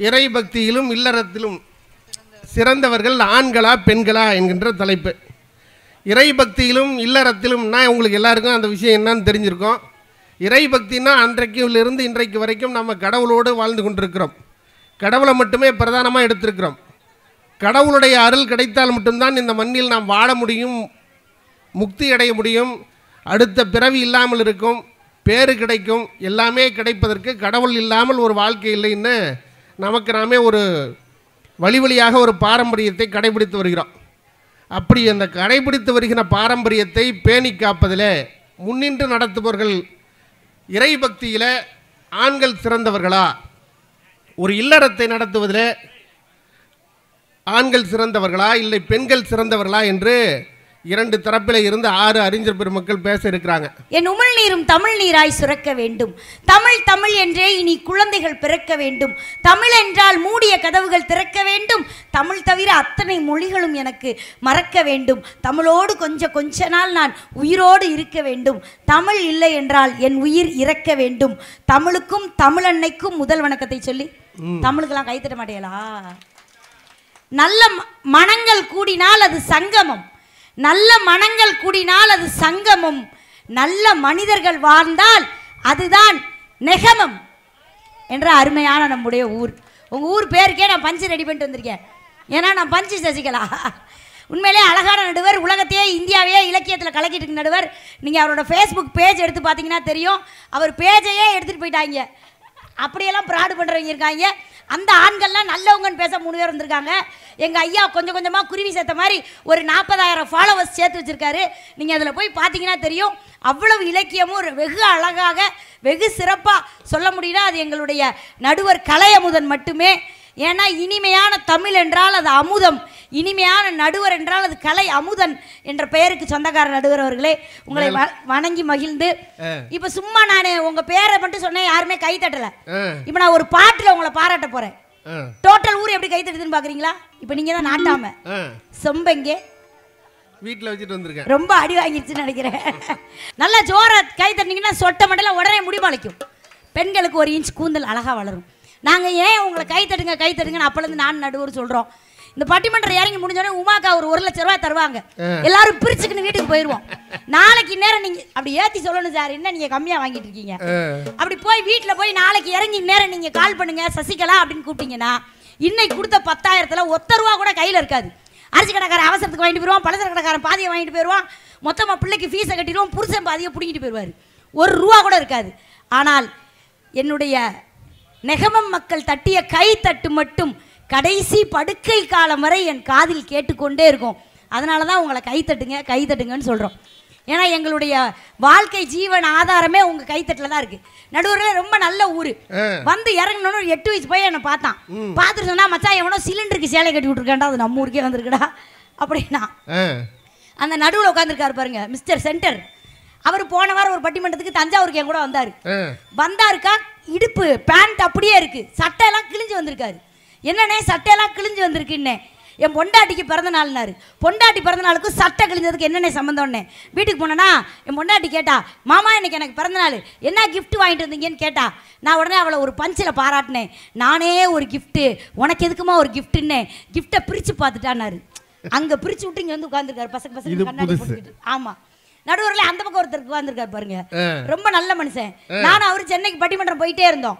இறை பக்தியிலும் இல்லறத்திலும் சிறந்தவர்கள் ஆண்களா பெண்களா என்கின்ற தலைப்பு. இறை பக்தியிலும் இல்லறத்திலும்னா உங்களுக்கு எல்லாருக்கும் அந்த விஷயம் என்னன்னு தெரிஞ்சிருக்கும். இறை பக்தினா அன்றைக்கிலிருந்து இன்றைக்கு வரைக்கும் நம்ம கடவுளோடு வாழ்ந்து கொண்டிருக்கிறோம். கடவுளை மட்டுமே பிரதானமாக எடுத்திருக்கிறோம். கடவுளுடைய அருள் கிடைத்தால் மட்டும்தான் இந்த மண்ணில் நாம் வாழ முடியும், முக்தி அடைய முடியும், அடுத்த பிறவி இல்லாமல் இருக்கும், பேறு கிடைக்கும். எல்லாமே கிடைப்பதற்கு கடவுள் இல்லாமல் ஒரு வாழ்க்கை இல்லைன்னு நமக்கு நாமே ஒரு வழியாக ஒரு பாரம்பரியத்தை கடைபிடித்து வருகிறோம். அப்படி அந்த கடைபிடித்து வருகிற பாரம்பரியத்தை பேணி காப்பதில் முன்னின்று நடத்துபவர்கள் இறை பக்தியில் ஆண்கள் சிறந்தவர்களா, ஒரு இல்லறத்தை நடத்துவதில் ஆண்கள் சிறந்தவர்களா இல்லை பெண்கள் சிறந்தவர்களா என்று இரண்டு தரப்பில் இருந்து 6 அறிஞர் பெருமக்கள் பேச இருக்கிறாங்க. என் உமிழ் நீரும் தமிழ் நீராய் சுரக்க வேண்டும். தமிழ் தமிழ் என்றே இனி குழந்தைகள் பிறக்க வேண்டும். தமிழ் என்றால் மூடிய கதவுகள் திறக்க வேண்டும். தமிழ் தவிர அத்தனை மொழிகளும் எனக்கு மறக்க வேண்டும். தமிழோடு கொஞ்ச நாள் நான் உயிரோடு இருக்க வேண்டும். தமிழ் இல்லை என்றால் என் உயிர் இறக்க வேண்டும். தமிழுக்கும் தமிழன்னைக்கும் முதல் வணக்கத்தை சொல்லி தமிழுக்கெல்லாம் கைத்தட்ட மாட்டேங்களா? நல்ல மனங்கள் கூடினால் அது சங்கமம், நல்ல மனங்கள் கூடினால் அது சங்கமம், நல்ல மனிதர்கள் வாழ்ந்தால் அதுதான் நெகமம் என்ற அருமையான நம்முடைய ஊர். உங்கள் ஊர் பேருக்கே நான் பஞ்சு ரெடி பண்ணிட்டு வந்திருக்கேன். ஏன்னா நான் பஞ்சு சசிகலா. உண்மையிலே அழகான நடுவர், உலகத்தையே இந்தியாவையே இலக்கியத்தில் கலக்கிட்டு இருக்க நடுவர். நீங்கள் அவரோட ஃபேஸ்புக் பேஜ் எடுத்து பார்த்தீங்கன்னா தெரியும். அவர் பேஜையே எடுத்துகிட்டு போயிட்டாங்க. அப்படியெல்லாம் ப்ராடு பண்ணுறவங்க இருக்காங்க. அந்த ஆண்கள்லாம் நல்லவங்கன்னு பேச 3 பேர் வந்திருக்காங்க. எங்கள் ஐயா கொஞ்சமாக குருவி சேர்த்த மாதிரி ஒரு 40,000 ஃபாலோவர்ஸ் சேர்த்து வச்சுருக்காரு. நீங்கள் அதில் போய் பார்த்தீங்கன்னா தெரியும். அவ்வளவு இலக்கியமும் வெகு அழகாக வெகு சிறப்பாக சொல்ல முடியும்னா அது எங்களுடைய நடுவர் கலையமுதன் மட்டுமே. ஏன்னா இனிமையான தமிழ் என்றால் அது அமுதம், இனிமையான நடுவர் என்றால் அது கலை அமுதன் என்ற பெயருக்கு சொந்தக்கார நடுவர் அவர்களே, உங்களை வணங்கி மகிழ்ந்து. இப்ப சும்மா நான் உங்க பேரை மட்டும் சொன்னேன், யாருமே கை தட்டல. இப்ப நான் ஒரு பாட்டுல உங்களை பாராட்ட போறேன். டோட்டல் ஊர் எப்படி கை தட்டுதுன்னு பாக்குறீங்களா? இப்ப நீங்க தான் நாட்டாம சொம்பெங்கே வீட்டில் வச்சுட்டு வந்திருக்கேன். ரொம்ப அடி வாங்கிடுச்சுன்னு நினைக்கிறேன். நல்லா ஜோர கை தட்டினீங்கன்னா சொட்ட மண்டல உடனே முடிமாளிக்கும். பெண்களுக்கு 1 இன்ச் கூந்தல் அழகா வளரும். நாங்கள் ஏன் உங்களை கை தட்டுங்கன்னு அப்போலேருந்து நான் நடுவர் சொல்கிறோம். இந்த பட்டிமன்றம் இறங்கி முடிஞ்சோடனே உமாக்கா ஒரு 1 லட்ச ரூபாய் தருவாங்க. எல்லாரும் பிரிச்சுக்கின்னு வீட்டுக்கு போயிடுவோம். நாளைக்கு நேரம் நீங்கள் அப்படி ஏற்றி சொல்லணும் சார், என்ன நீங்கள் கம்மியாக வாங்கிட்டு இருக்கீங்க, அப்படி போய் வீட்டில் போய் நாளைக்கு இறங்கி நேரம் நீங்கள் கால் பண்ணுங்க சசிகலா அப்படின்னு கூப்பிட்டீங்கன்னா இன்னைக்கு கொடுத்த 10,000ல் ₹1 கூட கையில் இருக்காது. அரிசி கடைக்காரன் அவசரத்துக்கு வாங்கிட்டு போயிடுவான், பலசர கடைக்காரன் பாதியை வாங்கிட்டு போயிடுவான், மொத்தமாக பிள்ளைக்கு ஃபீஸை கட்டிடுவோம், புருஷன் பாதியை பிடிக்கிட்டு போயிடுவார். ₹1 கூட இருக்காது. ஆனால் என்னுடைய நெகமம் மக்கள் தட்டிய கை தட்டு மட்டும் கடைசி படுக்கை காலம் வரை என் காதில் கேட்டுக்கொண்டே இருக்கும். அதனால தான் உங்களை கை தட்டுங்கன்னு சொல்கிறோம். ஏன்னா எங்களுடைய வாழ்க்கை ஜீவன் ஆதாரமே உங்கள் கைத்தட்டில் தான் இருக்குது. நடுவரில் ரொம்ப நல்ல ஊர். வந்து இறங்கணுன்னு ஒரு 8 வயசு போய் என்னை பார்த்துட்டு சொன்னா, மச்சான் எவனோ சிலிண்டருக்கு சேலை கட்டி விட்டுருக்காண்டா, அது நம்ம ஊருக்கே வந்திருக்குடா அப்படின்னா. அந்த நடுவில் உட்காந்துருக்காரு பாருங்க மிஸ்டர் சென்டர். அவர் போன வாரம் ஒரு பட்டிமன்றத்துக்கு தஞ்சாவூருக்கு என் கூட வந்தாருக்கா. இடுப்பு பேண்ட் அப்படியே இருக்கு, சட்டையெல்லாம் கிழிஞ்சு வந்திருக்காரு. என்னன்னே சட்டையெல்லாம் கிழிஞ்சு வந்திருக்குன்னே. என் பொண்டாட்டிக்கு பிறந்த நாள்னாரு. பொண்டாட்டி பிறந்த நாளுக்கு சட்டை கிழிஞ்சதுக்கு என்னென்ன சம்மந்தம்னே. வீட்டுக்கு போனேன்னா என் பொண்டாட்டி கேட்டா, மாமா இன்னைக்கு எனக்கு பிறந்த நாள், என்ன கிஃப்ட் வாங்கிட்டு வந்தீங்கன்னு கேட்டா. நான் உடனே அவளை ஒரு பஞ்சில் பாராட்டினேன். நானே ஒரு கிஃப்ட்டு, உனக்கு எதுக்குமா ஒரு கிஃப்ட்டுன்னே. கிஃப்டை பிரித்து பார்த்துட்டான்னாரு. அங்கே பிரித்து விட்டு இங்கே வந்து உட்காந்துருக்காரு பசங்க கண்ணாடி போட்டுக்கிட்டு. ஆமாம், நடுவரில் அந்த பக்கம் ஒருத்தருக்கு உட்காந்துருக்காரு பாருங்க, ரொம்ப நல்ல மனுஷன். நானும் அவரு சென்னைக்கு பட்டிமன்றம் போயிட்டே இருந்தோம்.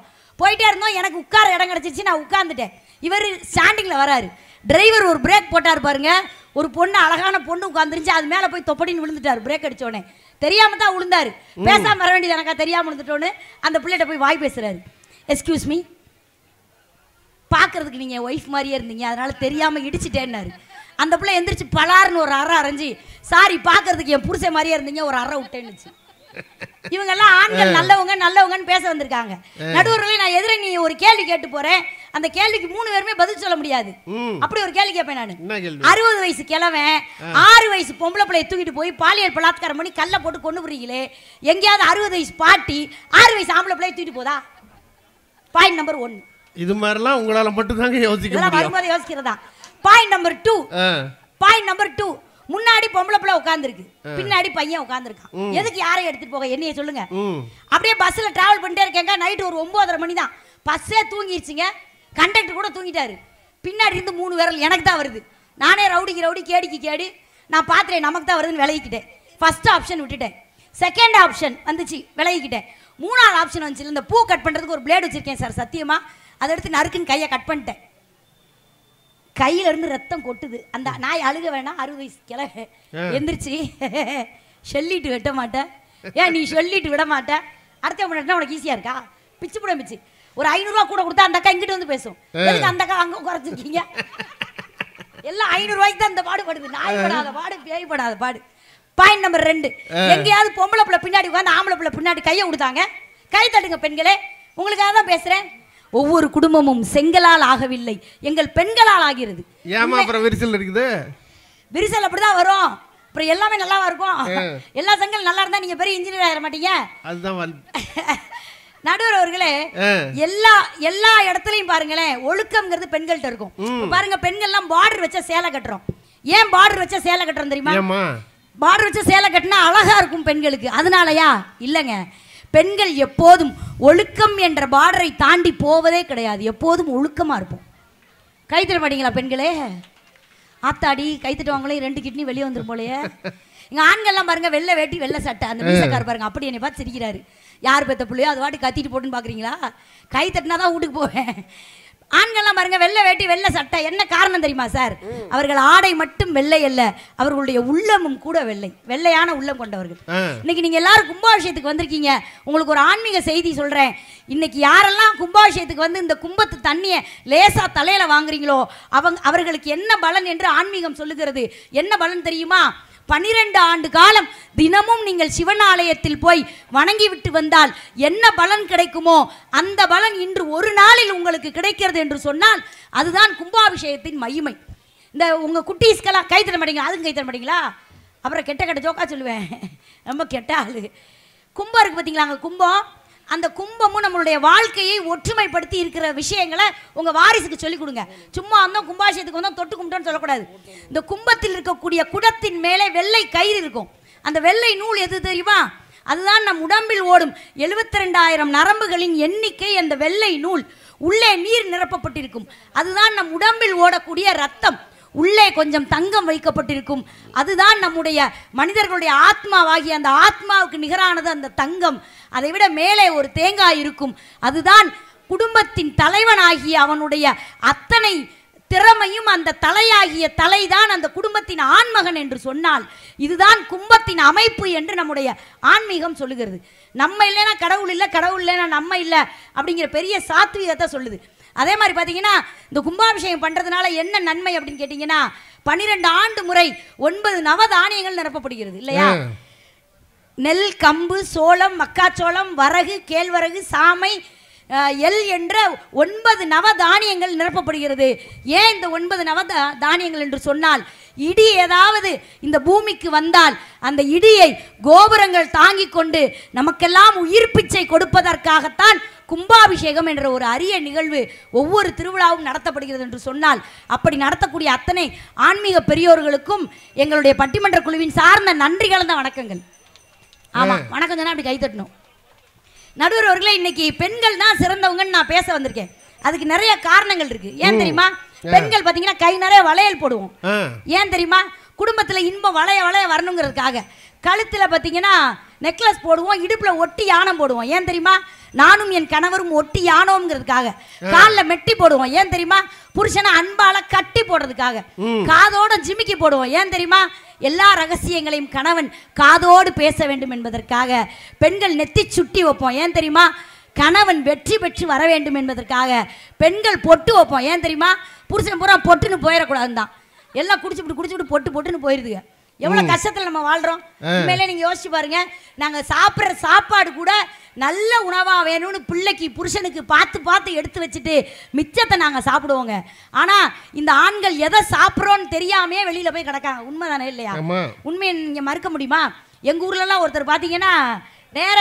எனக்கு உட்கார இடம் கிடைச்சிச்சு, நான் உட்காந்துட்டேன். இவர் ஸ்டாண்டிங்ல வராரு. டிரைவர் ஒரு பிரேக் போட்டார் பாருங்க. ஒரு பொண்ணு, அழகான பொண்ணு உட்காந்துருந்துச்சு, அது மேலே போய் தொப்படின்னு விழுந்துட்டாரு. பிரேக் அடிச்சோடனே தெரியாம தான் விழுந்தாரு. பேசாம வர வேண்டியது எனக்கா, தெரியாம விழுந்துட்டோன்னு அந்த பிள்ளைகிட்ட போய் வாய் பேசுறாரு. எஸ்கியூஸ் மீ, பார்க்கறதுக்கு நீங்க ஒய்ஃப் மாதிரியே இருந்தீங்க, அதனால தெரியாம இடிச்சிட்டேன்னாரு. அந்த பிள்ளை எந்திரிச்சு பலாருன்னு ஒரு அறை அரைஞ்சி, சாரி பார்க்கறதுக்கு என் புருஷன் மாதிரியே இருந்தீங்க, ஒரு அறை விட்டேன்னுச்சு. இவங்கெல்லாம் ஆண்கள் நல்லவங்கன்னு பேச வந்திருக்காங்க. நடுவர்களே, நான் எதிர நீ ஒரு கேள்வி கேட்டு போறேன், அந்த கேள்விக்கு 3 பேருமே பதில் சொல்ல முடியாது. அப்படி ஒரு கேள்வி கேட்பேன் நான். 60 வயசு கிழவன் 6 வயசு பொம்பளை பிள்ளையை தூக்கிட்டு போய் பாலியல் பலாத்காரம் பண்ணி கல்ல போட்டு கொண்டு போறீங்களே, எங்கேயாவது 60 வயசு பாட்டி 6 வயசு ஆம்பளை பிள்ளையை தூக்கிட்டு போதா? Point number 1. இது மாதிரிலாம் உங்களால மட்டும் தாங்க யோசிக்க முடியும். வரும்போது யோசிக்கிறதா. Point number 2. முன்னாடி பொம்பளை பிள்ளை உட்காந்துருக்கு, பின்னாடி பையன் உட்காந்துருக்கான். எதுக்கு யாரை எடுத்துட்டு போக, என்னைய சொல்லுங்க. அப்படியே பஸ்ல டிராவல் பண்ணிட்டே இருக்கேங்க. நைட்டு ஒரு 9:30 மணி தான். பஸ்ஸே தூங்கிடுச்சுங்க. கண்டக்டர் கூட தூங்கிட்டாரு. பின்னாடி இருந்து 3 விரல் எனக்கு தான் வருது. நானே ரவுடிக்கு ரவுடி கேடிக்கு கேடி நான் பார்த்துட்டேன், நமக்கு தான் வருதுன்னு விலகிக்கிட்டேன். ஃபர்ஸ்ட் ஆப்ஷன் விட்டுட்டேன். செகண்ட் ஆப்ஷன் வந்துச்சு, விலகிக்கிட்டேன். 3ஆவது ஆப்ஷன் வந்துச்சு, இந்த பூ கட் பண்ணுறதுக்கு ஒரு பிளேடு வச்சுருக்கேன் சார் சத்தியமா, அதை எடுத்து நறுக்குன்னு கையை கட் பண்ணிட்டேன். கையிலேருந்து ரத்தம் கொட்டுது. அந்த நாய் அழுக வேணாம், 60 வயசு கிழக்கு எந்திரிச்சு சொல்லிட்டு வெட்ட மாட்டேன். ஏன் நீ சொல்லிட்டு விட மாட்டேன், அடுத்த முன்னாடி உனக்கு ஈஸியாக இருக்கா, பிச்சு போட பிச்சு. ஒரு 500 ரூபா கூட கொடுத்தா அந்த அக்கா இங்கிட்டு வந்து பேசும். எதுக்கு அந்த அக்கா அங்கே குறைச்சிருக்கீங்க? எல்லாம் 500 ரூபாய்க்கு தான் இந்த பாடுபடுது. நாய் படாத பாடு, பேய் படாத பாடு. பாயிண்ட் நம்பர் 2, எங்கேயாவது பொம்பளை பிள்ளை பின்னாடி உட்காந்து ஆம்பளை பிள்ளை பின்னாடி கையை கொடுத்தாங்க, கை தட்டுங்க பெண்களே, உங்களுக்காக தான் பேசுறேன். ஒவ்வொரு குடும்பமும் செங்கலால் ஆகவில்லை, எங்கள் பெண்களால் ஆகிறது. ஏமா அப்புறம் விரிசல் இருக்குது? விரிசல் அப்படிதான் வரும், அப்புறம் எல்லாமே நல்லாவா இருக்கும்? எல்லா செங்கல் நல்லா இருந்தா நீங்க பெரிய இன்ஜினியர் ஆயிட மாட்டீங்க. அதுதான் நடுவர் அவர்களே, எல்லா இடத்துலயும் பாருங்களேன், ஒழுக்கம்ங்கிறது பெண்கள்கிட்ட இருக்கும். பாருங்க, பெண்கள்லாம் பார்டர் வச்ச சேலை கட்டுறோம். ஏன் பார்டர் வச்ச சேலை கட்டுறோம் தெரியுமா? பார்டர் வச்ச சேலை கட்டினா அழகா இருக்கும் பெண்களுக்கு, அதனாலயா? இல்லைங்க, பெண்கள் எப்போதும் ஒழுக்கம் என்ற பார்டரை தாண்டி போவதே கிடையாது, எப்போதும் ஒழுக்கமா இருப்போம். கைத்தட்ட மாட்டீங்களா பெண்களே? ஆத்தாடி கைத்தட்டுவாங்களே, 2 கிட்னி வெளியே வந்துடும் போலயே. எங்க ஆண்கள்லாம் பாருங்க, வெள்ளை வேட்டி வெள்ளை சட்டை, அந்த மீசக்கார் பாருங்க அப்படி என்னை பார்த்து சிரிக்கிறாரு. யார் பெத்த பிள்ளையோ அது வாட்டி கத்திட்டு போட்டுன்னு பாக்குறீங்களா? கை தட்டினா தான் வீட்டுக்கு போவேன். ஆண்கள்லாம் பாருங்க, வெள்ளை வேட்டி வெள்ளை சட்டை. என்ன காரணம் தெரியுமா சார்? அவர்கள் ஆடை மட்டும் வெள்ளை அல்ல, அவர்களுடைய உள்ளமும் கூட வெள்ளை, வெள்ளையான உள்ளம் கொண்டவர்கள். இன்னைக்கு நீங்க எல்லாரும் கும்பாபிஷேகத்துக்கு வந்திருக்கீங்க, உங்களுக்கு ஒரு ஆன்மீக செய்தி சொல்றேன். இன்னைக்கு யாரெல்லாம் கும்பாபிஷேகத்துக்கு வந்து இந்த கும்பத்து தண்ணியை லேசா தலையில வாங்குறீங்களோ அவர்களுக்கு என்ன பலன் என்று ஆன்மீகம் சொல்லுகிறது. என்ன பலன் தெரியுமா? 12 ஆண்டு காலம் தினமும் நீங்கள் சிவன் ஆலயத்தில் போய் வணங்கி விட்டு வந்தால் என்ன பலன் கிடைக்குமோ அந்த பலன் இன்று ஒரு நாளில் உங்களுக்கு கிடைக்கிறது என்று சொன்னால் அதுதான் கும்பாபிஷேகத்தின் மகிமை. இந்த உங்க குட்டீஸ்கெல்லாம் கை தர மாட்டீங்க, அதுவும் கை தர மாட்டீங்களா? அப்புறம் கெட்ட ஜோக்கா சொல்லுவேன், ரொம்ப கெட்ட ஆளு. கும்பம் இருக்கு பார்த்தீங்களா, அங்கே கும்பம், அந்த கும்பமும் நம்மளுடைய வாழ்க்கையை ஒற்றுமைப்படுத்தி இருக்கிற விஷயங்களை உங்க வாரிசுக்கு சொல்லிக் கொடுங்க. சும்மா வந்தோம் கும்பாபிஷேகத்துக்கு வந்தோம் தொட்டு கும்பிட்டோன்னு சொல்லக்கூடாது. இந்த கும்பத்தில் இருக்கக்கூடிய குடத்தின் மேலே வெள்ளை கயிறு இருக்கும். அந்த வெள்ளை நூல் எது தெரியுமா? அதுதான் நம் உடம்பில் ஓடும் 72,000 நரம்புகளின் எண்ணிக்கை. அந்த வெள்ளை நூல் உள்ளே நீர் நிரப்பப்பட்டிருக்கும். அதுதான் நம் உடம்பில் ஓடக்கூடிய ரத்தம். உள்ளே கொஞ்சம் தங்கம் வைக்கப்பட்டிருக்கும். அதுதான் நம்முடைய மனிதர்களுடைய ஆத்மாவாகிய அந்த ஆத்மாவுக்கு நிகரானது அந்த தங்கம். அதை விட மேலே ஒரு தேங்காய் இருக்கும். அதுதான் குடும்பத்தின் தலைவனாகிய அவனுடைய அத்தனை திறமையும் அந்த தலையாகிய தலைதான் அந்த குடும்பத்தின் ஆண்மகன் என்று சொன்னால் இதுதான் கும்பத்தின் அமைப்பு என்று நம்முடைய ஆன்மீகம் சொல்லுகிறது. நம்ம இல்லைன்னா கடவுள் இல்லை, கடவுள் இல்லைன்னா நம்ம இல்லை அப்படிங்கிற பெரிய சாத்வீகத்தை சொல்லுது. அதே மாதிரி பார்த்தீங்கன்னா இந்த கும்பாபிஷேகம் பண்ணுறதுனால என்ன நன்மை அப்படின்னு கேட்டிங்கன்னா 12 ஆண்டு முறை 9 நவதானியங்கள் நிரப்பப்படுகிறது இல்லையா? நெல், கம்பு, சோளம், மக்காச்சோளம், வரகு, கேழ்வரகு, சாமை, எல் என்ற 9 நவதானியங்கள் நிரப்பப்படுகிறது. ஏன் இந்த 9 நவதானியங்கள் என்று சொன்னால் இடி ஏதாவது இந்த பூமிக்கு வந்தால் அந்த இடியை கோபுரங்கள் தாங்கிக் கொண்டு நமக்கெல்லாம் உயிர் பிச்சை கொடுப்பதற்காகத்தான் கும்பாபிஷேகம் என்ற ஒரு அரிய நிகழ்வு ஒவ்வொரு திருவிழாவும் நடத்தப்படுகிறது என்று சொன்னால் அப்படி நடத்தக்கூடிய அத்தனை ஆன்மீக பெரியோர்களுக்கும் எங்களுடைய பட்டிமன்ற குழுவின் சார்ந்த நன்றி கலந்த வணக்கங்கள். ஆமா, வணக்கம் சொன்னா அப்படி கைத்தட்டணும். நடுவர் அவர்களே, இன்னைக்கு பெண்கள் தான் சிறந்தவங்கன்னு நான் பேச வந்திருக்கேன். அதுக்கு நிறைய காரணங்கள் இருக்கு. ஏன் தெரியுமா? பெண்கள் பாத்தீங்கன்னா கை நிறைய வளையல் போடுவோம். ஏன் தெரியுமா? குடும்பத்துல இன்பம் வளைய வளைய வரணுங்கிறதுக்காக. கழுத்துல பாத்தீங்கன்னா நெக்லஸ் போடுவோம், இடுப்புல ஒட்டி யானம் போடுவோம். ஏன் தெரியுமா? நானும் என் கணவரும் ஒட்டி யானோங்கிறதுக்காக. காலில் மெட்டி போடுவோம். ஏன் தெரியுமா? புருஷனை அன்பால கட்டி போடுறதுக்காக. காதோட ஜிமிக்கி போடுவோம். ஏன் தெரியுமா? எல்லா ரகசியங்களையும் கணவன் காதோடு பேச வேண்டும் என்பதற்காக. பெண்கள் நெத்தி சுட்டி வைப்போம். ஏன் தெரியுமா? கணவன் வெற்றி பெற்று வர வேண்டும் என்பதற்காக. பெண்கள் பொட்டு வைப்போம். ஏன் தெரியுமா? புருஷன் பூரா பொட்டுன்னு போயிடக்கூடாதுன்னு தான். எல்லாம் குடிச்சுட்டு பொட்டுன்னு போயிருதுங்க. எவ்வளவு கஷ்டத்துல நம்ம வாழ்றோம். உண்மையிலே நீங்க யோசிச்சு பாருங்க. நாங்க சாப்பிட்ற சாப்பாடு கூட நல்ல உணவா வேணும்னு பிள்ளைக்கு புருஷனுக்கு பார்த்து எடுத்து வச்சுட்டு மிச்சத்தை நாங்க சாப்பிடுவோங்க. ஆனா இந்த ஆண்கள் எதை சாப்பிட்றோன்னு தெரியாமே வெளியில போய் கிடக்காங்க. உண்மைதானே இல்லையா? உண்மையை நீங்க மறுக்க முடியுமா? எங்க ஊர்ல எல்லாம் ஒருத்தர் பாத்தீங்கன்னா நேர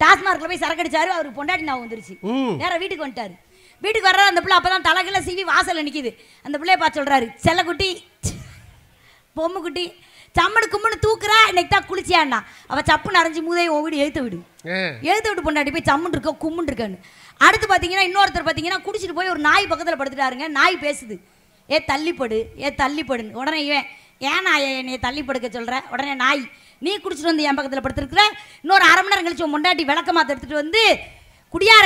டாஸ்மார்க்ல போய் சரக்கு அடிச்சாரு. அவருக்கு பொண்டாட்டி நான் வந்துருச்சு. நேர வீட்டுக்கு வந்துட்டாரு. வீட்டுக்கு வர்ற அந்த பிள்ளை அப்பதான் தலைகள்ல சீவி வாசல்ல நிக்குது. அந்த பிள்ளைய பார்த்து சொல்றாரு, செல்லக்குட்டி பொம்முக்குட்டி சம்மனு கும்முன்னு தூக்குறா, இன்னைக்கு தான் குளிச்சியான்னா. அவள் சப்புன்னு அரைஞ்சி மூதையை ஓடி எழுத்து விடு பொண்டாட்டி போய் சம்முன்னு இருக்கா கும்முன்னு இருக்கான்னு. அடுத்து பார்த்தீங்கன்னா இன்னொருத்தர் பார்த்தீங்கன்னா குடிச்சிட்டு போய் ஒரு நாய் பக்கத்தில் படுத்துட்டாருங்க. நாய் பேசுது, ஏ தள்ளிப்படு, ஏ தள்ளிப்படுன்னு. உடனே இவன், ஏன் நாயை என்னைய தள்ளி படுக்க சொல்கிற? உடனே நாய், நீ குடிச்சிட்டு வந்து என் பக்கத்தில் படுத்துருக்குற, இன்னொரு அரை மணி நேரம் கழிச்சு உன் முண்டாட்டி விளக்கமாத்த எடுத்துகிட்டு வந்து குடியார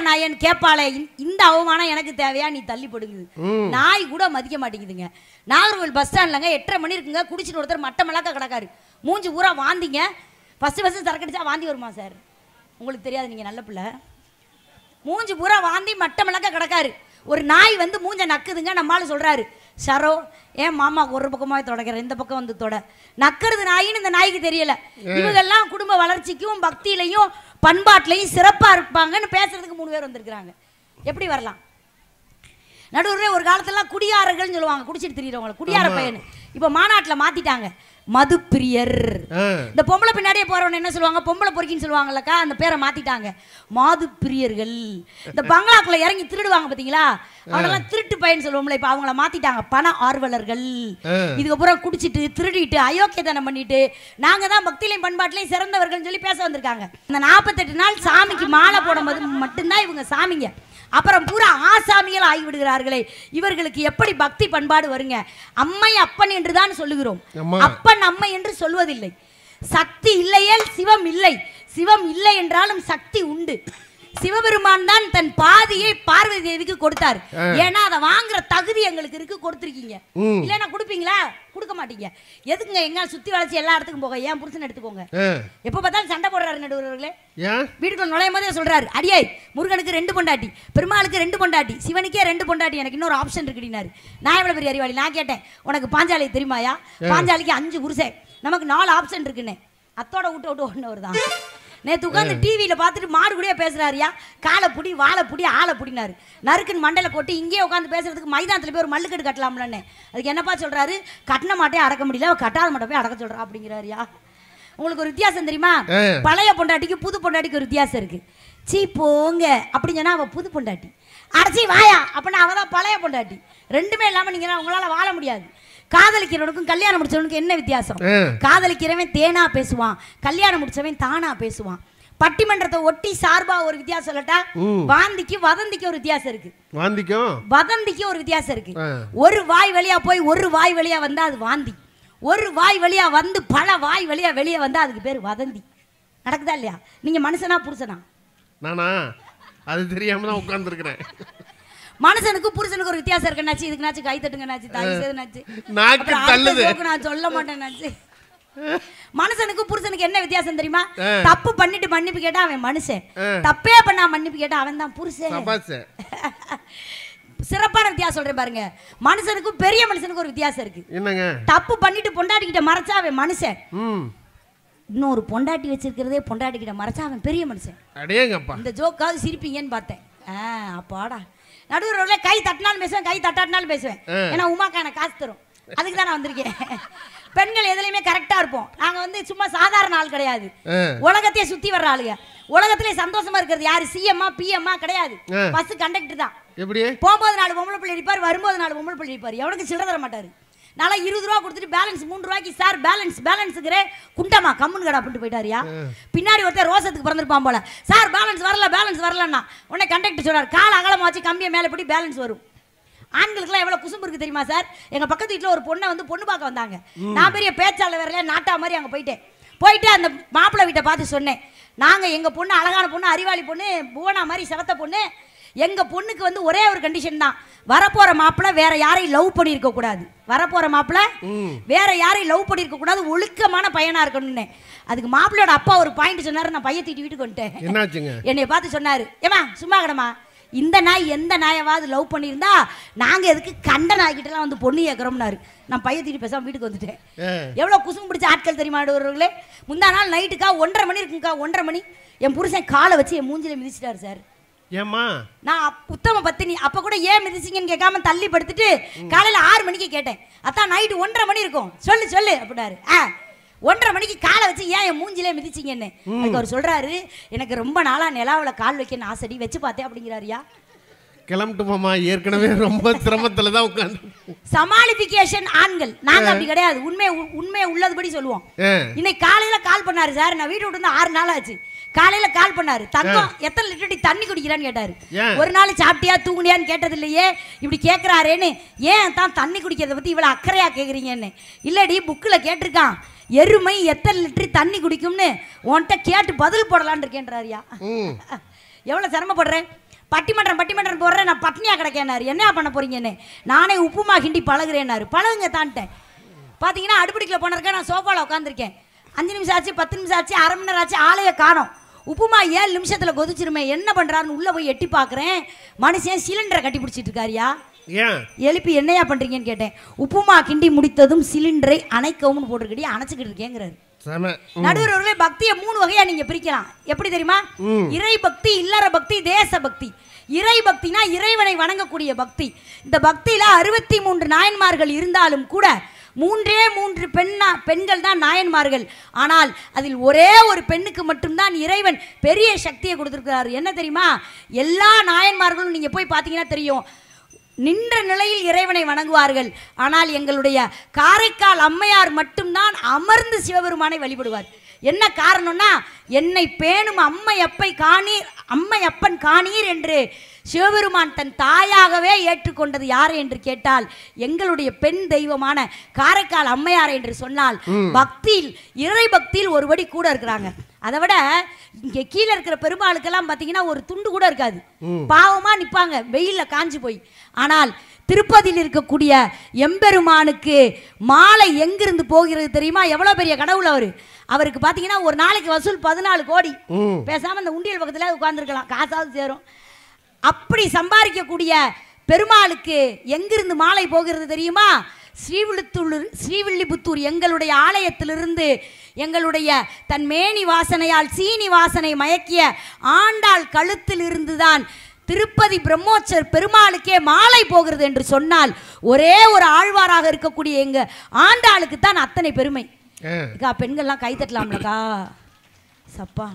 நாயேன்னு கேட்பாளே, இந்த அவமானம் எனக்கு தேவையா? நீ தள்ளி படுங்குது. நாய் கூட மதிக்க மாட்டேங்குதுங்க. நாகர்கோவில் பஸ் ஸ்டாண்ட்லங்க 8:30 மணி இருக்குங்க. குடிச்சிட்டு ஒருத்தர் மட்ட மலக்க கிடக்காரு, மூஞ்சி பூரா வாந்திங்க. ஃபஸ்ட்டு சரக்கடிச்சா வாந்தி வருமா சார்? உங்களுக்கு தெரியாது, நீங்கள் நல்ல பிள்ளை. மூஞ்சி பூரா வாந்தி மட்ட மலக்க கிடக்காரு. ஒரு நாய் வந்து மூஞ்ச நக்குதுங்க. நம்மளால சொல்றாரு, சரோ ஏன் மாமாவுக்கு ஒரு பக்கமாக தொடக்கிறேன், இந்த பக்கம் வந்து தொட. நக்கிறது நாயின்னு இந்த நாய்க்கு தெரியல. இவங்கெல்லாம் குடும்ப வளர்ச்சிக்கும் பக்தியிலையும் பண்பாட்டிலையும் சிறப்பா இருப்பாங்கன்னு பேசுறதுக்கு 3 பேர் வந்திருக்கிறாங்க. எப்படி வரலாம்? நடுவுல ஒரு காலத்துலாம் குடியாரர்கள் சொல்லுவாங்க, குடிச்சிட்டு திரியிறவங்க குடியார பையன். இப்போ மாநாட்டில் மாத்திட்டாங்க, மது பிரியர். இந்த பொம்பளை பின்னாடியே போறவன என்ன சொல்லுவாங்க? பொம்பளை பொறுக்கின்னு சொல்லுவாங்கல்லக்கா, அந்த பேரை மாத்திட்டாங்க, மாது பிரியர்கள். இந்த பங்களாக்குள்ள இறங்கி திருடுவாங்க பாத்தீங்களா, அவங்கெல்லாம் திருட்டு பையன் சொல்லுவோம்ல, இப்ப அவங்கள மாத்திட்டாங்க பண ஆர்வலர்கள். இதுக்கப்புறம் குடிச்சிட்டு திருடிட்டு அயோக்கியத்தனம் பண்ணிட்டு நாங்க தான் பக்தியிலையும் பண்பாட்டிலையும் சிறந்தவர்கள் சொல்லி பேச வந்திருக்காங்க. இந்த 48 நாள் சாமிக்கு மாலை போடும்போது மட்டும்தான் இவங்க சாமிங்க. அப்புறம் பூரா ஆசாமிகள் ஆகிவிடுகிறார்களே, இவர்களுக்கு எப்படி பக்தி பண்பாடு வருங்க? அம்மை அப்பன் என்று தான் சொல்லுகிறோம், அப்பன் அம்மை என்று சொல்வதில்லை. சக்தி இல்லையேல் சிவம் இல்லை, சிவம் இல்லை என்றாலும் சக்தி உண்டு. சிவபெருமான் தான் தன் பாதியை பார்வதி தேவிக்கு கொடுத்தார். ஏன்னா அதை வாங்குற தகுதி எங்களுக்கு இருக்கு, கொடுத்துருக்கீங்க. இல்லைன்னா கொடுப்பீங்களா? கொடுக்க மாட்டீங்க. எதுக்குங்க எங்க சுத்தி வளைச்சு எல்லா இடத்துக்கும் போக? ஏன் புருஷன் எடுத்துக்கோங்க. எப்ப பார்த்தாலும் சண்டை போடுறாரு நடுவர்களே. வீட்டுக்குள்ள நுழையும் போதே சொல்றாரு, அடியே முருகனுக்கு 2 பொண்டாட்டி, பெருமாளுக்கு 2 பொண்டாட்டி, சிவனுக்கே 2 பொண்டாட்டி, எனக்கு இன்னொரு ஆப்ஷன் இருக்குடினாரு. நான் எவ்வளவு பெரிய அறிவாளி? நான் கேட்டேன், உனக்கு பாஞ்சாலி தெரியுமாயா? பாஞ்சாலிக்கு 5 புருஷன், நமக்கு 4 ஆப்ஷன் இருக்குன்னு. அத்தோட விட்டு ஒன்னவர் தான். நேற்று உட்காந்து டிவியில் பார்த்துட்டு மாடு கூடயே பேசுறாருயா, காலை புடி வாழை புடி ஆளை புடினாரு. நறுக்குன்னு மண்டையில் கொட்டி இங்கேயே உட்காந்து பேசுறதுக்கு மைதானத்தில் போய் ஒரு மல்லுக்கட்டு கட்டலாம்லன்னு. அதுக்கு என்னப்பா சொல்றாரு? கட்டின மாட்டே அடக்க முடியல, கட்டாத மாட்டை போய் அடக்க சொல்றா அப்படிங்கிறாருயா. உங்களுக்கு ஒரு வித்தியாசம் தெரியுமா? பழைய பொண்டாட்டிக்கு புது பொண்டாட்டிக்கு ஒரு வித்தியாசம் இருக்கு. சீ போங்க அப்படின்னு சொன்னா அவ புது பொண்டாட்டி, அடைச்சி வாயா அப்படின்னா அவ தான் பழைய பொண்டாட்டி. ரெண்டுமே இல்லாம நீங்க உங்களால வாழ முடியாது. காதலிக்கிறவனுக்கும் கல்யாணம் முடிச்சவனுக்கும் என்ன வித்தியாசம்? காதலிக்கிறவன் தேனா பேசுவான், கல்யாணம் முடிச்சவன் தானா பேசுவான். பட்டிமன்றத்தை ஒட்டி சார்பா ஒரு வித்தியாசம் சொல்லட்டா, வாந்திக்கு வதந்திக்கு ஒரு வித்தியாசம் இருக்கு. வதந்திக்கு ஒரு வித்தியாசம் இருக்கு. ஒரு வாய் வழியா போய் ஒரு வாய் வழியா வந்தா அது வாந்தி, ஒரு வாய் வழியா வந்து பல வாய் வழியா வெளியே வந்தா அதுக்கு பேர் வதந்தி. நடக்குதா இல்லையா? நீங்க மனுஷனா புருஷனா? நானா? அது தெரியாம தான் உட்கார்ந்து இருக்கிறேன். மனுஷனுக்கு புருஷனுக்கு ஒரு வித்தியாசம் இருக்குன்னாச்சு. இதுக்குனாச்சு கை தட்டுங்கனாச்சு, தாய் செய்துனாச்சு, நான் சொல்ல மாட்டேன்னாச்சு. மனுஷனுக்கு புருஷனுக்கு என்ன வித்தியாசம் தெரியுமா? தப்பு பண்ணிட்டு மன்னிப்பு கேட்டா அவன் மனுஷன், தப்பே பண்ணா மன்னிப்பு கேட்டா அவன் தான் புருஷன். சிறப்பான வித்தியாசம் சொல்றேன் பாருங்க. மனுஷனுக்கும் பெரிய மனுஷனுக்கு ஒரு வித்தியாசம் இருக்கு. தப்பு பண்ணிட்டு பொண்டாட்டிக்கிட்ட மறைச்சா அவன் மனுஷன், இன்னொரு பொண்டாட்டி வச்சிருக்கிறதே பொண்டாட்டிக்கிட்ட மறைச்சா அவன் பெரிய மனுஷன். இந்த ஜோக்காவது சிரிப்பீங்கன்னு பார்த்தேன். அப்பாடா, நடுவர்களே கை தட்டினாலும் பேசுவேன், கை தட்டாட்டினாலும் பேசுவேன். ஏன்னா உமாக்கா எனக்கு காசு தரும், அதுக்கு தான் நான் வந்திருக்கேன். பெண்கள் எதுலையுமே கரெக்டா இருப்போம். நாங்க வந்து சும்மா சாதாரண ஆள் கிடையாது, உலகத்தையே சுத்தி வர்ற ஆளுங்க. உலகத்திலே சந்தோஷமா இருக்கிறது யாரு? சிஎம்மா பிஎம்மா கிடையாது, பஸ் கண்டக்டர் தான். போகும்போது 4 பொம்பளை பிள்ளை இருப்பார், வரும்போது 4 பொம்பளை பிள்ளை இருப்பார். எவனுக்கு சில்லறை தர மாட்டாரு. நல்லா 20 ரூபா கொடுத்துட்டு பேலன்ஸ் 3 ரூபாய்க்கு சார் பேலன்ஸுக்குறே குண்டமா கம்முன்னு கடை அப்படின்ட்டு போயிட்டாரியா. பின்னாடி ஒருத்தர் ரோசத்துக்கு பிறந்திருப்பான் போல, சார் பேலன்ஸ் வரலன்னா உடனே கண்டக்டர் சொல்றாரு, கால அகலமா வச்சு கம்பியை மேலே போட்டு பேலன்ஸ் வரும். ஆண்களுக்குலாம் எவ்வளவு குசும்பு இருக்கு தெரியுமா சார்? எங்க பக்கத்து வீட்டில் ஒரு பொண்ணை வந்து பொண்ணு பார்க்க வந்தாங்க. நான் பெரிய பேச்சாளர் வேறல நாட்டா மாதிரி அங்கே போயிட்டு அந்த மாப்பிள்ளை வீட்டை பார்த்து சொன்னேன், நாங்கள் எங்கள் பொண்ணு அழகான பொண்ணு, அறிவாளி பொண்ணு, புவனா மாதிரி செவத்த பொண்ணு, எங்கள் பொண்ணுக்கு வந்து ஒரே ஒரு கண்டிஷன் தான், வரப்போகிற மாப்பிள்ளை வேற யாரையும் லவ் பண்ணியிருக்க கூடாது, வரப்போகிற மாப்பிள்ளை வேற யாரையும் லவ் பண்ணியிருக்க கூடாது, ஒழுக்கமான பையனாக இருக்கணும்னு. அதுக்கு மாப்பிள்ளையோட அப்பா ஒரு பாயிண்ட் சொன்னார், நான் பையன் தீட்டு வீட்டுக்கு வந்துட்டேன். என்னை பார்த்து சொன்னார், ஏமா சும்மா கடமா, இந்த நாய் எந்த நாயவாவது லவ் பண்ணியிருந்தா நாங்கள் எதுக்கு கண்ட நாய்கிட்டலாம் வந்து பொண்ணு கேட்குறோம்னாரு. நான் பையன் தீட்டு பேசாமல் வீட்டுக்கு வந்துட்டேன். எவ்வளோ குசும்பு பிடிச்ச ஆட்கள் தெரியுமா நடுவர்களே? முந்தா நாள் நைட்டுக்கா 1:30 மணி இருக்குங்கக்கா, 1:30 மணி என் புருஷன் காலை வச்சு என் மூஞ்சில மிதிச்சிட்டாரு சார். ஏமா நான் உத்தம பத்தினி, அப்ப கூட ஏன் மிதிச்சிங்கன்னு கேட்காம தள்ளி படுத்துட்டு காலையில 6 மணிக்கு கேட்டேன், அத்தான் நைட்டு 1:30 மணி இருக்கும், சொல்லு அப்படின்னாரு. 1:30 மணிக்கு காலை வச்சு ஏன் என் மூஞ்சிலே மிதிச்சிங்கன்னு. அதுக்கு அவர் சொல்றாரு, எனக்கு ரொம்ப நாளா நிலாவில கால் வைக்கன்னு ஆசடி, வச்சு பார்த்தேன் அப்படிங்கிறாரியா. கிளம்பிட்டு மாமா, ஏற்கனவே ரொம்ப சிரமத்துல தான் உட்கார்ந்து. சமாளிபிகேஷன் ஆண்கள், நாங்க அப்படி கிடையாது, உண்மை உள்ளதுபடி சொல்லுவோம். இன்னைக்கு காலையில கால் பண்ணாரு சார், நான் வீட்டு விட்டு வந்து 6 நாள் ஆச்சு, காலையில கால் பண்ணாரு, தங்கம் எத்தனை லிட்டர் தண்ணி குடிக்கிறான்னு கேட்டாரு. ஒரு நாள் சாப்பிட்டியா தூங்குனியான்னு கேட்டது இல்லையே, இப்படி கேட்கிறாரேன்னு. ஏன் தான் தண்ணி குடிக்கிறத பத்தி இவ்வளவு அக்கறையா கேக்குறீங்கன்னு. இல்லடி புக்கில் கேட்டிருக்கான், எருமை எத்தனை லிட்டர் தண்ணி குடிக்கும்னு உன்கிட்ட கேட்டு பதில் போடலான்னு இருக்கேன்றாரியா. எவ்வளவு சிரமப்படுறேன். பட்டிமன்றம் போடுறேன், நான் பட்னியா கிடக்கேனாரு. என்ன பண்ண போறீங்கன்னு. நானே உப்புமா கிண்டி பழகுறேன்னாரு. பழகுங்க தான்ட்டேன். பார்த்தீங்கன்னா அடுப்படிக்கில் போனருக்கேன், நான் சோஃபாவில் உட்காந்துருக்கேன். 5 நிமிஷம் ஆச்சு, 10 நிமிஷம் ஆச்சு, அரை மணி நேரம் ஆச்சு, ஆளைய காணோம். உப்புமா 7 நிமிஷத்தில் கொதிச்சிருமே, என்ன பண்ணுறாருன்னு உள்ளே போய் எட்டி பார்க்குறேன். மனுஷன் சிலிண்டரை கட்டி பிடிச்சிட்டு இருக்காரியா. எழுப்பி என்னையா பண்ணுறீங்கன்னு கேட்டேன். உப்புமா கிண்டி முடித்ததும் சிலிண்டரை அணைக்கவும் போட்டிருக்கடி, அணைச்சிக்கிட்டு இருக்கேங்கிறாரு. நடுவர்களே, பக்தியை 3 வகையா நீங்க பிரிக்கலாம். எப்படி தெரியுமா? இறை பக்தி, இல்லற பக்தி, தேச பக்தி. இறை பக்தினா இறைவனை வணங்கக்கூடிய பக்தி. இந்த பக்தியில 63 நாயன்மார்கள் இருந்தாலும் கூட 3 பெண்கள் தான் நாயன்மார்கள். ஆனால் அதில் ஒரே ஒரு பெண்ணுக்கு மட்டும்தான் இறைவன் பெரிய சக்தியை கொடுத்திருக்கிறார். என்ன தெரியுமா? எல்லா நாயன்மார்களும் நீங்க போய் பார்த்தீங்கன்னா தெரியும், நின்ற நிலையில் இறைவனை வணங்குவார்கள். ஆனால் எங்களுடைய காரைக்கால் அம்மையார் மட்டும்தான் அமர்ந்து சிவபெருமானை வழிபடுவார். என்ன காரணம்னா, என்னை பேணும் அம்மையப்பன் காணீர் என்று சிவபெருமான் தன் தாயாகவே ஏற்றுக்கொண்டது யார் என்று கேட்டால் எங்களுடைய பெண் தெய்வமான காரைக்கால் அம்மையார் என்று சொன்னால் பக்தியில், இறை பக்தியில் ஒருபடி கூட இருக்கிறாங்க. அதை விட இங்கே கீழே இருக்கிற பெருமாளுக்கெல்லாம் பார்த்தீங்கன்னா ஒரு துண்டு கூட இருக்காது, பாவமா நிற்பாங்க வெயில்ல காஞ்சு போய். ஆனால் திருப்பதியில் இருக்கக்கூடிய எம்பெருமானுக்கு மாலை எங்கிருந்து போகிறது தெரியுமா? எவ்வளவு பெரிய கடவுள் அவருக்கு பார்த்தீங்கன்னா ஒரு நாளைக்கு வசூல் 14 கோடி. பேசாம இந்த உண்டியல் பக்கத்துல உட்கார்ந்துருக்கலாம், காசாவது சேரும். அப்படி சம்பாதிக்கக்கூடிய பெருமாளுக்கு எங்கிருந்து மாலை போகிறது தெரியுமா? ஸ்ரீவில்லிபுத்தூர் எங்களுடைய ஆலயத்திலிருந்து எங்களுடைய தன் மேனி வாசனையால் சீனி வாசனை மயக்கிய ஆண்டாள் கழுத்தில் இருந்துதான் திருப்பதி பிரம்மோற்சவர் பெருமாளுக்கே மாலை போகிறது என்று சொன்னால் ஒரே ஒரு ஆழ்வாராக இருக்கக்கூடிய எங்க ஆண்டாளுக்கு தான் அத்தனை பெருமை. பெண்கள்லாம் கை தட்டலாம்லக்கா. சப்பா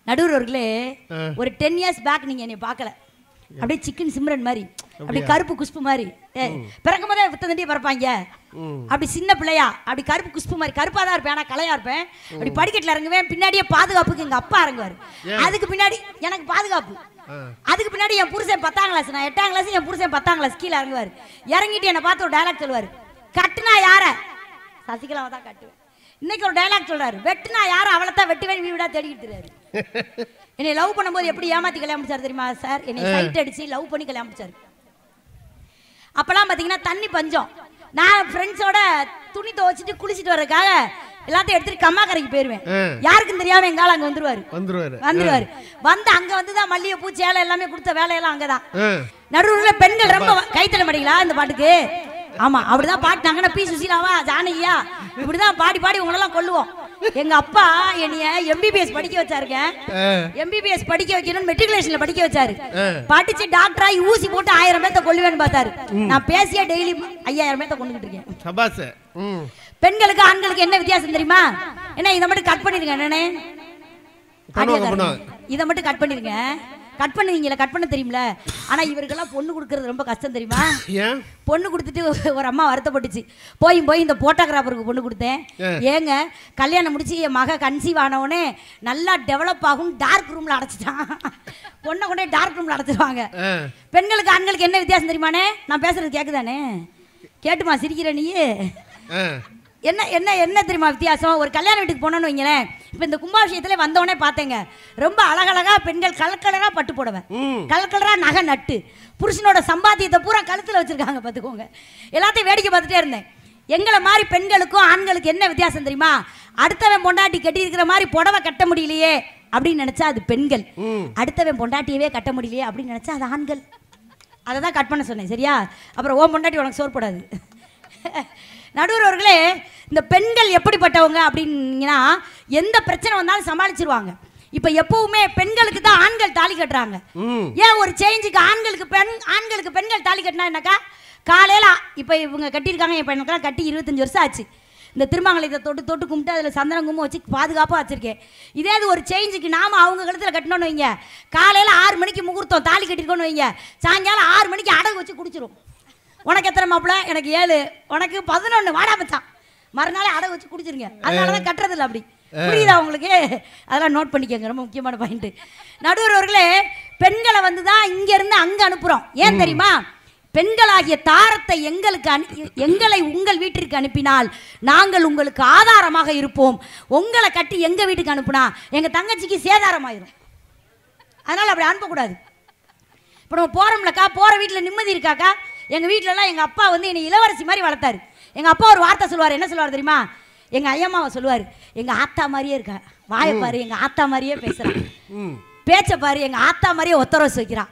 நடுவர்களே, ஒரு 10 years பேக் நீங்க என்னை பார்க்கல, அப்படியே சிக்கன் சிம்ரன் மாதிரி, அப்படி கருப்பு குஷ்பு மாதிரி, பிறக்கும் போதே வித்தண்டி பிறப்பாங்க. அப்படி சின்ன பிள்ளையா அப்படி கருப்பு குஷ்பு மாதிரி கருப்பா தான் இருப்பேன், ஆனா கலையா இருப்பேன். அப்படி படிக்கட்டுல இறங்குவேன், பின்னாடியே பாதுகாப்புக்கு எங்க அப்பா இறங்குவாரு. அதுக்கு பின்னாடி எனக்கு பாதுகாப்பு. அதுக்கு பின்னாடி என் புருஷன் 10ஆம் கிளாஸ், நான் 8ஆம் கிளாஸ், என் புருஷன் 10ஆம் கிளாஸ் கீழே இறங்குவாரு. இறங்கிட்டு என்னை பார்த்து ஒரு டைலாக் சொல்லுவாரு, கட்டுனா யார? சசிகலாவை தான் கட்டுவேன். இன்னைக்கு ஒரு டைலாக் சொல்றாரு, வெட்டுனா யார? அவளை தான் வெட்டுவேன் வீடா தேடிக்கிட்டு இருக்காரு. என்னை லவ் பண்ணும்போது எப்படி ஏமாத்தி கல்யாணம் முடிச்சாரு தெரியுமா சார்? என்னை சைட் அடிச்சு லவ் பண்ணி கல்யாணம் முடிச்சாரு. அப்பெல்லாம் பாத்தீங்கன்னா தண்ணி பஞ்சம். நான் ஃப்ரெண்ட்ஸோட துணி துவைச்சிட்டு குளிச்சுட்டு வர்றதுக்காக எல்லாத்தையும் எடுத்துட்டு கம்மாக்கரைக்கு போயிருவேன். யாருக்கும் தெரியாம எங்க ஆள் அங்க வந்துருவாரு. வந்து அங்க வந்துதான் மல்லிகை பூ சேலை எல்லாமே கொடுத்த வேலையெல்லாம் அங்கதான். நடுவுல பெண்கள் ரொம்ப கைத்தல மாட்டீங்களா இந்த பாட்டுக்கு? ஆமா, அப்படிதான் பாடினாங்கன்னா பி சுசீலாவா ஜானகியா இப்படிதான் பாடி உங்களெல்லாம் கொல்லுவோம். எங்க அப்பா என்னைய எம்பிபிஎஸ் படிக்க வச்சாருங்க. எம்பிபிஎஸ் படிக்க வைக்கணும்னு மெட்ரிகுலேஷன்ல படிக்க வச்சாரு. படிச்சு டாக்டரா ஊசி போட்டு 1000 பேர்த்த கொல்லுவேன்னு பார்த்தாரு. நான் பேசிய டெய்லி 5000 பேர்த்த கொண்டுகிட்டு இருக்கேன். பெண்களுக்கு ஆண்களுக்கு என்ன வித்தியாசம் தெரியுமா? என்ன இதை மட்டும் கட் பண்ணிருங்க, என்னன்னே இதை மட்டும் கட் பண்ணிருங்க. கட் பண்ணுவீங்களா? கட் பண்ண தெரியுமில. ஆனா இவருக்கெல்லாம் பொண்ணு கொடுக்கறது ரொம்ப கஷ்டம் தெரியுமா? பொண்ணு கொடுத்துட்டு ஒரு அம்மா வருத்தப்பட்டுச்சு, போய் இந்த போட்டோகிராஃபருக்கு பொண்ணு கொடுத்தேன். ஏங்க கல்யாணம் முடிச்சு என் மக கன்சீவ் ஆனவுடனே நல்லா டெவலப் ஆகும், டார்க் ரூம்ல அடைச்சிட்டான். பொண்ணை கொண்டே டார்க் ரூம்ல அடைச்சிருவாங்க. பெண்களுக்கு ஆண்களுக்கு என்ன வித்தியாசம் தெரியுமானே? நான் பேசுறது கேக்குதானே? கேட்டுமா சிரிக்கிற நீ? என்ன என்ன என்ன தெரியுமா வித்தியாசம்? ஒரு கல்யாண வீட்டுக்கு போனோன்னு வைங்களேன், இப்போ இந்த கும்பாபிஷேகத்துல வந்தவொடனே பார்த்தேங்க, ரொம்ப அழகழகா பெண்கள் கலர் பட்டு போடுவேன், கலர் நகை நட்டு, புருஷனோட சம்பாத்தியத்தை பூரா கழுத்துல வச்சிருக்காங்க பார்த்துக்கோங்க. எல்லாத்தையும் வேடிக்கை பார்த்துட்டே இருந்தேன். எங்களை மாதிரி பெண்களுக்கும் ஆண்களுக்கு என்ன வித்தியாசம் தெரியுமா? அடுத்தவன் பொண்டாட்டி கட்டி இருக்கிற மாதிரி புடவை கட்ட முடியலையே அப்படின்னு நினைச்சா அது பெண்கள், அடுத்தவன் பொண்டாட்டியவே கட்ட முடியலையே அப்படின்னு நினைச்சா அது ஆண்கள். அதை தான் கட் பண்ண சொன்னேன், சரியா? அப்புறம் ஓ பொண்டாட்டி உனக்கு சோறு போடாது. நடுவர்களே, இந்த பெண்கள் எப்படிப்பட்டவங்க அப்படின்னா எந்த பிரச்சனை வந்தாலும் சமாளிச்சிருவாங்க. இப்ப எப்பவுமே பெண்களுக்கு தான் ஆண்கள் தாலி கட்டுறாங்க. ஏன் ஒரு சேஞ்சுக்கு ஆண்களுக்கு பெண்கள் தாலி கட்டினா என்னக்கா? காலையில இப்ப இவங்க கட்டியிருக்காங்க, என் பையனுக்கெல்லாம் கட்டி 25 வருஷம் ஆச்சு. இந்த திருமங்கலத்தை தொட்டு கும்பிட்டு அதில் சந்தனம் கும்பம் வச்சு பாதுகாப்பாக வச்சிருக்கேன். இதே இது ஒரு சேஞ்சுக்கு நாம அவங்க கழுத்தில் கட்டணும்னு வைங்க, காலையில் 6 மணிக்கு முகூர்த்தம் தாலி கட்டிருக்கோன்னு வைங்க, சாயங்காலம் 6 மணிக்கு அடகு வச்சு குடிச்சிரும். உனக்கு எத்தனை மாப்பிள்ள? எனக்கு 7, உனக்கு 11, வாடா மச்சான், மறுநாளே அடகு வச்சு குடிச்சிருங்க. அதனாலதான் கட்டுறது இல்லை. அப்படி புரியுதா உங்களுக்கு? அதெல்லாம் நோட் பண்ணிக்கோங்க, ரொம்ப முக்கியமான பாயிண்ட். நடுவர் அவர்களே, பெண்களை வந்து தான் இங்கேருந்து அங்கே அனுப்புகிறோம். ஏன் தெரியுமா? பெண்களாகிய தாரத்தை எங்களை உங்கள் வீட்டிற்கு அனுப்பினால் நாங்கள் உங்களுக்கு ஆதாரமாக இருப்போம். உங்களை கட்டி எங்கள் வீட்டுக்கு அனுப்புனா எங்கள் தங்கச்சிக்கு சேதாரமாயிரும். அதனால் அப்படி அனுப்பக்கூடாது. இப்போ நம்ம போகிறோம்லக்கா, போகிற வீட்டில் நிம்மதி இருக்காக்கா? எங்கள் வீட்டிலலாம் எங்கள் அப்பா வந்து என்னை இளவரசி மாதிரி வளர்த்தாரு. எங்கள் அப்பா ஒரு வார்த்தை சொல்லுவார். என்ன சொல்லுவார் தெரியுமா? எங்கள் ஐயம்மாவை சொல்லுவார், எங்கள் ஆத்தா மாதிரியே இருக்கா, வாயை பாரு எங்கள் ஆத்தா மாதிரியே பேசுகிறான், பேச்சை பாரு எங்கள் ஆத்தா மாதிரியே ஒத்தரோஸ் வைக்கிறான்,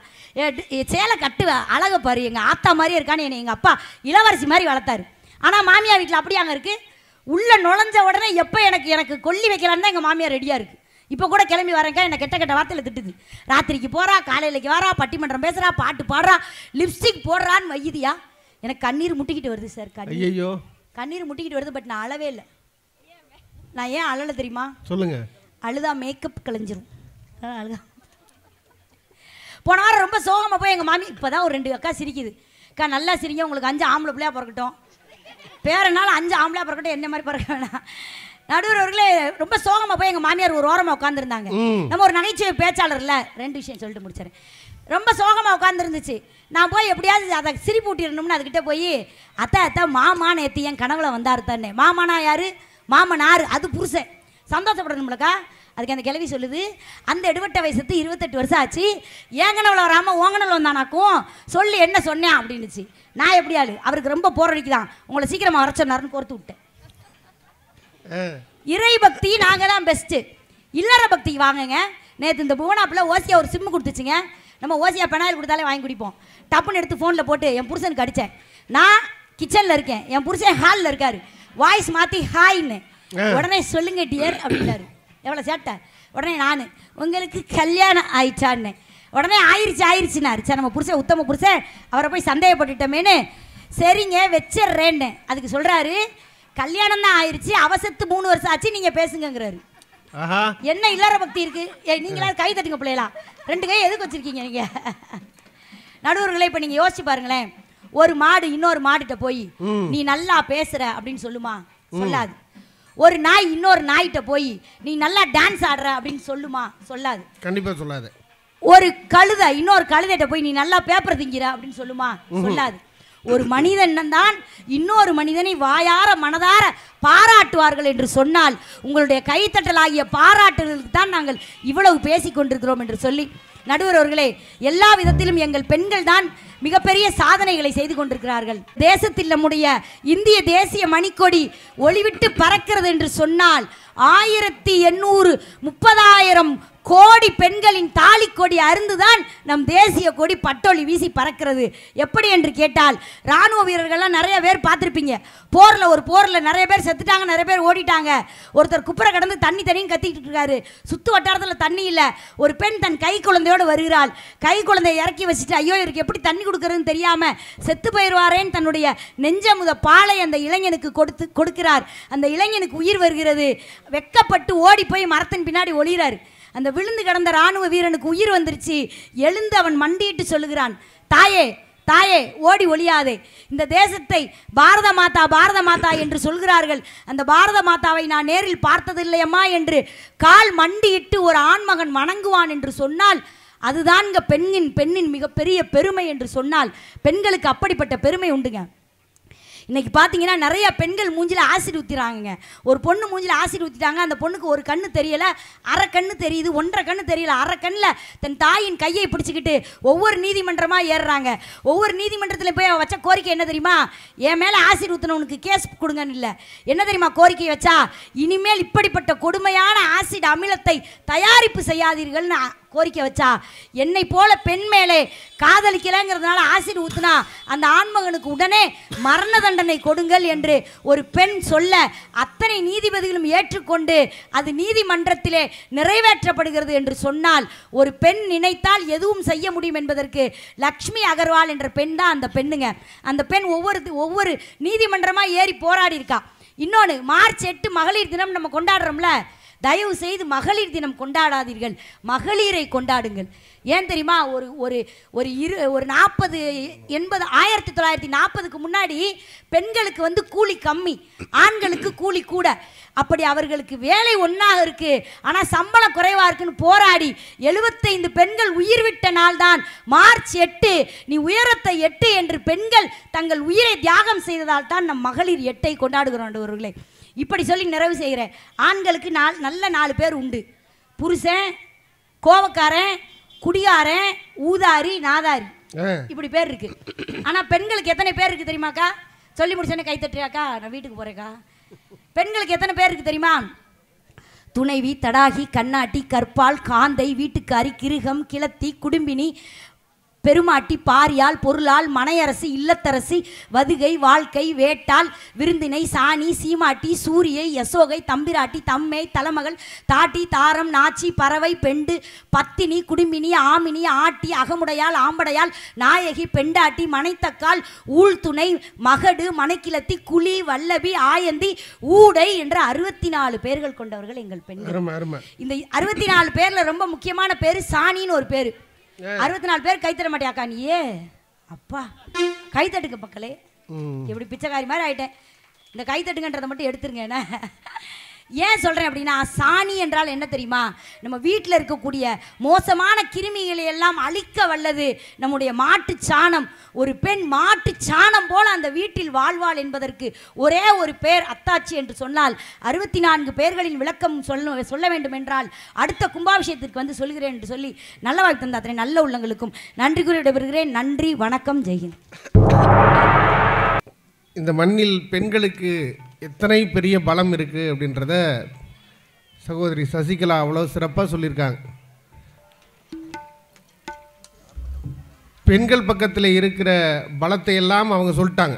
சேலை கட்டு அழகை பாரு எங்கள் ஆத்தா மாதிரியே இருக்கான்னு என்னை எங்கள் அப்பா இளவரசி மாதிரி வளர்த்தாரு. ஆனால் மாமியார் வீட்டில் அப்படி அங்கே இருக்குது. உள்ளே நுழைஞ்ச உடனே எப்போ எனக்கு கொல்லி வைக்கலான்னு தான் எங்கள் மாமியார் ரெடியாக இருக்குது. இப்போ கூட கிளம்பி வரேங்க, என்னை கெட்ட கெட்ட வார்த்தையில் திட்டுது. ராத்திரிக்கு போகிறா, காலையிலைக்கு வரா, பட்டிமன்றம் பேசுகிறா, பாட்டு பாடுறா, லிப்ஸ்டிக் போடுறான்னு வையுதியா. எனக்கு கண்ணீர் முட்டிக்கிட்டு வருது சார். ஐயோ, கண்ணீர் முட்டிக்கிட்டு வருது. பட் நான் அழவே இல்லை. நான் ஏன் அழலை தெரியுமா? சொல்லுங்க. அழுதா மேக்கப் கலைஞ்சிரும். அழுதா போன வாரம் ரொம்ப சோகமாக போய் எங்கள் மாமி இப்போ தான் ஒரு 2 அக்கா சிரிக்குது. அக்கா நல்லா சிரிங்க, உங்களுக்கு 5 ஆம்பளை பிள்ளையாக பிறக்கட்டும், பேரனால 5 ஆம்பளையாக பிறக்கட்டும், என்ன மாதிரி பிறக்க வேணாம். நடுவர் அவர்களே, ரொம்ப சோகமாக போய் எங்கள் மாமியார் ஒரு ஓரமாக உட்காந்துருந்தாங்க. நம்ம ஒரு நகைச்சுவை பேச்சாளர் இல்லை, 2 விஷயம் சொல்லிட்டு முடிச்சிடறேன். ரொம்ப சோகமாக உட்காந்துருந்துச்சு. நான் போய் எப்படியாவது அதை சிரிப்பு ஊட்டிடணும்னு அதுக்கிட்ட போய், அத்தை மாமா நேற்று என் கனவுல வந்தார் தானே. மாமானா யாரு? மாமனார், அது புருஷன். சந்தோஷப்படணும்லக்கா. அதுக்கு அந்த கிழவி சொல்லுது, அந்த எடுவட்ட வயசுக்கு 28 வருஷம் ஆச்சு, ஏங்கனவில் வராமல் ஓங்கனவில் வந்தானாக்கும் சொல்லி என்ன சொன்னேன் அப்படின்னுச்சு. நான் எப்படி ஆளு, அவருக்கு ரொம்ப போரடிக்குதான், உங்களை சீக்கிரமாக வர சொன்னாருன்னு கோர்த்து விட்டேன். இறை பக்தி நாங்கள் தான் பெஸ்ட்டு. இல்லற பக்தி வாங்குங்க. நேற்று இந்த புவனாப்பில் ஓசியா ஒரு சிம்மு கொடுத்துச்சுங்க. நம்ம ஓசியா பெனாயில் கொடுத்தாலே வாங்கி குடிப்போம். டப்புன்னு எடுத்து ஃபோனில் போட்டு என் புருஷனுக்கு அடித்தேன். நான் கிச்சனில் இருக்கேன், என் புருஷன் ஹாலில் இருக்காரு. வாய்ஸ் மாற்றி ஹாய்ன்னு, உடனே சொல்லுங்க டியர் அப்படின்னாரு. எவ்வளோ சேட்டை. உடனே நான், உங்களுக்கு கல்யாணம் ஆயிடுச்சான்னு. உடனே ஆயிடுச்சுனாரு. சரி, நம்ம புருஷன் உத்தம புருஷன், அவரை போய் சந்தேகப்பட்டுட்டோமேனு சரிங்க வச்சிட்றேன்னு. அதுக்கு சொல்கிறாரு, கல்யாணம் தான் ஆயிடுச்சு, அவசத்து 3 வருஷம் ஆச்சு, நீங்கள் பேசுங்கிறாரு. என்ன இல்லற பக்தி இருக்கு? நீங்களாம் கை தட்டுங்க பிள்ளைலாம். 2 கை எதுக்கு வச்சிருக்கீங்க நீங்கள்? நடுவர்களே, இப்போ நீங்கள் யோசிச்சு பாருங்களேன். ஒரு மாடு இன்னொரு மாடுகிட்ட போய் நீ நல்லா பேசுற அப்படின்னு சொல்லுமா? சொல்லாது. ஒரு நாய் இன்னொரு நாய்கிட்ட போய் நீ நல்லா டான்ஸ் ஆடுற அப்படின்னு சொல்லுமா? சொல்லாது. கண்டிப்பா சொல்லாது. ஒரு கழுதை இன்னொரு கழுதைட்ட போய் நீ நல்லா பேப்பர் திங்கிற அப்படின்னு சொல்லுமா? சொல்லாது. ஒரு மனிதன் தான் இன்னொரு மனிதனை வாயார மனதார பாராட்டுவார்கள் என்று சொன்னால் உங்களுடைய கைத்தட்டலாகிய பாராட்டுகளுக்கு தான் நாங்கள் இவ்வளவு பேசிக் கொண்டிருக்கிறோம் என்று சொல்லி, நடுவர் அவர்களே, எல்லா விதத்திலும் எங்கள் பெண்கள் தான் மிகப்பெரிய சாதனைகளை செய்து கொண்டிருக்கிறார்கள். தேசத்தில் நம்முடைய இந்திய தேசிய மணிக்கொடி ஒளிவிட்டு பறக்கிறது என்று சொன்னால் 1800 30,000 கோடி பெண்களின் தாலி கொடி அருந்துதான் நம் தேசிய கொடி பட்டொலி வீசி பறக்கிறது. எப்படி என்று கேட்டால், ராணுவ வீரர்கள்லாம் நிறைய பேர் பார்த்துருப்பீங்க. போரில் நிறைய பேர் செத்துட்டாங்க, நிறைய பேர் ஓடிட்டாங்க. ஒருத்தர் குப்புற கடந்து தண்ணின்னு கத்திக்கிட்டு இருக்காரு. சுற்று வட்டாரத்தில் தண்ணி இல்லை. ஒரு பெண் தன் கை குழந்தையோடு வருகிறாள். கை குழந்தையை இறக்கி வச்சுட்டு, ஐயோ இவருக்கு எப்படி தண்ணி கொடுக்கறதுன்னு தெரியாமல் செத்து போயிடுவாரேன்னு தன்னுடைய நெஞ்சமுத பாலை அந்த இளைஞனுக்கு கொடுக்கிறார். அந்த இளைஞனுக்கு உயிர் வருகிறது. வெக்கப்பட்டு ஓடி போய் மரத்தின் பின்னாடி ஒளிகிறார். அந்த விழுந்து கிடந்த ராணுவ வீரனுக்கு உயிர் வந்துருச்சு. எழுந்து அவன் மண்டியிட்டு சொல்லுகிறான், தாயே தாயே ஓடி ஒளியாதே, இந்த தேசத்தை பாரத மாதா என்று சொல்கிறார்கள். அந்த பாரத மாதாவை நான் நேரில் பார்த்ததில்லையம்மா என்று கால் மண்டியிட்டு ஒரு ஆண்மகன் வணங்குவான் என்று சொன்னால் அதுதான் பெண்ணின் மிகப்பெரிய பெருமை என்று சொன்னால் பெண்களுக்கு அப்படிப்பட்ட பெருமை உண்டுங்க. இன்றைக்கி பார்த்தீங்கன்னா நிறையா பெண்கள் மூஞ்சில் ஆசிட் ஊற்றிறாங்க. ஒரு பொண்ணு மூஞ்சில் ஆசிட் ஊற்றிட்டாங்க. அந்த பொண்ணுக்கு ஒரு கண்ணு தெரியலை, அரை கண்ணு தெரியுது, 1.5 கண்ணு தெரியல. அரை கண்ணில் தன் தாயின் கையை பிடிச்சிக்கிட்டு ஒவ்வொரு நீதிமன்றமாக ஏறுறாங்க. ஒவ்வொரு நீதிமன்றத்தில் போய் வச்ச கோரிக்கை என்ன தெரியுமா? என் மேலே ஆசிட் ஊற்றினவனுக்கு கேஸ் கொடுங்கன்னு இல்லை. என்ன தெரியுமா கோரிக்கை வச்சா? இனிமேல் இப்படிப்பட்ட கொடுமையான ஆசிட் அமிலத்தை தயாரிப்பு செய்யாதீர்கள்னு கோரிக்கை வச்சா. என்னை போல பெண் மேலே காதலிக்கலைங்கிறதுனால ஆசிட் ஊத்துனா அந்த ஆண்மகனுக்கு உடனே மரண தண்டனை கொடுங்கள் என்று ஒரு பெண் சொல்ல அத்தனை நீதிபதிகளும் ஏற்றுக்கொண்டு அது நீதிமன்றத்திலே நிறைவேற்றப்படுகிறது என்று சொன்னால் ஒரு பெண் நினைத்தால் எதுவும் செய்ய முடியும் என்பதற்கு லக்ஷ்மி அகர்வால் என்ற பெண் தான் அந்த பெண்ணுங்க. அந்த பெண் ஒவ்வொரு நீதிமன்றமாக ஏறி போராடி இருக்கா. இன்னொன்று, மார்ச் 8 மகளிர் தினம் நம்ம கொண்டாடுறோம்ல, தயவு செய்து மகளிர் தினம் கொண்டாடாதீர்கள், மகளிரை கொண்டாடுங்கள். ஏன் தெரியுமா? ஒரு 40 80 1940க்கு முன்னாடி பெண்களுக்கு வந்து கூலி கம்மி, ஆண்களுக்கு கூலி கூட. அப்படி அவர்களுக்கு வேலை ஒன்றாக இருக்கு, ஆனால் சம்பளம் குறைவா இருக்குன்னு போராடி 75 பெண்கள் உயிர் விட்ட நாள் தான் மார்ச் 8. நீ உயரத்தை 8 என்று பெண்கள் தங்கள் உயிரை தியாகம் செய்ததால் தான் நம் மகளிர் 8ஐ கொண்டாடுகிறோம். இப்படி சொல்லி நிறைவு செய்கிறேன். ஆண்களுக்கு நல்ல 4 பேர் உண்டு: புருஷன், கோவக்காரன், குடியாரன், ஊதாரி, நாதாரி, இப்படி பேர் இருக்கு. ஆனா பெண்களுக்கு எத்தனை பேர் இருக்கு தெரியுமாக்கா? சொல்லி முடிச்சோன்னே கை தட்டுறியாக்கா, நான் வீட்டுக்கு போறேக்கா. பெண்களுக்கு எத்தனை பேர் இருக்கு தெரியுமா? துணைவி, தடாகி, கண்ணாட்டி, கற்பால், காந்தை, வீட்டுக்காரி, கிருகம், கிளத்தி, குடும்பினி, பெருமாட்டி, பாரியால், பொருளால், மனையரசி, இல்லத்தரசி, வதுகை, வாழ்க்கை, வேட்டால், விருந்தினை, சாணி, சீமாட்டி, சூரியை, யசோகை, தம்பிராட்டி, தம்மை, தலைமகள், தாட்டி, தாரம், நாச்சி, பறவை, பெண்டு, பத்தினி, குடும்பினி, ஆமினி, ஆட்டி, அகமுடையால், ஆம்படையால், நாயகி, பெண்டாட்டி, மனைத்தக்கால், ஊழ்துணை, மகடு, மனைக்கிளத்தி, குழி, வல்லபி, ஆயந்தி, ஊடை என்ற 64 பேர்கள் கொண்டவர்கள் எங்கள் பெண்கள். இந்த 64 பேர்ல ரொம்ப முக்கியமான பேரு சாணின்னு ஒரு பேரு. 64 பேர் கைத்தட்ட மாட்டியாக்கா நீயே? அப்பா கைத்தட்டுங்க மக்களே. எப்படி பிச்சைக்காரி மாதிரி ஆயிட்டேன். இந்த கைத்தட்டுங்கன்றதை மட்டும் எடுத்துருங்க. என்ன ஏன் சொல்றேன் அப்படின்னா, சாணி என்றால் என்ன தெரியுமா? நம்ம வீட்டில் இருக்கக்கூடிய மோசமான கிருமிகளை எல்லாம் அழிக்க வல்லது நம்முடைய மாட்டு சாணம். ஒரு பெண் மாட்டு சாணம் போல அந்த வீட்டில் வாழ்வாள் என்பதற்கு ஒரே ஒரு பேர் அத்தாச்சி என்று சொன்னால் 64 பேர்களின் விளக்கம் சொல்ல வேண்டும் என்றால் அடுத்த கும்பாபிஷேகத்திற்கு வந்து சொல்கிறேன் என்று சொல்லி நல்ல வாய்ப்பு தந்த அத்தனை நல்ல உள்ளங்களுக்கும் நன்றி கூறி விடைபெறுகிறேன். நன்றி, வணக்கம், ஜெய்ஹிந்த். இந்த மண்ணில் பெண்களுக்கு எத்தனை பெரிய பலம் இருக்குது அப்படின்றத சகோதரி சசிகலா அவ்வளோ சிறப்பாக சொல்லியிருக்காங்க. பெண்கள் பக்கத்தில் இருக்கிற பலத்தை எல்லாம் அவங்க சொல்லிட்டாங்க.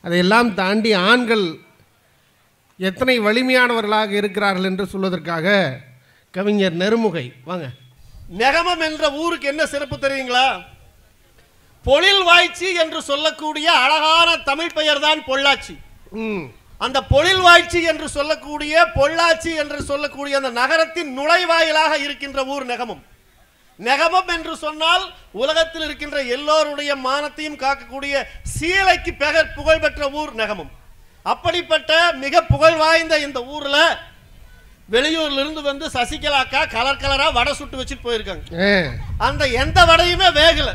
அதையெல்லாம் தாண்டி ஆண்கள் எத்தனை வலிமையானவர்களாக இருக்கிறார்கள் என்று சொல்வதற்காக கவிஞர் நெருமுகை வாங்க. நெகமம் என்ற ஊருக்கு என்ன சிறப்பு தெரியுங்களா? பொழில் வாய்ச்சி என்று சொல்லக்கூடிய அழகான தமிழ் பெயர் தான் பொள்ளாச்சி. அந்த பொழில் வாய்ச்சி என்று சொல்லக்கூடிய பொள்ளாச்சி என்று சொல்லக்கூடிய அந்த நகரத்தின் நுழைவாயிலாக இருக்கின்ற ஊர் நெகமம். நெகமம் என்று சொன்னால் உலகத்தில் இருக்கின்ற எல்லோருடைய மானத்தையும் காக்கக்கூடிய சீலைக்கு புகழ் பெற்ற ஊர் நெகமம். அப்படிப்பட்ட மிக புகழ் வாய்ந்த இந்த ஊர்ல வெளியூர்ல இருந்து வந்து சசிகலா அக்கா கலர் கலரா வடை சுட்டு வச்சுட்டு போயிருக்காங்க. அந்த எந்த வடையுமே வேகல,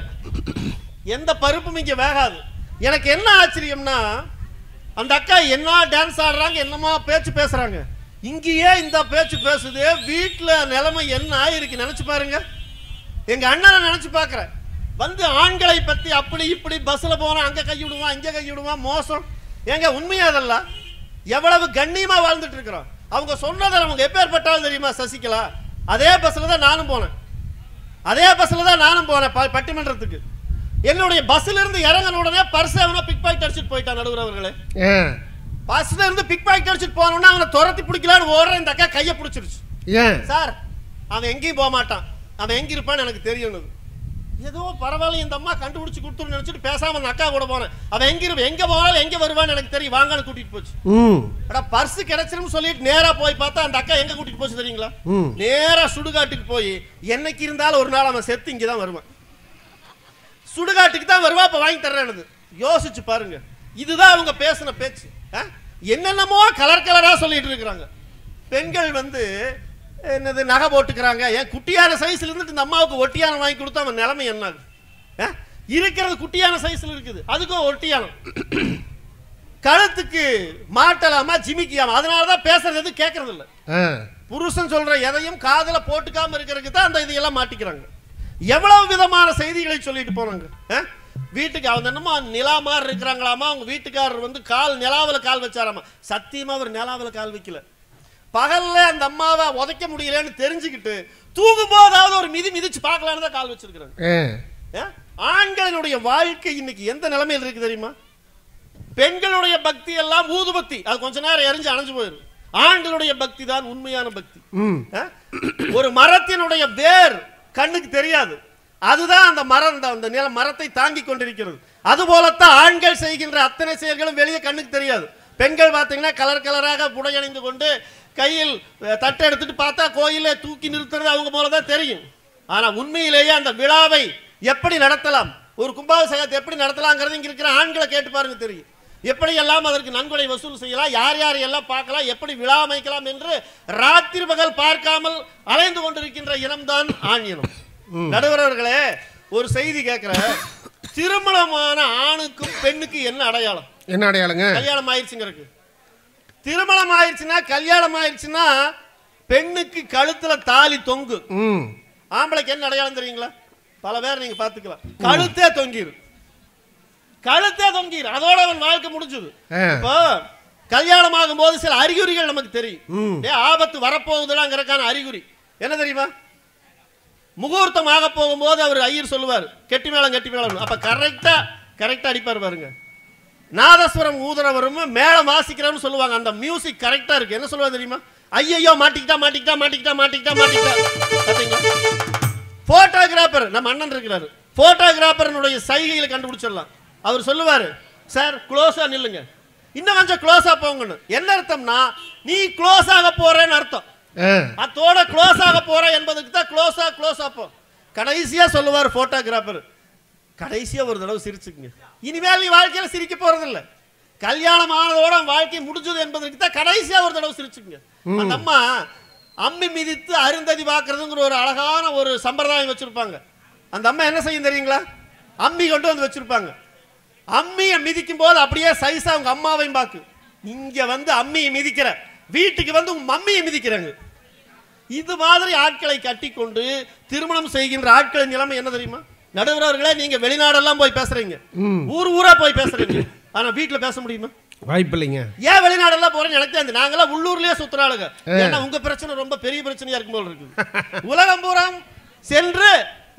எந்த பருப்பும் இங்க வேகாது. எனக்கு என்ன ஆச்சரியம்னா, அந்த அக்கா என்ன டான்ஸ் ஆடுறாங்க, என்னமா பேச்சு பேசுறாங்க, இங்கேயே இந்த பேச்சு பேசுது. வீட்டுல நிலைமை என்ன ஆயிருக்கு நினைச்சு பாருங்க. எங்க அண்ணனை நினைச்சு பாக்குறேன். வந்து ஆண்களை பத்தி அப்படி இப்படி பஸ்ல போனா அங்க கைவிடுவான் இங்க கைவிடுவான், மோசம். ஏங்க உண்மையா அதெல்லாம் எவ்வளவு கண்ணியமா வாழ்ந்துட்டு இருக்கிறோம். அவங்க சொன்னதை அவங்க எப்பேற்பட்டாலும் தெரியுமா சசிகலா? அதே பஸ்ல தான் நானும் போனேன், பட்டிமன்றத்துக்கு. என்னுடைய பஸ்ல இருந்து இறங்கின உடனே பர்ஸ் அவனை பிக் பாக்கெட் அடிச்சுட்டு போயிட்டான். நடுவர் அவர்களே, பஸ்ல இருந்து பிக் பாக்கெட் அடிச்சுட்டு போனோம்னா அவனை துரத்தி பிடிக்கலான்னு ஓடுற இந்த அக்கா கையை பிடிச்சிருச்சு. சார் அவன் எங்கேயும் போக மாட்டான், அவன் எங்க இருப்பான்னு எனக்கு தெரியும். ஏதோ பரவாயில்ல இந்த அம்மா கண்டுபிடிச்சு கொடுத்துரு நினைச்சிட்டு பேசாம அந்த அக்கா கூட போனேன். அவன் எங்க போனாலும் எங்க வருவான்னு எனக்கு தெரியும், வாங்கன்னு கூட்டிட்டு போச்சு. பர்ஸ் கிடைச்சிரும் சொல்லிட்டு நேரா போய் பார்த்தா அந்த அக்கா எங்க கூட்டிட்டு போச்சு தெரியுங்களா? நேரா சுடுகாட்டுக்கு போய் என்னைக்கு இருந்தாலும் ஒரு நாள் அவன் செத்து இங்கதான் வருவான், சுடுகாட்டுக்கு தான் வருவா, அப்ப வாங்கி தர்றேன்னு. யோசிச்சு பாருங்க, இதுதான் அவங்க பேசின பேச்சு. என்னென்னமோ கலர் கலரா சொல்லிட்டு இருக்கிறாங்க. பெண்கள் வந்து என்னது நகை போட்டுக்கிறாங்க. ஏன் குட்டியான சைஸ்ல இருந்துட்டு இந்த அம்மாவுக்கு ஒட்டியான வாங்கி கொடுத்தா அவன் நிலைமை என்ன? இருக்கிறது குட்டியான சைஸ்ல இருக்குது, அதுக்கும் ஒட்டியானம். கழுத்துக்கு மாட்டலாமா ஜிமிக்கியாமா, அதனாலதான் பேசுறது எதுவும் கேட்கறது இல்ல. புருஷன் சொல்ற எதையும் காதுல போட்டுக்காம இருக்கிறதுக்கு தான் அந்த இதையெல்லாம் மாட்டிக்கிறாங்க. எவ்வளவு விதமான செய்திகளை சொல்லிட்டு போனாங்க. வீட்டுக்கு அவங்க என்னமோ நிலா மாதிரி இருக்கிறாங்களாமா. அவங்க வீட்டுக்காரர் வந்து நிலாவில் கால் வச்சாராமா. சத்தியமா அவர் நிலாவில் கால் வைக்கல. பகல்ல அந்த அம்மாவை உதைக்க முடியலன்னு தெரிஞ்சுக்கிட்டு தூங்கும் போதாவது ஒரு மிதிச்சு பார்க்கலான்னு தான் கால் வச்சிருக்கிறாங்க. ஆண்களினுடைய வாழ்க்கை இன்னைக்கு எந்த நிலைமையில் இருக்கு தெரியுமா? பெண்களுடைய பக்தி எல்லாம் ஊதுபத்தி, அது கொஞ்ச நேரம் எரிஞ்சு அணைஞ்சு போயிடும். ஆண்களுடைய பக்தி தான் உண்மையான பக்தி. ஒரு மரத்தினுடைய வேர் கண்ணுக்கு தெரியாது, அதுதான் அந்த மரம், அந்த மரத்தை தாங்கி கொண்டிருக்கிறது. அதுபோலத்தான் ஆண்கள் செய்கின்ற அத்தனை செயல்களும் வெளியே கண்ணுக்கு தெரியாது. பெண்கள் பார்த்தீங்கன்னா கலர் கலராக புடை அணிந்து கொண்டு கையில் தட்டை எடுத்துட்டு பார்த்தா கோயிலை தூக்கி நிறுத்துறது அவங்க போலதான் தெரியும். ஆனா உண்மையிலேயே அந்த விழாவை எப்படி நடத்தலாம், ஒரு கும்பாபிஷேகத்தை எப்படி நடத்தலாம்ங்கிறது இங்க இருக்கிற ஆண்களை கேட்டு பாருங்க தெரியும். எப்படி எல்லாம் அதற்கு நன்கொடை வசூல் செய்யலாம், யார் யார் எல்லாம் பார்க்கலாம், எப்படி விழா அமைக்கலாம் என்று ராத்திரி பகல் பார்க்காமல் அலைந்து கொண்டிருக்கின்ற இனம்தான் ஆண் இனம். நடுவர்களே, ஒரு செய்தி கேட்கிற, திருமணமான ஆணுக்கும் பெண்ணுக்கு என்ன அடையாளம்? என்ன அடையாளங்க? கல்யாணம் ஆயிடுச்சுங்கிறதுக்கு. திருமணம் ஆயிடுச்சுன்னா, கல்யாணம் ஆயிடுச்சுன்னா பெண்ணுக்கு கழுத்துல தாலி தொங்கு. ஆம்பளைக்கு என்ன அடையாளம் தெரியுங்களா? பல பேர் நீங்க பாத்துக்கலாம், கழுத்தே தொங்கிரு, கழுத்தே தொங்கிரு, அதோட அவன் வாழ்க்கை முடிஞ்சது. இப்போ கல்யாணம் ஆகும் போது சில அறிகுறிகள் நமக்கு தெரியும். ஆபத்து வரப்போகுதுலாங்கிறக்கான அறிகுறி என்ன தெரியுமா? முகூர்த்தம் ஆக போகும்போது அவர் ஐயர் சொல்லுவார், கெட்டி மேளம் கெட்டி மேளம். அப்ப கரெக்டா அடிப்பார் பாருங்க. நாதஸ்வரம் ஊதுறவரும் மேளம் வாசிக்கிறவரும் சொல்லுவாங்க, அந்த மியூசிக் கரெக்டா இருக்கு. என்ன சொல்லுவாங்க தெரியுமா? ஐயோ மாட்டிக்கிட்டா மாட்டிக்கிட்டா மாட்டிக்கிட்டா மாட்டிக்கிட்டா மாட்டிக்கிட்டா. பாத்தீங்களா? போட்டோகிராஃபர் நம்ம அண்ணன் இருக்கிறாரு, போட்டோகிராஃபருடைய சைகையில கண்டுபிடிச்சிடலாம். அவர் சொல்லுவாரு, சார் க்ளோஸா நில்லுங்க, இன்னும் கொஞ்சம் க்ளோஸா போங்கன்னு. என்ன அர்த்தம்னா, நீ க்ளோஸ் ஆக போறேன்னு அர்த்தம். அதோட க்ளோஸ் ஆக போற என்பதுக்கு தான் க்ளோஸா போ. கடைசியா சொல்லுவார் போட்டோகிராஃபர், கடைசியா ஒரு தடவை சிரிச்சுக்குங்க, இனிமேல் நீ வாழ்க்கையில சிரிக்க போறது இல்ல, கல்யாணம் ஆனதோட வாழ்க்கை முடிஞ்சது என்பதற்கு தான் கடைசியா ஒரு தடவை சிரிச்சுக்குங்க. அந்த அம்மா அம்மி மிதித்து அருந்ததி பார்க்கறதுங்கிற ஒரு அழகான ஒரு சம்பிரதாயம் வச்சிருப்பாங்க. அந்த அம்மா என்ன செய்யும் தெரியுங்களா? அம்மி கொண்டு வந்து வச்சிருப்பாங்க. அம்மியை மிதிக்கும் போது அப்படியே சைஸா உங்க அம்மாவையும் பாக்கு, இங்க வந்து அம்மியை மிதிக்கிற, வீட்டுக்கு வந்து உங்க மம்மியை மிதிக்கிறாங்க. இது மாதிரி ஆட்களை கட்டி கொண்டு திருமணம் செய்கின்ற ஆட்களின் நிலைமை என்ன தெரியுமா? நடுவர்களே, நீங்க வெளிநாடெல்லாம் போய் பேசுறீங்க, ஊரா போய் பேசுறீங்க, ஆனா வீட்டுல பேச முடியுமா? வாய்ப்பு இல்லைங்க. ஏன் வெளிநாடெல்லாம் போறேன்னு எனக்கு தெரிஞ்சு, நாங்கெல்லாம் உள்ளூர்லயே சுத்துறாளுங்க. ஏன்னா உங்க பிரச்சனை ரொம்ப பெரிய பிரச்சனையா இருக்கும் போல இருக்கு. உலகம் பூரா சென்று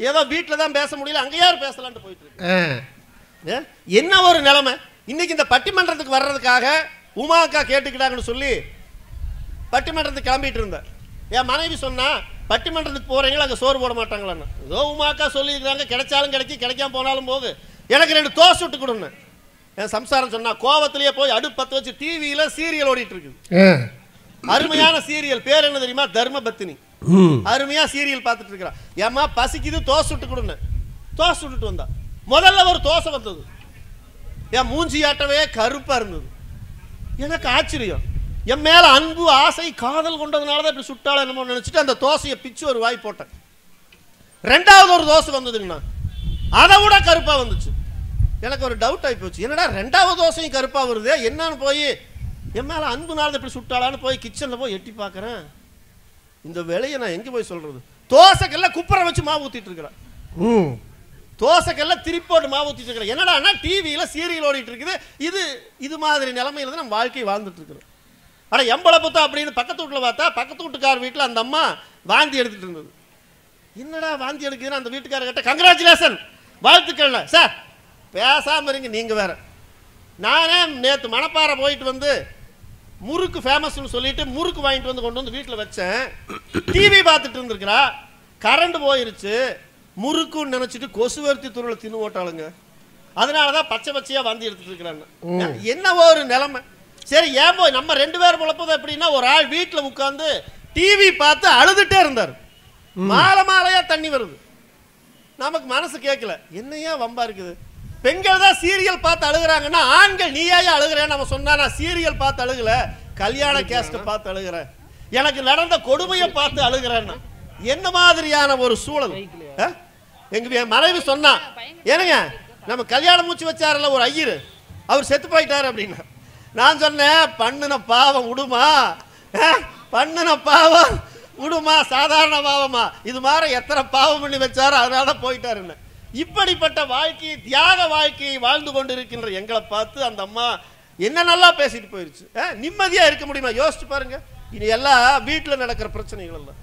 ஏதோ வீட்டுல தான் பேச முடியல, அங்க யார் பேசலான்னு போயிட்டு இருக்கு. என்ன ஒரு நிலைமை! இன்னைக்கு இந்த பட்டிமன்றத்துக்கு வர்றதுக்காக உமா அக்கா கேட்டுக்கிட்டாங்கன்னு சொல்லி பட்டிமன்றத்துக்கு கிளம்பிட்டு இருந்தேன். என் மனைவி சொன்னா, பட்டிமன்றத்துக்கு போறீங்களா, அங்க சோறு போட மாட்டாங்களான்னு. ஏதோ உமா அக்கா சொல்லியிருக்காங்க, கிடைச்சாலும் கிடைக்கும், கிடைக்காம போனாலும் போது, எனக்கு 2 தோசை விட்டு கொடுங்க. என் சம்சாரம் சொன்னா, கோவத்திலேயே போய் அடுப்பு பத்த வச்சு டிவியில சீரியல் ஓடிட்டு இருக்கு. அருமையான சீரியல், பேர் என்ன தெரியுமா? தர்மபத்தினி. அருமையா சீரியல் பார்த்துட்டு இருக்கிறா. ஏமா பசிக்குது, தோசை விட்டு கொடுங்க. தோசை விட்டுட்டு வந்தா, முதல்ல ஒரு தோசை வந்தது, என் மூஞ்சி ஆட்டவே கருப்பா இருந்தது. எனக்கு ஆச்சரியம், என் மேல அன்பு ஆசை காதல் கொண்டதுனாலதான் இப்படி சுட்டால என்னமோ நினைச்சிட்டு அந்த தோசையை பிச்சு ஒரு வாய் போட்டேன். 2வது ஒரு தோசை வந்ததுங்கண்ணா, அதை விட கருப்பா வந்துச்சு. எனக்கு ஒரு டவுட் ஆகி போச்சு, என்னடா 2வது தோசையும் கருப்பா வருது, என்னன்னு போய் என் மேல அன்புனால இப்படி சுட்டாளான்னு போய் கிச்சன்ல போய் எட்டி பார்க்கறேன். இந்த வேலையை நான் எங்க போய் சொல்றது? தோசைக்கல்ல குப்பரை வச்சு மாவு ஊத்திட்டு இருக்கிறேன், தோசைக்கல்ல திருப்பி போட்டு மாவு ஊத்திட்டு இருக்கிறேன். என்னடா டிவியில சீரியல் ஓடிட்டு இருக்குது. இது மாதிரி நிலைமையில தான் நம்ம வாழ்க்கை வாழ்ந்துட்டு இருக்கிறோம். ஆனா எம்பளப்புத்தா அப்படின்னு பக்கத்து வீட்டுல பார்த்தா, பக்கத்து வீட்டுக்கார வீட்டுல அந்த அம்மா வாந்தி எடுத்துட்டு இருந்தது. என்னடா வாந்தி எடுக்குதுன்னு அந்த வீட்டுக்கார கிட்ட, கங்க்ராச்சுலேஷன், வாழ்த்துக்கள் சார், பேசாம இருங்க நீங்க வேற. நானே நேற்று மணப்பாறை போயிட்டு வந்து முறுக்கு ஃபேமஸ்ன்னு சொல்லிட்டு முறுக்கு வாங்கிட்டு வந்து கொண்டு வந்து வீட்டில் வச்சேன். டிவி பார்த்துட்டு இருந்திருக்கிறா, கரண்ட் போயிருச்சு, முறுக்குன்னு நினைச்சிட்டு கொசுவர்த்தி துருளை தின்னு ஓட்டாளுங்க. அதனாலதான் பச்சை பச்சையா வாந்தி எடுத்துட்டு இருக்கிறாங்க. என்ன ஒரு நிலைமை! சரி, ஏன் போய் நம்ம 2 பேர் பொழப்பது எப்படின்னா, ஒரு ஆள் வீட்டில் உட்கார்ந்து டிவி பார்த்து அழுதுட்டே இருந்தார், மாலையா தண்ணி வருது. நமக்கு மனசு கேட்கல, என்னையா வம்பா இருக்குது. பெண்கள் தான் சீரியல் பார்த்து அழுகுறாங்கன்னா, ஆண்கள் நீ ஏன் அழுகுறேன்னு நம்ம சொன்னா, நான் சீரியல் பார்த்து அழுகல, கல்யாண கேஸ்ட் பார்த்து அழுகுறேன், எனக்கு நடந்த கொடுமையை பார்த்து அழுகுறேன்னா என்ன மாதிரியான ஒரு சூழல்! எங்க மனைவி சொன்னா, ஏனுங்க நம்ம கல்யாணம் மூச்சு வச்சாருல ஒரு ஐயர், அவர் செத்து போயிட்டாரு அப்படின்னா. நான் சொன்னேன், பண்ணுன பாவம் விடுமா, பண்ணுன பாவம் விடுமா, சாதாரண பாவமா, இது மாதிரி எத்தனை பாவம் பண்ணி வச்சாரோ அதனால போயிட்டாருன்னு. இப்படிப்பட்ட வாழ்க்கையை, தியாக வாழ்க்கையை வாழ்ந்து கொண்டிருக்கின்ற எங்களை பார்த்து அந்த அம்மா என்ன நல்லா பேசிட்டு போயிருச்சு. நிம்மதியா இருக்க முடியுமா? யோசிச்சு பாருங்க. இனி எல்லாம் வீட்டுல நடக்கிற பிரச்சனைகள் எல்லாம்,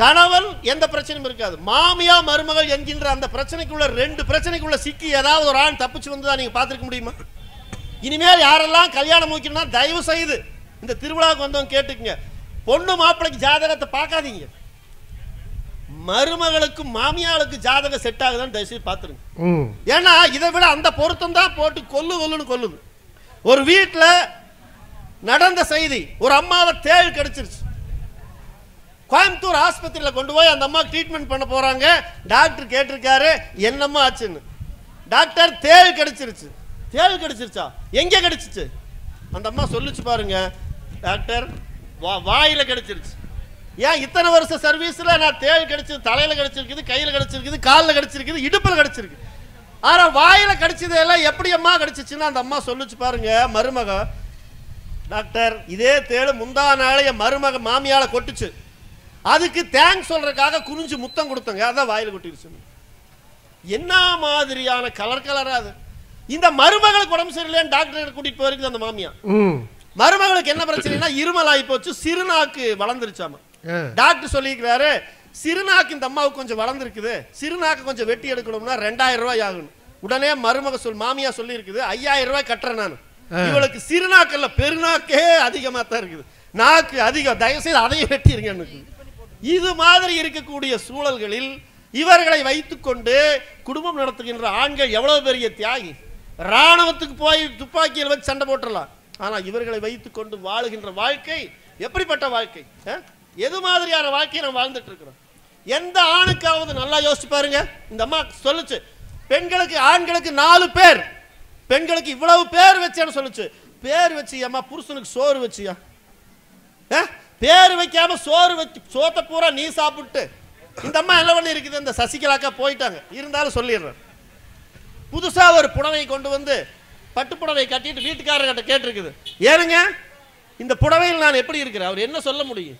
கணவன் எந்த பிரச்சனையும் இருக்காது, மாமியா மருமகள் என்கின்ற அந்த பிரச்சனைக்குள்ள 2 பிரச்சனைக்குள்ள சிக்கி ஏதாவது ஒரு ஆண் தப்பிச்சு வந்ததா நீங்க பார்த்திருக்க முடியுமா? இனிமேல் யாரெல்லாம் கல்யாணம் முடிக்கணும்னா தயவு செய்து இந்த திருவிழாவுக்கு வந்தவங்க கேட்டுக்குங்க, பொண்ணு மாப்பிள்ளைக்கு ஜாதகத்தை பார்க்காதீங்க, மருமகளுக்கு மாமியாளுக்கு ஜாதகம் செட் ஆகுதான்னு தயவு செய்து பார்த்துருங்க. ஏன்னா இதை விட அந்த பொருத்தம் தான் போட்டு கொல்லுன்னு கொல்லுது. ஒரு வீட்டில் நடந்த செய்தி. ஒரு அம்மாவை தேள் கடிச்சிருச்சு. கோயம்புத்தூர் ஆஸ்பத்திரியில் கொண்டு போய் அந்த அம்மா ட்ரீட்மெண்ட் பண்ண போறாங்க. டாக்டர் கேட்டிருக்காரு என்னம்மா ஆச்சுன்னு. டாக்டர் தேள் கடிச்சிருச்சு. தேள் கடிச்சிருச்சா? எங்க கடிச்சிச்சு? அந்த அம்மா சொல்லிச்சு பாருங்க, டாக்டர் வாயில கடிச்சிருச்சு. ஏன் இத்தனை வருஷ சர்வீஸ்ல நான் தேள் கடிச்சது தலையில கடிச்சிருக்குது, கையில கடிச்சிருக்குது, காலில் கடிச்சிருக்குது, இடுப்புல கடிச்சிருக்கு. ஆனா வாயில கடிச்சதெல்லாம் எப்படி அம்மா கடிச்சிச்சுன்னா அந்த அம்மா சொல்லிச்சு பாருங்க, மருமக, டாக்டர் இதே தேள் முந்தா நாளே என் மருமக மாமியால கொட்டுச்சு, அதுக்கு தேங்க்ஸ் சொல்றதுக்காக குறிஞ்சு முத்தம் கொடுத்தங்க, அதான் வாயில கொட்டிருச்சு. என்ன மாதிரியான கலர் கலரா அது. இந்த மருமகளுக்கு உடம்பு சரியில்லைன்னு டாக்டர் கூட்டிட்டு போயிருக்கு அந்த மாமியா. மருமகளுக்கு என்ன பிரச்சனைனா இருமல் ஆகி போச்சு, சிறுநாக்கு வளர்ந்துருச்சாமா. டாக்டர் சொல்லிக்கிறாரு, சிறுநாக்கு இந்த அம்மாவுக்கு கொஞ்சம் வளர்ந்துருக்குது, சிறுநாக்கு கொஞ்சம் வெட்டி எடுக்கணும்னா 2000 ரூபாய் ஆகணும். உடனே மருமக மாமியா சொல்லி இருக்குது, 5000 ரூபாய் கட்டுறேன் நான். இவளுக்கு சிறுநாக்கல்ல பெருநாக்கே அதிகமா தான் இருக்குது, நாக்கு அதிகம், தயவுசெய்து அதையும் வெட்டிருங்க. இது மாதிரி இருக்கக்கூடிய சூழல்களில் இவர்களை வைத்துக்கொண்டு குடும்பம் நடத்துகின்ற ஆண்கள் எவ்வளவு பெரிய தியாகி. ராணுவத்துக்கு போய் துப்பாக்கியில் வச்சு சண்டை போட்டுடலாம். ஆனா இவர்களை வைத்துக்கொண்டு வாழுகின்ற வாழ்க்கை எப்படிப்பட்ட வாழ்க்கை, எது மாதிரியான வாழ்க்கையை நம்ம வாழ்ந்துட்டு இருக்கிறோம். எந்த ஆணுக்காவது நல்லா யோசிச்சு பாருங்க. இந்த அம்மா சொல்லுச்சு, பெண்களுக்கு ஆண்களுக்கு 4 பேர், பெண்களுக்கு இவ்வளவு பேர் வச்சேன்னு சொல்லுச்சு. பேர் வச்சு அம்மா புருஷனுக்கு சோறு வச்சியா? பேர் வைக்காம சோறு வச்சு சோத்த பூரா நீ சாப்பிட்டு. இந்த அம்மா என்ன பண்ணி இருக்குது, இந்த சசிகலாக்கா போயிட்டாங்க, இருந்தாலும் சொல்லிடுறேன். புதுசா ஒரு புடவை கொண்டு வந்து பட்டு புடவை கட்டிட்டு வீட்டுக்காரர்கிட்ட கேட்டிருக்குது, ஏனுங்க இந்த புடவையில் நான் எப்படி இருக்கிறேன்? அவர் என்ன சொல்ல முடியும்?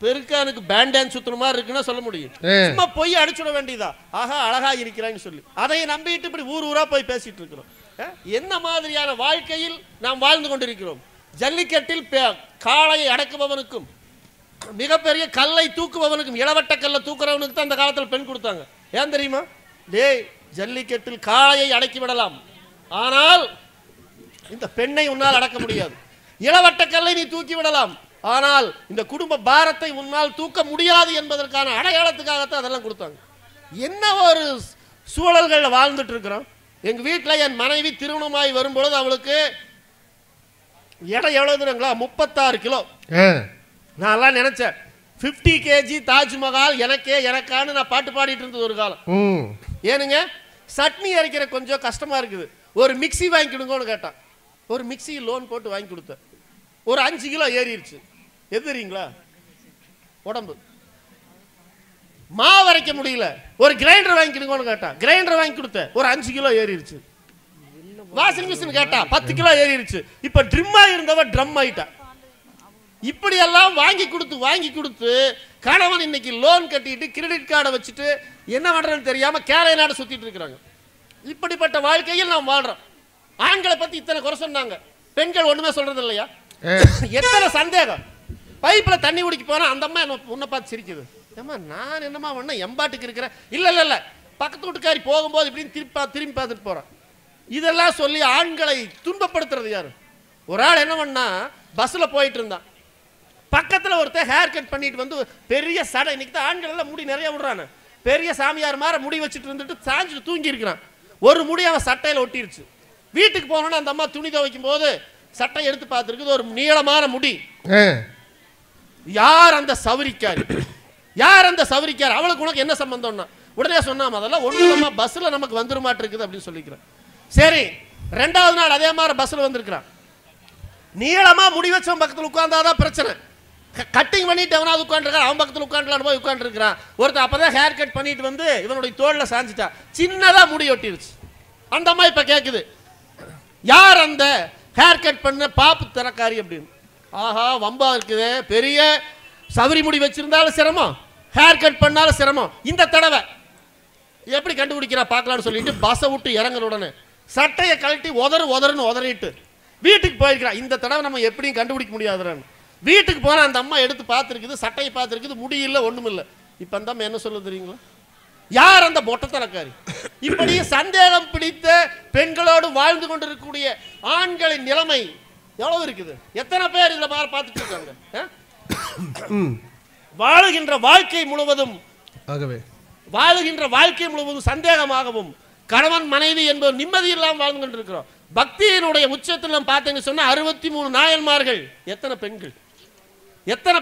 பெருக்கானுக்கு பேண்டான் சுத்துற மாதிரி இருக்குன்னா சொல்ல முடியும். சும்மா போய் அடிச்சுட வேண்டியதா, ஆஹா அழகா இருக்கிறான்னு சொல்லி அதை நம்பிட்டு இப்படி ஊர் ஊரா போய் பேசிட்டு இருக்கிறோம். என்ன மாதிரியான வாழ்க்கையில் நாம் வாழ்ந்து கொண்டிருக்கிறோம். ஜல்லிக்கட்டில் காளையை அடக்குபவனுக்கும் மிகப்பெரிய கல்லை தூக்குபவனுக்கும், இளவட்ட கல்லை தூக்குறவனுக்கு தான் அந்த காலத்தில் பெண் கொடுத்தாங்க. ஏன் தெரியுமா? டேய் ஜல்லிக்கட்டில் காளையை அடக்கி விடலாம், ஆனால் இந்த பெண்ணை உன்னால் அடக்க முடியாது. இளவட்ட கல்லை நீ தூக்கி விடலாம், ஆனால் இந்த குடும்ப பாரத்தை உன்னால் தூக்க முடியாது என்பதற்கான அடையாளத்துக்காகத்தான் அதெல்லாம் கொடுத்தாங்க. என்ன ஒரு சூழல்களில் வாழ்ந்துட்டு இருக்கிறோம். எங்க வீட்டில் என் மனைவி திருமணமாகி வரும்பொழுது அவளுக்கு எடை எவ்வளவு தருங்களா? 36 கிலோ. நான் எல்லாம் நினைச்சேன் 50 kg தாஜ்மஹால் எனக்கான்னு நான் பாட்டு பாடிட்டு இருந்தது ஒரு காலம். ஏனுங்க சட்னி அரைக்கிற கொஞ்சம் கஷ்டமா இருக்குது, ஒரு மிக்சி வாங்கி கொடுங்கன்னு கேட்டான். ஒரு மிக்சி லோன் போட்டு வாங்கி கொடுத்தேன். ஒரு 5 கிலோ ஏறிடுச்சு. எதுறீங்களா? உடம்பு மாவு அரைக்க முடியல, ஒரு கிரைண்டர் வாங்கி கொடுங்கன்னு கேட்டான். கிரைண்டர் வாங்கி கொடுத்தேன், ஒரு 5 கிலோ ஏறிடுச்சு. வாஷிங் மிஷின் கேட்டா 10 கிலோ ஏறிடுச்சு. இப்ப ட்ரிம்மா இருந்தவ ட்ரம் ஆயிட்டா. இப்படி எல்லாம் வாங்கி கொடுத்து கணவன் இன்னைக்கு லோன் கட்டிட்டு கிரெடிட் கார்டை வச்சுட்டு என்ன பண்றதுன்னு தெரியாம கேரள நாடு சுத்திட்டு இருக்கிறாங்க. இப்படிப்பட்ட வாழ்க்கையில் நாம் வாழ்றோம். ஆண்களை பத்தி இத்தனை குறை சொன்னாங்க, பெண்கள் ஒண்ணுமே சொல்றது இல்லையா? எத்தனை சந்தேகம். பைப்ல தண்ணி குடிக்க போனா அந்த அம்மா உன்னை பார்த்து சிரிக்குது, ஏமா நான் என்னமா பண்ண எம்பாட்டுக்கு இருக்கிறேன். இல்ல பக்கத்து வீட்டுக்காரி போகும்போது இப்படின்னு திரும்பி பார்த்துட்டு போறான். இதெல்லாம் சொல்லி ஆண்களை துன்பப்படுத்துறது யாரு? ஒரு ஆள் என்ன பண்ணா, பஸ்ல போயிட்டு இருந்தான், பக்கத்துல ஒருத்தர் ஹேர் கட் பண்ணிட்டு வந்து பெரிய சடை, இன்னைக்கு தான் ஆண்கள் எல்லாம் முடி நிறைய விடுறானு, பெரிய சாமியார் மாதிரி முடி வச்சுட்டு இருந்துட்டு சாஞ்சிட்டு தூங்கி இருக்கிறான். ஒரு முடி அவன் சட்டையில ஒட்டிருச்சு. வீட்டுக்கு போனோன்னா அந்த அம்மா துணி துவைக்கும் போது சட்டை எடுத்து பார்த்துருக்குது, ஒரு நீளமான முடி. யார் அந்த சவரிக்காரி? அவளுக்கு உனக்கு என்ன சம்பந்தம்னா உடனே சொன்னாம அதெல்லாம் ஒண்ணு பஸ்ல நமக்கு வந்துருமாட்டு இருக்குது அப்படின்னு சொல்லிக்கிறேன். சரி, 2வது நாள் அதே மாதிரி பஸ்ல வந்திருக்கிறான். நீளமா முடி வச்சவன் பக்கத்தில் உட்கார்ந்தாதான் பிரச்சனை. கட்டிங் பண்ணிட்டு அவனாவது உட்காந்துருக்கான், அவன் பக்கத்தில் உட்காந்துலாம் போய் உட்காந்துருக்கிறான். ஒருத்தர் அப்பதான் ஹேர் கட் பண்ணிட்டு வந்து இவனுடைய தோல்ல சாஞ்சிட்டா, சின்னதா முடி ஒட்டிருச்சு. அந்த அம்மா இப்ப கேக்குது, யார் அந்த ஹேர் கட் பண்ண பாப்பு தரக்காரி அப்படின்னு. ஆஹா வம்பா இருக்குது, பெரிய சவரி முடி வச்சிருந்தாலும் சிரமம், ஹேர் கட் பண்ணாலும் சிரமம். இந்த தடவை எப்படி கண்டுபிடிக்கிறா பார்க்கலான்னு சொல்லிட்டு பஸ்ஸை விட்டு இறங்குற உடனே சட்டையை கழட்டி உதறுன்னு உதறிட்டு வீட்டுக்கு போயிருக்கிறா. இந்த தடவை நம்ம எப்படியும் கண்டுபிடிக்க முடியாதுன்னு வீட்டுக்கு போனா அந்த அம்மா எடுத்து பார்த்துருக்குது, சட்டையை பார்த்துருக்குது, முடியல ஒண்ணும் இல்லை. இப்ப அந்த அம்மா என்ன சொல்ல தெரியுங்களா? யார் அந்த மொட்டத்தனக்காரி? இப்படி சந்தேகம் பிடித்த பெண்களோடு வாழ்ந்து கொண்டிருக்கக்கூடிய ஆண்களின் நிலைமை எவ்வளவு இருக்குது? எத்தனை பேர் இதுல பார்த்துட்டு இருக்காங்க? வாழுகின்ற வாழ்க்கை முழுவதும் சந்தேகமாகவும் கணவன் மனைவி என்பது நிம்மதி இல்லாமல் வாழ்ந்து கொண்டிருக்கிறோம். பக்தியினுடைய உச்சத்தில் நம்ம பார்த்தீங்கன்னு சொன்னா 63 நாயன்மார்கள். எத்தனை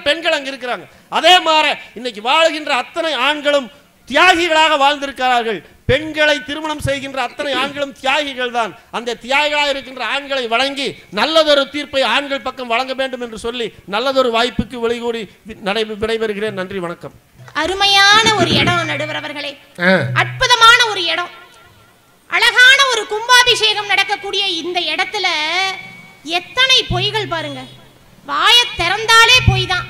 பெண்கள் அங்க இருக்கிறாங்க. அதே மாதிரி இன்னைக்கு வாழ்கின்ற அத்தனை ஆண்களும் தியாகிகளாக வாழ்ந்திருக்கிறார்கள். பெண்களை திருமணம் செய்கின்ற அத்தனை ஆண்களும் தியாகிகள் தான். அந்த தியாகிகளாக இருக்கின்ற ஆண்களை வழங்கி நல்லதொரு தீர்ப்பை ஆண்கள் பக்கம் வழங்க வேண்டும் என்று சொல்லி நல்லதொரு வாய்ப்புக்கு வெளிகூடி விடைபெறுகிறேன். நன்றி, வணக்கம். அருமையான ஒரு இடம் நடுவர் அவர்களே, அற்புதமான ஒரு இடம், அழகான ஒரு கும்பாபிஷேகம் நடக்கக்கூடிய இந்த இடத்துல எத்தனை பொய்கள் பாருங்க. வாயை திறந்தாலே பொய் தான்.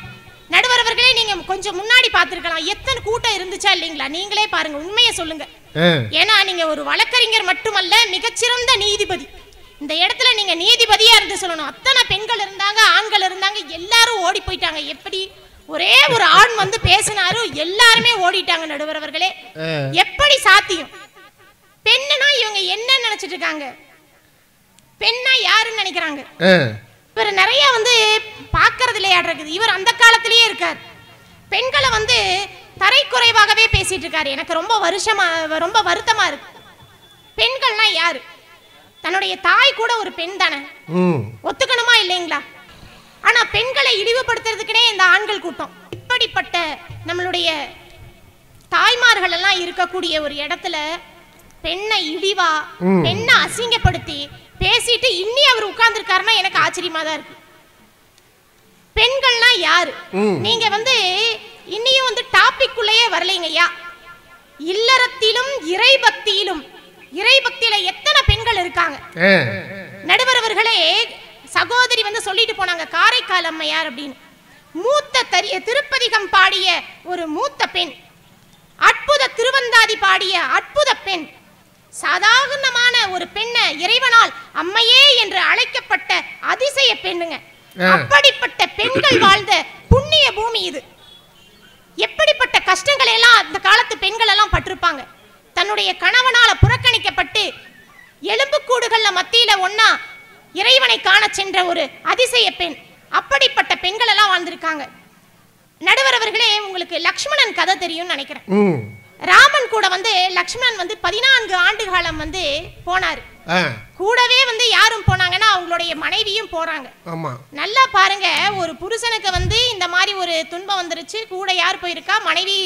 நடுவர் அவர்களே, நீங்க கொஞ்சம் முன்னாடி பார்த்திருக்கலாம், எத்தனை கூட்டம் இருந்துச்சா இல்லைங்களா? நீங்களே பாருங்க, உண்மையை சொல்லுங்க. ஏன்னா நீங்க ஒரு வழக்கறிஞர் மட்டுமல்ல, மிகச்சிறந்த நீதிபதி. இந்த இடத்துல நீங்க நீதிபதியா இருந்து சொல்லணும். அத்தனை பெண்கள் இருந்தாங்க, ஆண்கள் இருந்தாங்க, எல்லாரும் ஓடி போயிட்டாங்க. எப்படி ஒரே ஒரு ஆண் வந்து பேசினாரு, எல்லாருமே ஓடிட்டாங்க. நடுவர் அவர்களே, எப்படி சாத்தியம்? பெண்ணுனா இவங்க என்ன நினைச்சிட்டு இருக்காங்க? பெண்ணா யாருன்னு நினைக்கிறாங்க? இவர் நிறைய வந்து பாக்குறது இல்லையா இருக்குது. இவர் அந்த காலத்திலேயே இருக்கார். பெண்களை வந்து தரைக்குறைவாகவே பேசிட்டு இருக்காரு. எனக்கு ரொம்ப வருத்தமா இருக்கு. பெண்கள்னா யாரு? தன்னுடைய தாய் கூட ஒரு பெண் தானே, ஒத்துக்கணுமா இல்லைங்களா? ஆனா பெண்களை இழிவுபடுத்துறதுக்குனே இந்த ஆண்கள் கூட்டம். இப்படிப்பட்ட நம்மளுடைய தாய்மார்கள் எல்லாம் இருக்கக்கூடிய ஒரு இடத்துல பெண்ணை இழிவா, பெண்ணை அசிங்கப்படுத்தி பேசிட்டு இன்னி அவர் உட்கார்ந்து இருக்காருன்னா எனக்கு ஆச்சரியமா தான் இருக்கு. பெண்கள்னா யாரு? நீங்க வந்து இன்னியும் வந்து டாபிக் உள்ளேயே வரலைங்கய்யா. இல்லறத்திலும் இறைபக்தியில எத்தனை பெண்கள் இருக்காங்க நடுவர் அவர்களே. சகோதரி வந்து சொல்லிட்டு போனாங்க, காரைக்கால் அம்மையார் அப்படின்னு. மூத்த திருப்பதிகம் பாடிய ஒரு மூத்த பெண், அற்புத திருவந்தாதி பாடிய அற்புத பெண், சாதாரணமான ஒரு பெண்ணை இறைவனால் அம்மையே என்று அழைக்கப்பட்ட அதிசய பெண்ணுங்க. அப்படிப்பட்ட பெண்கள் வாழ்ந்த புண்ணிய பூமி இது. எப்படிப்பட்ட கஷ்டங்களை எல்லாம் அந்த காலத்து பெண்கள் எல்லாம் பட்டிருப்பாங்க. தன்னுடைய கணவனால புறக்கணிக்கப்பட்டு எலும்புக்கூடுகள்ல மத்தியில ஒன்னா இறைவனை காண சென்ற ஒரு அதிசய பெண். அப்படிப்பட்ட பெண்கள் எல்லாம் வாழ்ந்திருக்காங்க. நடுவர் அவர்களே, உங்களுக்கு லக்ஷ்மணன் கதை தெரியும்னு நினைக்கிறேன். ராமன் கூட வந்து லக்ஷ்மணன் வந்து 14 ஆண்டு காலம் வந்து போனாரு. கூடவே வந்து யாரும் போனாங்கன்னா அவங்களுடைய மனைவியும் போறாங்க. நல்லா பாருங்க, ஒரு புருஷனுக்கு வந்து இந்த மாதிரி ஒரு துன்பம் வந்துருச்சு, கூட யார் போயிருக்கா? மனைவி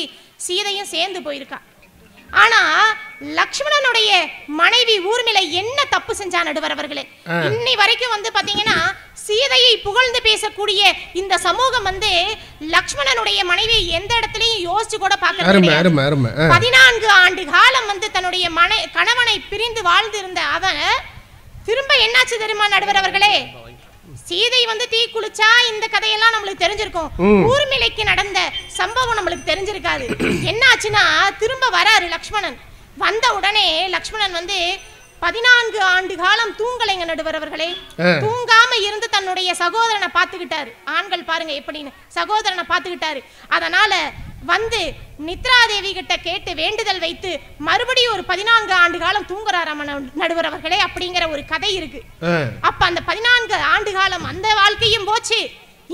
சீதையும் சேர்ந்து போயிருக்கா. ஆனா லக்ஷ்மணனுடைய மனைவி ஊர்மிளை என்ன தப்பு செஞ்சா நடுவர் அவர்களே? இன்னி வரைக்கும் வந்து பாத்தீங்கன்னா சீதையை புகழ்ந்து பேசக்கூடிய இந்த சமூகம் வந்து லக்ஷ்மணனுடைய மனைவியை எந்த இடத்துலயும் யோசிச்சு கூட பார்க்க 14 ஆண்டு காலம் வந்து தன்னுடைய கணவனை பிரிந்து வாழ்ந்து இருந்த அவன் திரும்ப என்னாச்சு தெரியுமா நடுவர் அவர்களே? சீதை வந்து தீ குளிச்சா இந்த கதையெல்லாம் நம்மளுக்கு தெரிஞ்சிருக்கும். ஊர்மிளைக்கு நடந்த சம்பவம் நம்மளுக்கு தெரிஞ்சிருக்காது. என்னாச்சுன்னா திரும்ப வராரு லக்ஷ்மணன். வந்த உடனே லக்ஷ்மணன் வந்து 14 ஆண்டு காலம் தூங்கலைங்க நடுவர் அவர்களே. தூங்காம இருந்து தன்னுடைய சகோதரனை பார்த்துக்கிட்டாரு. ஆண்கள் பாருங்க எப்படின்னு சகோதரனை பார்த்துக்கிட்டாரு. அதனால வந்து நித்ராதேவி கிட்ட கேட்டு வேண்டுதல் வைத்து மறுபடியும் ஒரு 14 ஆண்டு காலம் தூங்குறாராம நடுவர் அவர்களே அப்படிங்கிற ஒரு கதை இருக்கு. அப்ப அந்த 14 ஆண்டு காலம் அந்த வாழ்க்கையும் போச்சு,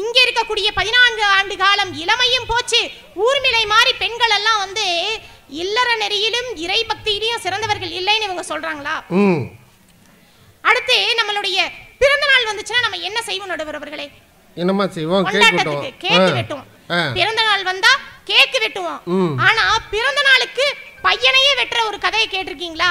இங்க இருக்கக்கூடிய 14 ஆண்டு காலம் இளமையும் போச்சு. ஊர்மிளை மாதிரி பெண்கள் எல்லாம் வந்து இல்லற நெறியிலும் இறை பக்தியிலும் சிறந்தவர்கள் இல்லைன்னு இவங்க சொல்றாங்களா? அடுத்து நம்மளுடைய பிறந்த நாள் வந்துச்சுன்னா நம்ம என்ன செய்வோம் நடுவர் அவர்களே? என்னமா செய்வோம்? கேக் வெட்டுவோம். பிறந்த நாள் வந்தா கேக் வெட்டுவோம். ஆனா பிறந்த நாளுக்கு பையனையே வெட்டுற ஒரு கதையை கேட்டிருக்கீங்களா?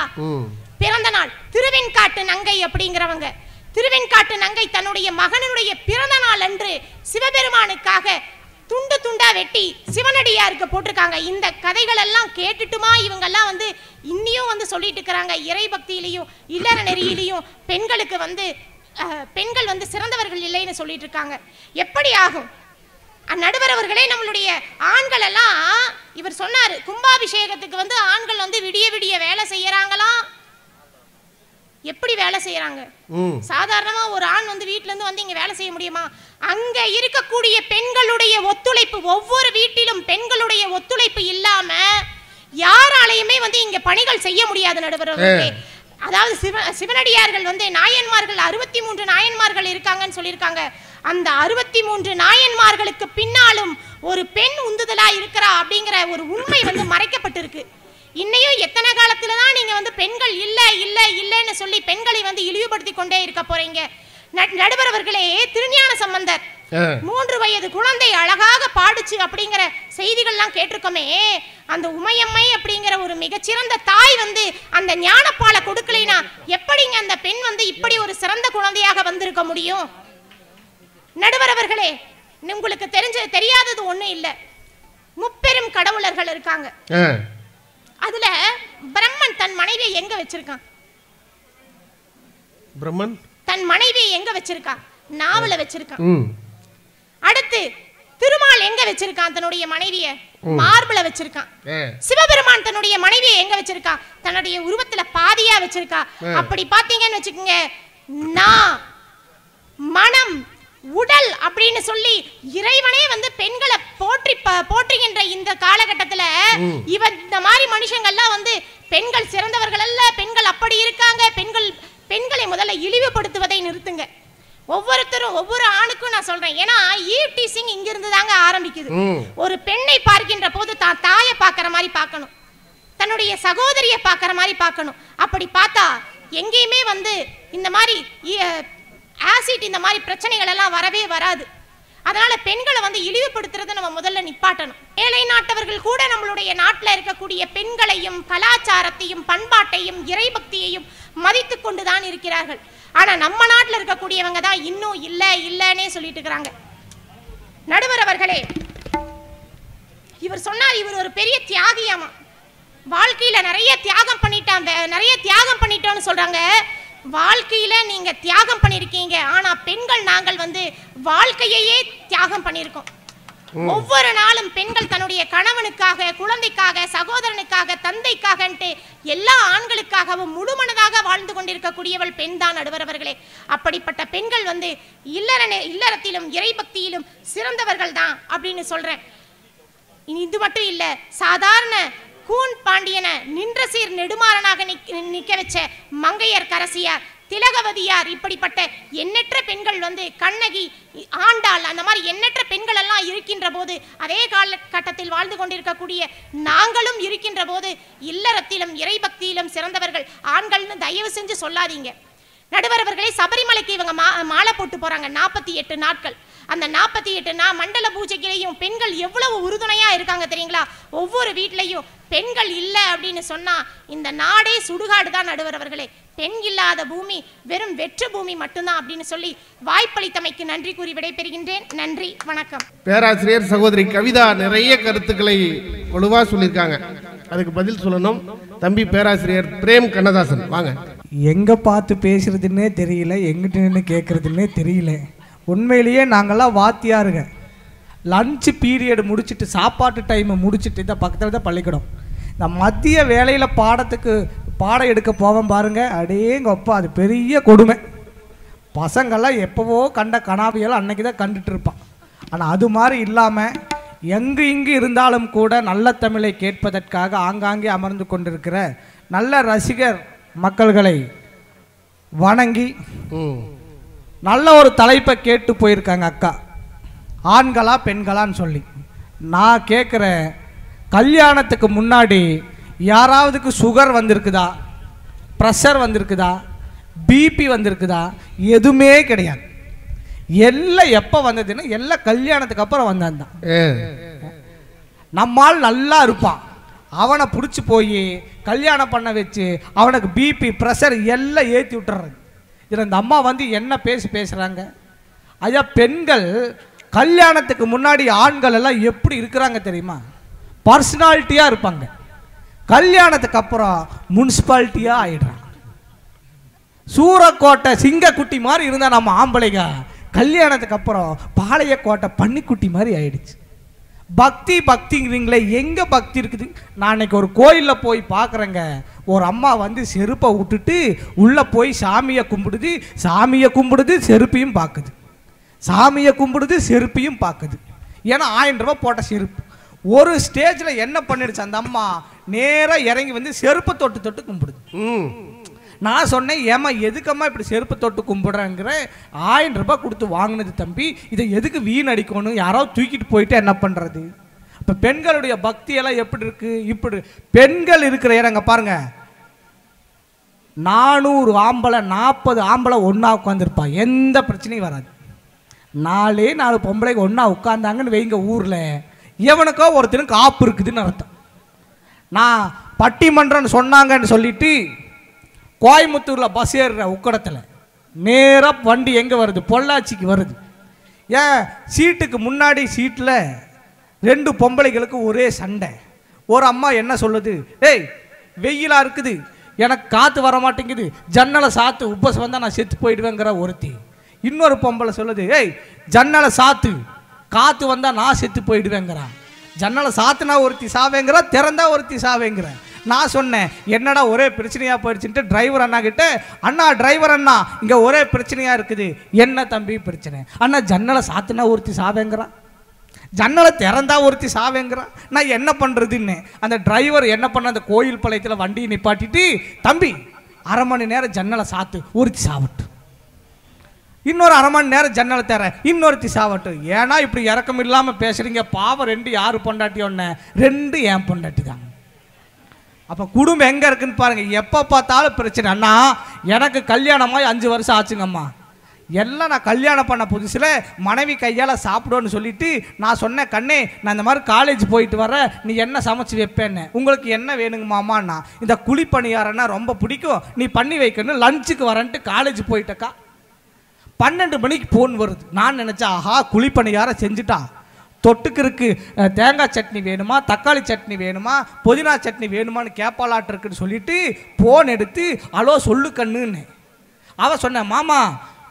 பிறந்த நாள் திருவெண்காட்டு நங்கை அப்படிங்கிறவங்க, திருவெண்காட்டு நங்கை தன்னுடைய மகனுடைய பிறந்த நாள் அன்று சிவபெருமானுக்காக துண்டு துண்டா வெட்டி சிவனடியாருக்கு போட்டிருக்காங்க. இந்த கதைகள் எல்லாம் கேட்டுட்டுமா இவங்க எல்லாம் வந்து இன்னியும் வந்து சொல்லிட்டு இருக்கிறாங்க இறை பக்தியிலையும் இல்லற நெறியிலையும் பெண்களுக்கு வந்து பெண்கள் வந்து சிறந்தவர்கள் இல்லைன்னு சொல்லிட்டு இருக்காங்க. எப்படி ஆகும் நடுவர் அவர்களே? நம்மளுடைய ஆண்கள் எல்லாம் இவர் சொன்னாரு, கும்பாபிஷேகத்துக்கு வந்து ஆண்கள் வந்து விடிய விடிய வேலை செய்யறாங்களாம். எப்படி வேலை செய்யறாங்க? சாதாரணமா ஒரு ஆண் வந்து வீட்டுல இருந்து வந்து இங்க வேலை செய்ய முடியுமா? அங்க இருக்கக்கூடிய பெண்களுடைய ஒத்துழைப்பு, ஒவ்வொரு வீட்டிலும் பெண்களுடைய ஒத்துழைப்பு இல்லாம யாராலையுமே வந்து இங்க பணிகள் செய்ய முடியாது நடுவர் அவர்களே. அதாவது சிவனடியார்கள் வந்து நாயன்மார்கள் 63 நாயன்மார்கள் இருக்காங்கன்னு சொல்லியிருக்காங்க. அந்த 63 நாயன்மார்களுக்கு பின்னாலும் ஒரு பெண் உந்துதலா இருக்கிறா அப்படிங்கிற ஒரு உண்மை வந்து மறைக்கப்பட்டிருக்கு. இன்னையும் எத்தனை காலத்துல தான் நீங்க வந்து பெண்கள் இல்ல இல்ல இல்லன்னு சொல்லி பெண்களை வந்து இழிவுபடுத்தி கொண்டே இருக்க போறீங்க? நடுவர் அவர்களே, திருஞான சம்பந்தர் 3 வயது குழந்தை அழகாக பாடுச்சு அப்படிங்கிற செய்திகள்லாம் கேட்டிருக்கோமே. அந்த உமையம்மை அப்படிங்கிற ஒரு மிகச்சிறந்த தாய் வந்து அந்த ஞானப்பாலை கொடுக்கலைனா எப்படிங்க அந்த பெண் வந்து இப்படி ஒரு சிறந்த குழந்தையாக வந்திருக்க முடியும்? நடுவர் அவர்களே, உங்களுக்கு தெரியாதது ஒண்ணும் இல்ல. முப்பெரும் கடவுளர்கள் இருக்காங்க. அதுல பிரம்மன் தன் மனைவியை எங்க வச்சிருக்கான்? பிரம்மன் தன் மனைவியை எங்க வச்சிருக்கான்? நாவல வச்சிருக்கான். அடுத்து திருமால் எங்க வச்சிருக்கான் தன்னுடைய மனைவியை? மார்புல வச்சிருக்கான். சிவபெருமான் தன்னுடைய மனைவியை எங்க வச்சிருக்கான்? தன்னுடைய உருவத்துல பாதியா வச்சிருக்கா. அப்படி பாத்தீங்கன்னு வச்சுக்கோங்க, நான் மனம் உடல் அப்படின்னு சொல்லி இறைவனே வந்து பெண்களை போற்றுகின்ற இந்த காலகட்டத்துல இவன் இந்த மாதிரி மனுஷங்கள்லாம் வந்து பெண்கள் சிறந்தவர்கள் அல்ல, பெண்கள் அப்படி இருக்காங்க, பெண்களை முதல்ல இழிவுபடுத்துவதை நிறுத்துங்க. ஒவ்வொருத்தரும் ஒவ்வொரு ஆணுக்கும் நான் சொல்றேன். ஏன்னா ஈவ்டீசிங் இங்க இருந்து தாங்க ஆரம்பிக்குது. ஒரு பெண்ணை பார்க்கின்ற போது தான் தாயை பார்க்கிற மாதிரி பார்க்கணும், தன்னுடைய சகோதரியை பார்க்கிற மாதிரி பார்க்கணும். அப்படி பார்த்தா எங்கேயுமே வந்து இந்த மாதிரி ஆசிட் இந்த மாதிரி பிரச்சனைகள் எல்லாம் வரவே வராது. அதனால பெண்களை வந்து இழிவுபடுத்துறதை நம்ம முதல்ல நிப்பாட்டணும். ஏழை நாட்டவர்கள் கூட நம்மளுடைய நாட்டில் இருக்கக்கூடிய பெண்களையும் கலாச்சாரத்தையும் பண்பாட்டையும் இறைபக்தியையும் மதித்து கொண்டுதான் இருக்கிறார்கள். ஆனா நம்ம நாட்டில் இருக்கக்கூடியவங்க தான் இன்னும் இல்ல இல்லன்னே சொல்லிட்டு இருக்கிறாங்க. நடுவர் அவர்களே, இவர் சொன்னார் இவர் ஒரு பெரிய தியாகியாமா, வாழ்க்கையில நிறைய தியாகம் பண்ணிட்டோம்னு சொல்றாங்க. வாழ்க்கையில நீங்க தியாகம் பண்ணிருக்கீங்க, ஆனா பெண்கள் நாங்கள் வந்து வாழ்க்கையையே தியாகம் பண்ணிருக்கோம். ஒவ்வொரு நாளும் பெண்கள் தன்னுடைய கணவனுக்காக, குழந்தைக்காக, சகோதரனுக்காக, தந்தைக்காகன்ட்டு எல்லா ஆண்களுக்காகவும் முழுமனதாக வாழ்ந்து கொண்டிருக்கக்கூடியவள் பெண் தான் நடுவர் அவர்களே. அப்படிப்பட்ட பெண்கள் வந்து இல்லறத்திலும் இறைபக்தியிலும் சிறந்தவர்கள் தான் அப்படின்னு சொல்றேன். இது மட்டும் இல்ல, சாதாரண கூன் பாண்டியன நின்ற சீர் நெடுமாறனாக நிக்க வச்ச மங்கையர் கரசியார், திலகவதியார், இப்படிப்பட்ட எண்ணற்ற பெண்கள் வந்து கண்ணகி, ஆண்டாள், அந்த மாதிரி எண்ணற்ற பெண்கள் எல்லாம் இருக்கின்ற போது, அதே காலகட்டத்தில் வாழ்ந்து கொண்டிருக்கக்கூடிய நாங்களும் இருக்கின்ற போது இல்லறத்திலும் இறைபக்தியிலும் சிறந்தவர்கள் ஆண்கள்னு தயவு செஞ்சு சொல்லாதீங்க. நடுவர் அவர்களே, சபரிமலைக்கு இவங்க மாலை போட்டு போறாங்க 48 நாட்கள். அந்த 48 மண்டல பூஜைகளையும் பெண்கள் எவ்வளவு உறுதுணையா இருக்காங்க தெரியுங்களா? ஒவ்வொரு வீட்லையும் பெண்கள் இல்லை அப்படின்னு சொன்னா இந்த நாடே சுடுகாடு தான் நடுவர் அவர்களே. பெண் இல்லாத பூமி வெறும் வெற்று பூமி மட்டும்தான் அப்படின்னு சொல்லி வாய்ப்பளித்தமைக்கு நன்றி கூறி விடைபெறுகின்றேன். நன்றி, வணக்கம். பேராசிரியர் சகோதரி கவிதா நிறைய கருத்துக்களை வலுவா சொல்லியிருக்காங்க. அதுக்கு பதில் சொல்லணும் தம்பி பேராசிரியர் பிரேம் கண்ணதாசன். வாங்க. எங்கே பார்த்து பேசுறதுன்னே தெரியல, எங்கிட்ட நின்று கேட்குறதுன்னே தெரியல. உண்மையிலேயே நாங்கள்லாம் வாத்தியாருங்க. லஞ்சு பீரியட் முடிச்சுட்டு, சாப்பாட்டு டைமை முடிச்சுட்டு, இந்த பக்கத்தில் தான் பள்ளிக்கூடம். இந்த மதிய வேலையில் பாடம் எடுக்க போவேன் பாருங்க, அடேங்கப்பா அது பெரிய கொடுமை. பசங்கள்லாம் எப்போவோ கண்ட கனாவியெல்லாம் அன்னைக்கு தான் கண்டுட்டு இருப்பான். ஆனால் அது மாதிரி இல்லாமல் இங்கு இருந்தாலும் கூட நல்ல தமிழை கேட்பதற்காக ஆங்காங்கே அமர்ந்து கொண்டிருக்கிற நல்ல ரசிகர் மக்கள்களை வணங்கி நல்ல ஒரு தலைப்பை கேட்டு போயிருக்காங்க அக்கா, ஆண்களா பெண்களான்னு சொல்லி. நான் கேட்குறேன், கல்யாணத்துக்கு முன்னாடி யாராவதுக்கு சுகர் வந்திருக்குதா, ப்ரெஷர் வந்திருக்குதா, பிபி வந்திருக்குதா? எதுவுமே கிடையாது. எல்லாம் எப்போ வந்ததுன்னா எல்லாம் கல்யாணத்துக்கு அப்புறம் வந்தான். நம்மால் நல்லா இருப்பான், அவனை பிடிச்சி போய் கல்யாணம் பண்ண வச்சு அவனுக்கு பிபி ப்ரெஷர் எல்லாம் ஏற்றி விட்டுறது. இதில் இந்த அம்மா வந்து என்ன பேசுகிறாங்க? ஐயா, பெண்கள் கல்யாணத்துக்கு முன்னாடி ஆண்கள் எல்லாம் எப்படி இருக்கிறாங்க தெரியுமா? பர்சனாலிட்டியாக இருப்பாங்க. கல்யாணத்துக்கு அப்புறம் முனிசிபாலிட்டியாக ஆயிடுறாங்க. சூரக்கோட்டை சிங்கக்குட்டி மாதிரி இருந்தால் நம்ம ஆம்பளைங்க, கல்யாணத்துக்கு அப்புறம் பாளையக்கோட்டை பன்னிக்குட்டி மாதிரி ஆயிடுச்சு. பக்திங்கிறீங்களே, எங்கே பக்தி இருக்குது? நான் அன்னைக்கு ஒரு கோயிலில் போய் பார்க்குறேங்க, ஒரு அம்மா வந்து செருப்பை விட்டுட்டு உள்ளே போய் சாமியை கும்பிடுது, செருப்பையும் பார்க்குது. சாமியை கும்பிடுது, செருப்பையும் பார்க்குது. ஏன்னா 1000 ரூபாய் போட்ட செருப்பு. ஒரு ஸ்டேஜில் என்ன பண்ணிடுச்சு அந்த அம்மா, நேராக இறங்கி வந்து செருப்பை தொட்டு கும்பிடுது. நான் சொன்னேன், ஏமா எதுக்கம்மா இப்படி செருப்பு தொட்டு கும்பிடுறேங்கிற? 1000 ரூபாய் கொடுத்து வாங்கினது தம்பி, இதை எதுக்கு வீணடிக்கணும்? யாராவது தூக்கிட்டு போயிட்டு என்ன பண்ணுறது? இப்போ பெண்களுடைய பக்தியெல்லாம் எப்படி இருக்கு? இப்படி பெண்கள் இருக்கிற இடங்க பாருங்க, 400 ஆம்பளை 40 ஆம்பளை ஒன்றா உட்காந்துருப்பா, எந்த பிரச்சனையும் வராது. 4 பொம்பளைக்கு ஒன்றா உட்காந்தாங்கன்னு வைங்க, ஊரில் எவனுக்கோ ஒருத்தனுக்கு ஆப்பு இருக்குதுன்னு அர்த்தம். நான் பட்டிமன்றம்னு சொன்னாங்கன்னு சொல்லிட்டு கோயம்புத்தூரில் பஸ் ஏறுற உக்கடத்தில் நேராக வண்டி எங்கே வருது? பொள்ளாச்சிக்கு வருது. ஏன் சீட்டுக்கு முன்னாடி சீட்டில் 2 பொம்பளைகளுக்கு ஒரே சண்டை. ஒரு அம்மா என்ன சொல்லுது, ஏய் வெயிலாக இருக்குது, எனக்கு காற்று வர மாட்டேங்குது, ஜன்னலை சாத்து, உப்பஸ் வந்தால் நான் செத்து போயிடுவேங்கிற ஒருத்தி. இன்னொரு பொம்பளை சொல்லுது, ஏய் ஜன்னலை சாத்து, காற்று வந்தால் நான் செத்து போயிடுவேங்கிறான். ஜன்னலை சாத்துனா ஒருத்தி சாவேங்கிற, திறந்தா ஒருத்தி சாவேங்கிற. நான் சொன்னேன், என்னடா ஒரே பிரச்சனையாக போயிடுச்சுன்ட்டு டிரைவர் அண்ணா கிட்ட, அண்ணா டிரைவர் அண்ணா இங்கே ஒரே பிரச்சனையாக இருக்குது. என்ன தம்பி பிரச்சனை? அண்ணா ஜன்னலை சாத்துனா ஒருத்தி சாவேங்கிறான், ஜன்னலை திறந்தா ஒருத்தி சாவேங்கிறான். நான் என்ன பண்ணுறதுன்னு அந்த டிரைவர் என்ன பண்ண, அந்த கோயில் பாளையத்தில் வண்டியை நிப்பாட்டிட்டு, தம்பி 1/2 மணி நேரம் ஜன்னலை சாத்து, ஒருத்தி சாவட்டு. இன்னொரு 1/2 மணி நேரம் ஜன்னலை தர, இன்னொருத்தி சாவட்டு. ஏன்னா இப்படி இறக்கம் இல்லாமல் பேசுறீங்க? பாவம் 2 யாரு பொண்டாட்டி? ஒன்று 2 என் பொண்டாட்டி தான். அப்போ குடும்பம் எங்கே இருக்குன்னு பாருங்க. எப்போ பார்த்தாலும் பிரச்சனை. அண்ணா எனக்கு கல்யாணமாய் 5 வருஷம் ஆச்சுங்கம்மா. எல்லாம் நான் கல்யாணம் பண்ண புதுசில் மனைவி கையால் சாப்பிடுன்னு சொல்லிட்டு நான் சொன்னேன், கண்ணே நான் இந்த மாதிரி காலேஜ் போயிட்டு வரேன், நீ என்ன சமைச்சு வைப்பேன்னு. உங்களுக்கு என்ன வேணுங்க மாமாண்ணா? இந்த குழிப்பணியாரன்னா ரொம்ப பிடிக்கும், நீ பண்ணி வைக்கணும், லஞ்சுக்கு வரேன்ட்டு காலேஜ் போயிட்டக்கா. 12 மணிக்கு ஃபோன் வருது. நான் நினச்சேன், ஆஹா குழிப்பணியார செஞ்சுட்டா, தொட்டுக்கு இருக்கு, தேங்காய் சட்னி வேணுமா, தக்காளி சட்னி வேணுமா, புதினா சட்னி வேணுமான்னு கேப்பாலாட்டு இருக்குன்னு சொல்லிட்டு ஃபோன் எடுத்து, ஹலோ சொல்லு கண்ணுன்னு. அவன் சொன்னேன், மாமா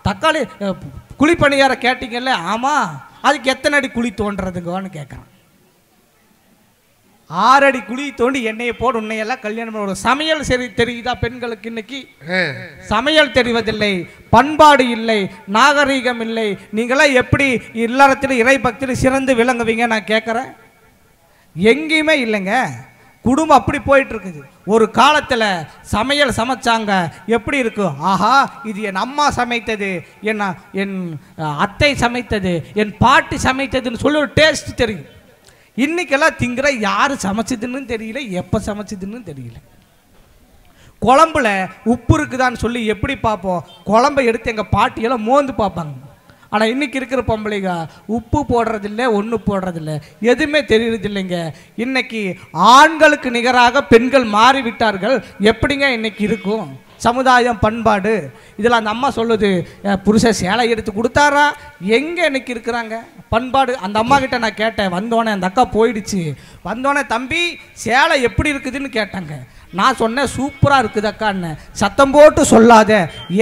தக்காளி குழிப்பணியார கேட்டீங்கல்ல? ஆமாம், அதுக்கு எத்தனை அடி குழி தோன்றதுங்கன்னு கேட்குறான். 6 அடி குழி தோண்டி எண்ணெயை போடு, உன்னையெல்லாம் கல்யாணம் பண்ண. ஒரு சமையல் சரி தெரியுதா பெண்களுக்கு? இன்னைக்கு சமையல் தெரிவதில்லை, பண்பாடு இல்லை, நாகரீகம் இல்லை. நீங்களாம் எப்படி இல்லறத்தில் இறை பக்தியில் சிறந்து விளங்குவீங்க நான் கேட்குறேன்? எங்கேயுமே இல்லைங்க. குடும்பம் அப்படி போயிட்டு இருக்குது. ஒரு காலத்தில் சமையல் சமைச்சாங்க, எப்படி இருக்கும்? ஆஹா இது என் அம்மா சமைத்தது, என் அத்தை சமைத்தது, என் பாட்டி சமைத்ததுன்னு சொல்லி ஒரு டேஸ்ட் தெரியும். இன்னைக்கெல்லாம் திங்கிற யார் சமைச்சதுன்னு தெரியல, எப்போ சமைச்சதுன்னு தெரியல. குழம்புல உப்பு இருக்குதான்னு சொல்லி எப்படி பார்ப்போம்? குழம்பை எடுத்து எங்கள் பாட்டியெல்லாம் மோந்து பார்ப்பாங்க. ஆனால் இன்றைக்கி இருக்கிற பொம்பளைங்க உப்பு போடுறதில்ல, ஒன்று போடுறதில்ல, எதுவுமே தெரியறதில்லைங்க. இன்னைக்கு ஆண்களுக்கு நிகராக பெண்கள் மாறிவிட்டார்கள். எப்படிங்க இன்னைக்கு இருக்கும் சமுதாயம், பண்பாடு? இதில் அந்த அம்மா சொல்லுது, புருஷன் சேலை எடுத்து கொடுத்தாரா? எங்கே இன்னைக்கு இருக்கிறாங்க பண்பாடு? அந்த அம்மா கிட்ட நான் கேட்டேன், வந்தோடனே அந்த அக்கா போயிடுச்சு. வந்தோடனே தம்பி சேலை எப்படி இருக்குதுன்னு கேட்டாங்க. நான் சொன்னேன், சூப்பராக இருக்குது அக்கான்னு. சத்தம் போட்டு சொல்லாத,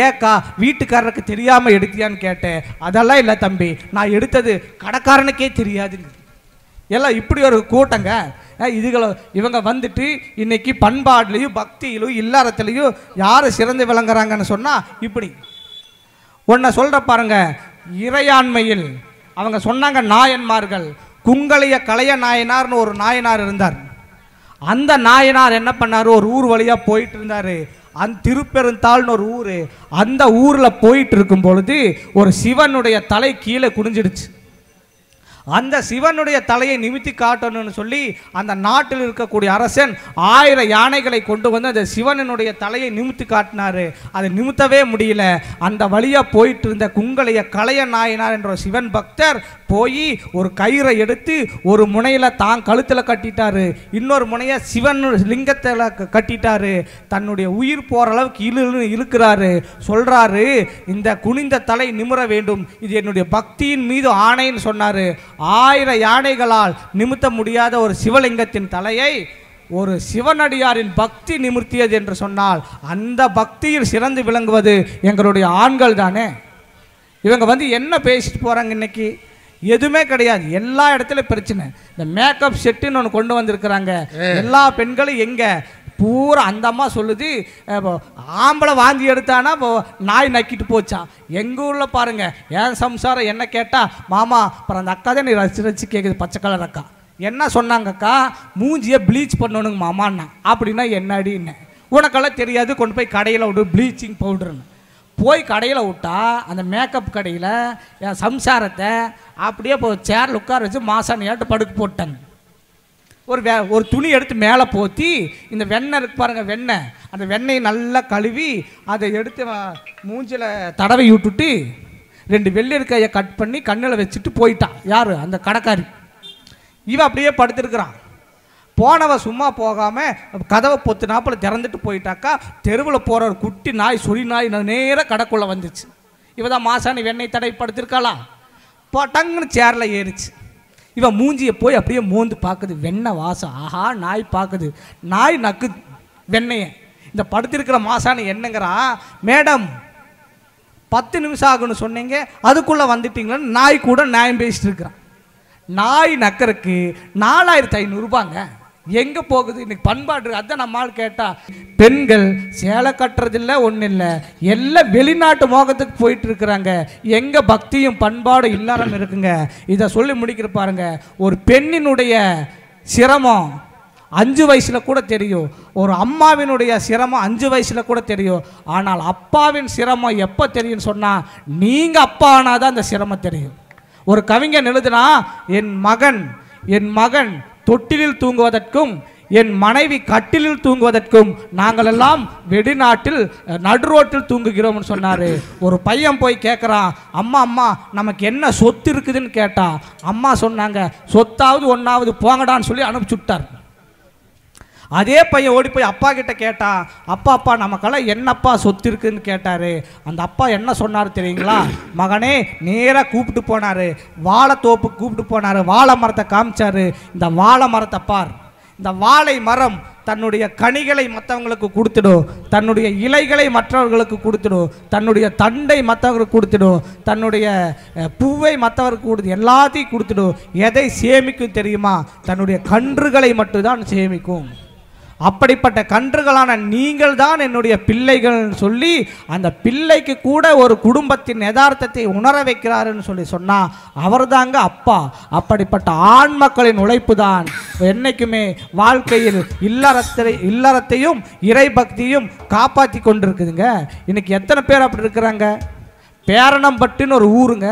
ஏக்கா வீட்டுக்காரருக்கு தெரியாமல் எடுத்தியான்னு கேட்டேன். அதெல்லாம் இல்லை தம்பி, நான் எடுத்தது கடைக்காரனுக்கே தெரியாதுங்க. எல்லாம் இப்படி ஒரு கூட்டங்க. இவங்க வந்துட்டு இன்னைக்கு பண்பாடுலையும் பக்தியிலும் இல்லறத்துலையும் யார் சிறந்து விளங்குறாங்கன்னு சொன்னால் இப்படி ஒன்றை சொல்கிற பாருங்க. இறையாண்மையில் அவங்க சொன்னாங்க, நாயன்மார்கள். குங்களைய கலைய நாயனார்னு ஒரு நாயனார் இருந்தார். அந்த நாயனார் என்ன பண்ணார், ஒரு ஊர் வழியாக போயிட்டு இருந்தார். அந்த திருப்பெருந்தாள்னு ஒரு ஊர். அந்த ஊரில் போயிட்டு இருக்கும் பொழுது ஒரு சிவனுடைய தலை கீழே குனிஞ்சிடுச்சு. அந்த சிவனுடைய தலையை நிமித்தி காட்டணும்னு சொல்லி அந்த நாட்டில் இருக்கக்கூடிய அரசன் 1000 யானைகளை கொண்டு வந்து அந்த சிவனுடைய தலையை நிமித்தி காட்டினாரு. அதை நிமித்தவே முடியல. அந்த வழியாக போயிட்டு இருந்த குங்களைய கலைய நாயனார் என்ற சிவன் பக்தர் போய் ஒரு கயிறை எடுத்து ஒரு முனையில் தான் கழுத்தில் கட்டிட்டாரு, இன்னொரு முனையை சிவன் லிங்கத்தில் கட்டிட்டாரு. தன்னுடைய உயிர் போகிற அளவுக்கு இழுக்கிறாரு. சொல்கிறாரு, இந்த குனிந்த தலை நிமிர வேண்டும், இது என்னுடைய பக்தியின் மீது ஆணைன்னு சொன்னார். 1000 யானைகளால் நிமித்த முடியாத ஒரு சிவலிங்கத்தின் தலையை ஒரு சிவனடியாரின் பக்தி நிமிர்த்தியது என்று சொன்னால் அந்த பக்தியில் சிறந்து விளங்குவது எங்களுடைய ஆண்கள் தானே. இவங்க வந்து என்ன பேசிட்டு போகிறாங்க இன்னைக்கு? எதுவுமே கிடையாது. எல்லா இடத்துலையும் பிரச்சனை. இந்த மேக்கப் செட்டுன்னு ஒன்று கொண்டு வந்திருக்கிறாங்க. எல்லா பெண்களும் எங்கே பூரா அந்த அம்மா சொல்லுது, ஆம்பளை வாந்தி எடுத்தானா நாய் நக்கிட்டு போச்சான். எங்கள் ஊரில் பாருங்கள், ஏன் சம்சாரம் என்ன கேட்டால், மாமா அப்புறம் அந்த அக்கா தான் நீ ரசிச்சு கேட்குது, பச்சை கலர் அக்கா என்ன சொன்னாங்கக்கா, மூஞ்சியை ப்ளீச் பண்ணணுங்க மாமான்னா. அப்படின்னா என்ன அடின்னு உனக்கெல்லாம் தெரியாது, கொண்டு போய் கடையில் விடு ப்ளீச்சிங் பவுடர்னு. போய் கடையில் விட்டா அந்த மேக்கப் கடையில் என் சம்சாரத்தை அப்படியே சேரில் உட்கார வச்சு மாசானியாட்டு படுக்க போட்டாங்க. ஒரு துணி எடுத்து மேலே போற்றி இந்த வெண்ணெய் இருக்கு பாருங்கள், வெண்ணெய், அந்த வெண்ணெயை நல்லா கழுவி அதை எடுத்து மூஞ்சில் தடவை விட்டுட்டு 2 வெள்ளரிக்காயை கட் பண்ணி கண்ணில் வச்சுட்டு போயிட்டான். யார்? அந்த கடைக்காரி. இவன் அப்படியே படுத்துருக்குறான். போனவ சும்மா போகாமல் கதவை பொத்துனாப்பில் திறந்துட்டு போயிட்டாக்கா, தெருவில் போகிற ஒரு குட்டி நாய், சொறி நாய் நேராக கடைக்குள்ளே வந்துச்சு. இவ தான் மாசாணி வெண்ணெய் தடவை படுத்திருக்காளா, டங்குன்னு சேரில் ஏறிச்சு. இவன் மூஞ்சியை போய் அப்படியே மோந்து பார்க்குது, வெண்ணெய் வாசம். ஆஹா, நாய் பார்க்குது, நாய் நக்கு வெண்ணெயை. இந்த படுத்திருக்கிற மாசாணி என்னங்கிறா, மேடம் 10 நிமிஷம் ஆகுன்னு சொன்னீங்க, அதுக்குள்ளே வந்துட்டீங்களான்னு நாய் கூட நியாயம் பேசிட்டு இருக்கிறான். நாய் நக்கருக்கு 4500 ரூபாங்க. எங்கே போகுது இன்னைக்கு பண்பாடு? அதான் நம்மால் கேட்டா, பெண்கள் சேலை கட்டுறதில்ல, ஒன்றும் இல்லை, எல்லாம் வெளிநாட்டு மோகத்துக்கு போயிட்டு இருக்கிறாங்க. எங்கே பக்தியும் பண்பாடு இல்லாமல் இருக்குங்க. இதை சொல்லி முடிக்கிற பாருங்க. ஒரு பெண்ணினுடைய சிரமம் 5 வயசில் கூட தெரியும், ஒரு அம்மாவினுடைய சிரமம் 5 வயசில் கூட தெரியும். ஆனால் அப்பாவின் சிரமம் எப்போ தெரியும்னு சொன்னால், நீங்கள் அப்பா ஆனால் தான் அந்த சிரமம் தெரியும். ஒரு கவிஞன் எழுதுனா, என் மகன் தொட்டிலில் தூங்குவதற்கும் என் மனைவி கட்டிலில் தூங்குவதற்கும் நாங்கள் எல்லாம் வெளிநாட்டில் நடுரோட்டில் தூங்குகிறோம்னு சொன்னார். ஒரு பையன் போய் கேட்குறான், அம்மா நமக்கு என்ன சொத்து இருக்குதுன்னு கேட்டா, அம்மா சொன்னாங்க, சொத்தாவது ஒன்றாவது போங்கடான்னு சொல்லி அனுப்பிச்சுட்டார். அதே பையன் ஓடி போய் அப்பா கிட்ட கேட்டான், அப்பா நமக்கெல்லாம் என்னப்பா சொத்து இருக்குன்னு கேட்டார். அந்த அப்பா என்ன சொன்னார் தெரியுங்களா? மகனே, நேராக கூப்பிட்டு போனார், வாழை தோப்புக்கு கூப்பிட்டு போனார், வாழை மரத்தை காமிச்சாரு. இந்த வாழை மரத்தை பார், இந்த வாழை மரம் தன்னுடைய கனிகளை மற்றவங்களுக்கு கொடுத்துடும், தன்னுடைய இலைகளை மற்றவர்களுக்கு கொடுத்துடும், தன்னுடைய தண்டை மற்றவர்களுக்கு கொடுத்துடும், தன்னுடைய பூவை மற்றவருக்கு கொடுத்து எல்லாத்தையும் கொடுத்துடும். எதை சேமிக்கும் தெரியுமா? தன்னுடைய கன்றுகளை மட்டும்தான் சேமிக்கும். அப்படிப்பட்ட கன்றுகளான நீங்கள் தான் என்னுடைய பிள்ளைகள் சொல்லி அந்த பிள்ளைக்கு கூட ஒரு குடும்பத்தின் யதார்த்தத்தை உணர வைக்கிறாருன்னு சொல்லி சொன்னால் அவர் தாங்க அப்பா. அப்படிப்பட்ட ஆண் மக்களின் உழைப்பு தான் என்னைக்குமே வாழ்க்கையில் இல்லறத்தையும் இறை பக்தியும் காப்பாற்றி கொண்டிருக்குதுங்க. இன்னைக்கு எத்தனை பேர் அப்படி இருக்கிறாங்க? பேரணம்பட்டுன்னு ஒரு ஊருங்க.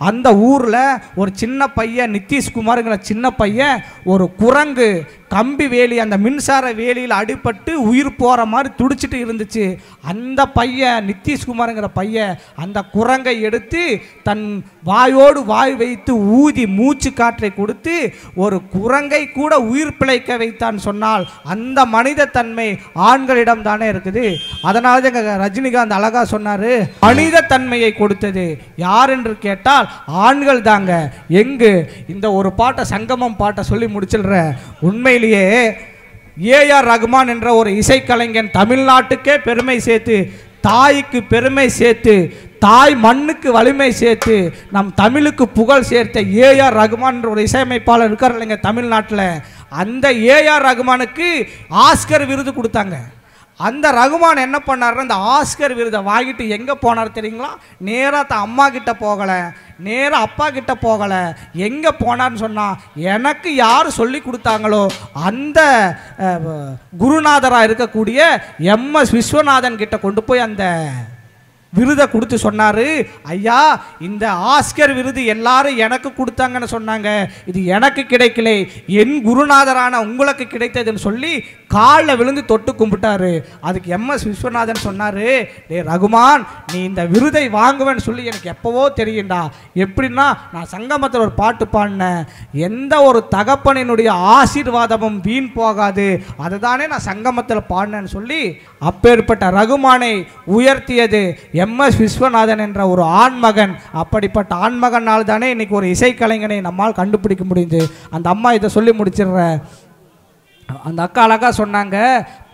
அந்த ஊரில் ஒரு சின்ன பையன், நிதிஷ்குமாருங்கிற சின்ன பையன், ஒரு குரங்கு கம்பி வேலி, அந்த மின்சார வேலியில் அடிபட்டு உயிர் போகிற மாதிரி துடிச்சிட்டு இருந்துச்சு. அந்த பையன், நிதிஷ்குமாருங்கிற பையன், அந்த குரங்கை எடுத்து தன் வாயோடு வாய் வைத்து ஊதி மூச்சு காற்றை கொடுத்து ஒரு குரங்கை கூட உயிர் பிழைக்க வைத்தான் சொன்னால் அந்த மனித தன்மை ஆண்களிடம் தானே இருக்குது. அதனால தான் ரஜினிகாந்த் அழகா சொன்னார், மனித தன்மையை கொடுத்தது யார் என்று கேட்டால் ஆண்கள் தாங்க. எங்கு இந்த ஒரு பாட்டை, சங்கமம் பாட்டை சொல்லி முடிச்சிடுற. உண்மையிலேயே ஏஆர் ரகுமான் என்ற ஒரு இசைக்கலைஞன் தமிழ்நாட்டுக்கே பெருமை சேர்த்து, தாய்க்கு பெருமை சேர்த்து, தாய் மண்ணுக்கு வலிமை சேர்த்து, நம் தமிழுக்கு புகழ் சேர்த்த ஏஆர் ரகுமான் என்ற ஒரு இசையமைப்பாளர் இருக்கார் இல்லைங்க தமிழ்நாட்டில். அந்த ஏஆர் ரகுமானுக்கு ஆஸ்கர் விருது கொடுத்தாங்க. அந்த ரகுமான் என்ன பண்ணாருன்னா, அந்த ஆஸ்கர் விருதை வாங்கிட்டு எங்கே போனார் தெரியுங்களா? நேராக தான் அம்மா கிட்ட போகலை, நேராக அப்பா கிட்ட போகலை, எங்கே போனார்னு சொன்னால், எனக்கு யார் சொல்லி கொடுத்தாங்களோ அந்த குருநாதராக இருக்கக்கூடிய எம்எஸ் விஸ்வநாதன் கிட்ட கொண்டு போய் அந்த விருதை கொடுத்து சொன்னார், ஐயா இந்த ஆஸ்கர் விருது எல்லாரும் எனக்கு கொடுத்தாங்கன்னு சொன்னாங்க, இது எனக்கு கிடைக்கல, என் குருநாதரான உங்களுக்கு கிடைத்ததுன்னு சொல்லி காலில் விழுந்து தொட்டு கும்பிட்டாரு. அதுக்கு எம்எஸ் விஸ்வநாதன் சொன்னார், டே ரகுமான், நீ இந்த விருதை வாங்குவேன்னு சொல்லி எனக்கு எப்போவோ தெரியும்டா. எப்படின்னா, நான் சங்கமத்தில் ஒரு பாட்டு பாடினேன், எந்த ஒரு தகப்பனினுடைய ஆசீர்வாதமும் வீண் போகாது, அதுதானே நான் சங்கமத்தில் பாடினேன்னு சொல்லி அப்பேற்பட்ட ரகுமானை உயர்த்தியது எம்எஸ் விஸ்வநாதன் என்ற ஒரு ஆண்மகன். அப்படிப்பட்ட ஆண்மகனால் தானே இன்னைக்கு ஒரு இசைக்கலைஞனை நம்மால் கண்டுபிடிக்க முடியுது. அந்த அம்மா இதை சொல்லி முடிச்சிடுற. அந்த அக்கா அழகா சொன்னாங்க,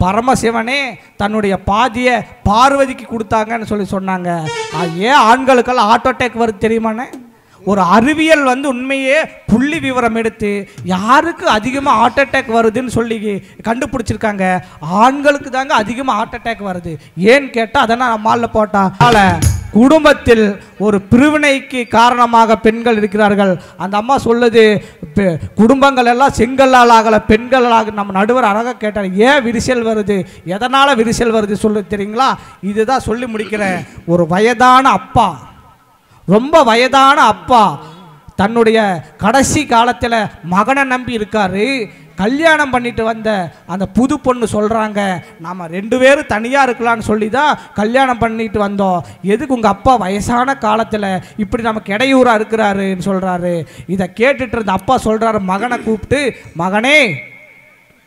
பரமசிவனே தன்னுடைய பாதியை பார்வதிக்கு கொடுத்தாங்கன்னு சொல்லி சொன்னாங்க. ஏன் ஆண்களுக்கெல்லாம் ஹார்ட் அட்டாக் வருது தெரியுமாண்ணே? ஒரு அறிவியல் உண்மையே புள்ளி விவரம் எடுத்து யாருக்கு அதிகமாக ஹார்ட் அட்டாக் வருதுன்னு சொல்லி கண்டுபிடிச்சிருக்காங்க. ஆண்களுக்கு தாங்க அதிகமாக ஹார்ட் அட்டாக் வருது. ஏன்னு கேட்டால் அதனால் நம்மால் போட்டால் குடும்பத்தில் ஒரு பிரிவினைக்கு காரணமாக பெண்கள் இருக்கிறார்கள். அந்த அம்மா சொல்லுது, குடும்பங்கள் எல்லாம் செங்கல்லால் ஆகலை, பெண்களாக. நம்ம நடுவர் அழகாக கேட்டார், ஏன் விரிசல் வருது, எதனால் விரிசல் வருது சொல்லு தெரியுங்களா? இதுதான் சொல்லி முடிக்கிறேன். ஒரு வயதான அப்பா, ரொம்ப வயதான அப்பா தன்னுடைய கடைசி காலத்தில் மகனை நம்பி இருக்காரு. கல்யாணம் பண்ணிட்டு வந்த அந்த புது பொண்ணு சொல்கிறாங்க, நாம் 2 பேரும் தனியாக இருக்கலாம்னு சொல்லி தான் கல்யாணம் பண்ணிட்டு வந்தோம். எதுக்கு உங்கள் அப்பா வயசான காலத்தில் இப்படி நமக்கு இடையூறாக இருக்கிறாருன்னு சொல்கிறாரு. இதை கேட்டுட்டு இருந்த அப்பா சொல்கிறாரு மகனை கூப்பிட்டு, மகனே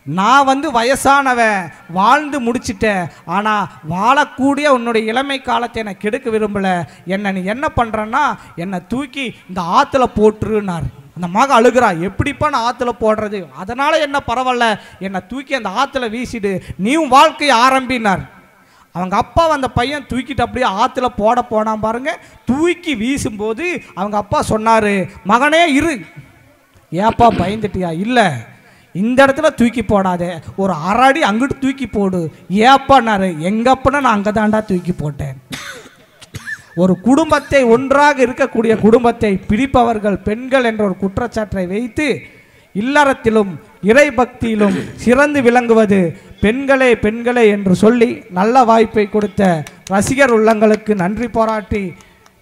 நான் வயசானவன், வாழ்ந்து முடிச்சிட்டேன், ஆனால் வாழக்கூடிய உன்னுடைய இளமை காலத்தை என்னை கெடுக்க விரும்பலை. நீ என்ன பண்ணுறன்னா என்னை தூக்கி இந்த ஆற்றுல போட்டுருன்னார். அந்த மக அழுகிறா, எப்படிப்பா நான் ஆற்றுல போடுறது, அதனால் என்ன பரவாயில்ல, என்னை தூக்கி அந்த ஆற்றுல வீசிடு, நீயும் வாழ்க்கையை ஆரம்பினார். அவங்க அப்பா அந்த பையன் தூக்கிட்டு அப்படியே ஆற்றுல போனான் பாருங்க. தூக்கி வீசும்போது அவங்க அப்பா சொன்னார், மகனே இரு. ஏப்பா பயந்துட்டியா? இல்லை, இந்த இடத்துல தூக்கி போடாதே, ஒரு 1/2 அடி அங்கிட்டு தூக்கி போடு. ஏப்பான்னாரு. எங்கப்பனா நான் அங்கே தாண்டா தூக்கி போட்டேன். ஒரு குடும்பத்தை, ஒன்றாக இருக்கக்கூடிய குடும்பத்தை பிரிப்பவர்கள் பெண்கள் என்ற ஒரு குற்றச்சாட்டை வைத்து இல்லறத்திலும் இறை பக்தியிலும் சிறந்து விளங்குவது பெண்களே பெண்களே என்று சொல்லி நல்ல வாய்ப்பை கொடுத்த ரசிகர் உள்ளங்களுக்கு நன்றி பாராட்டி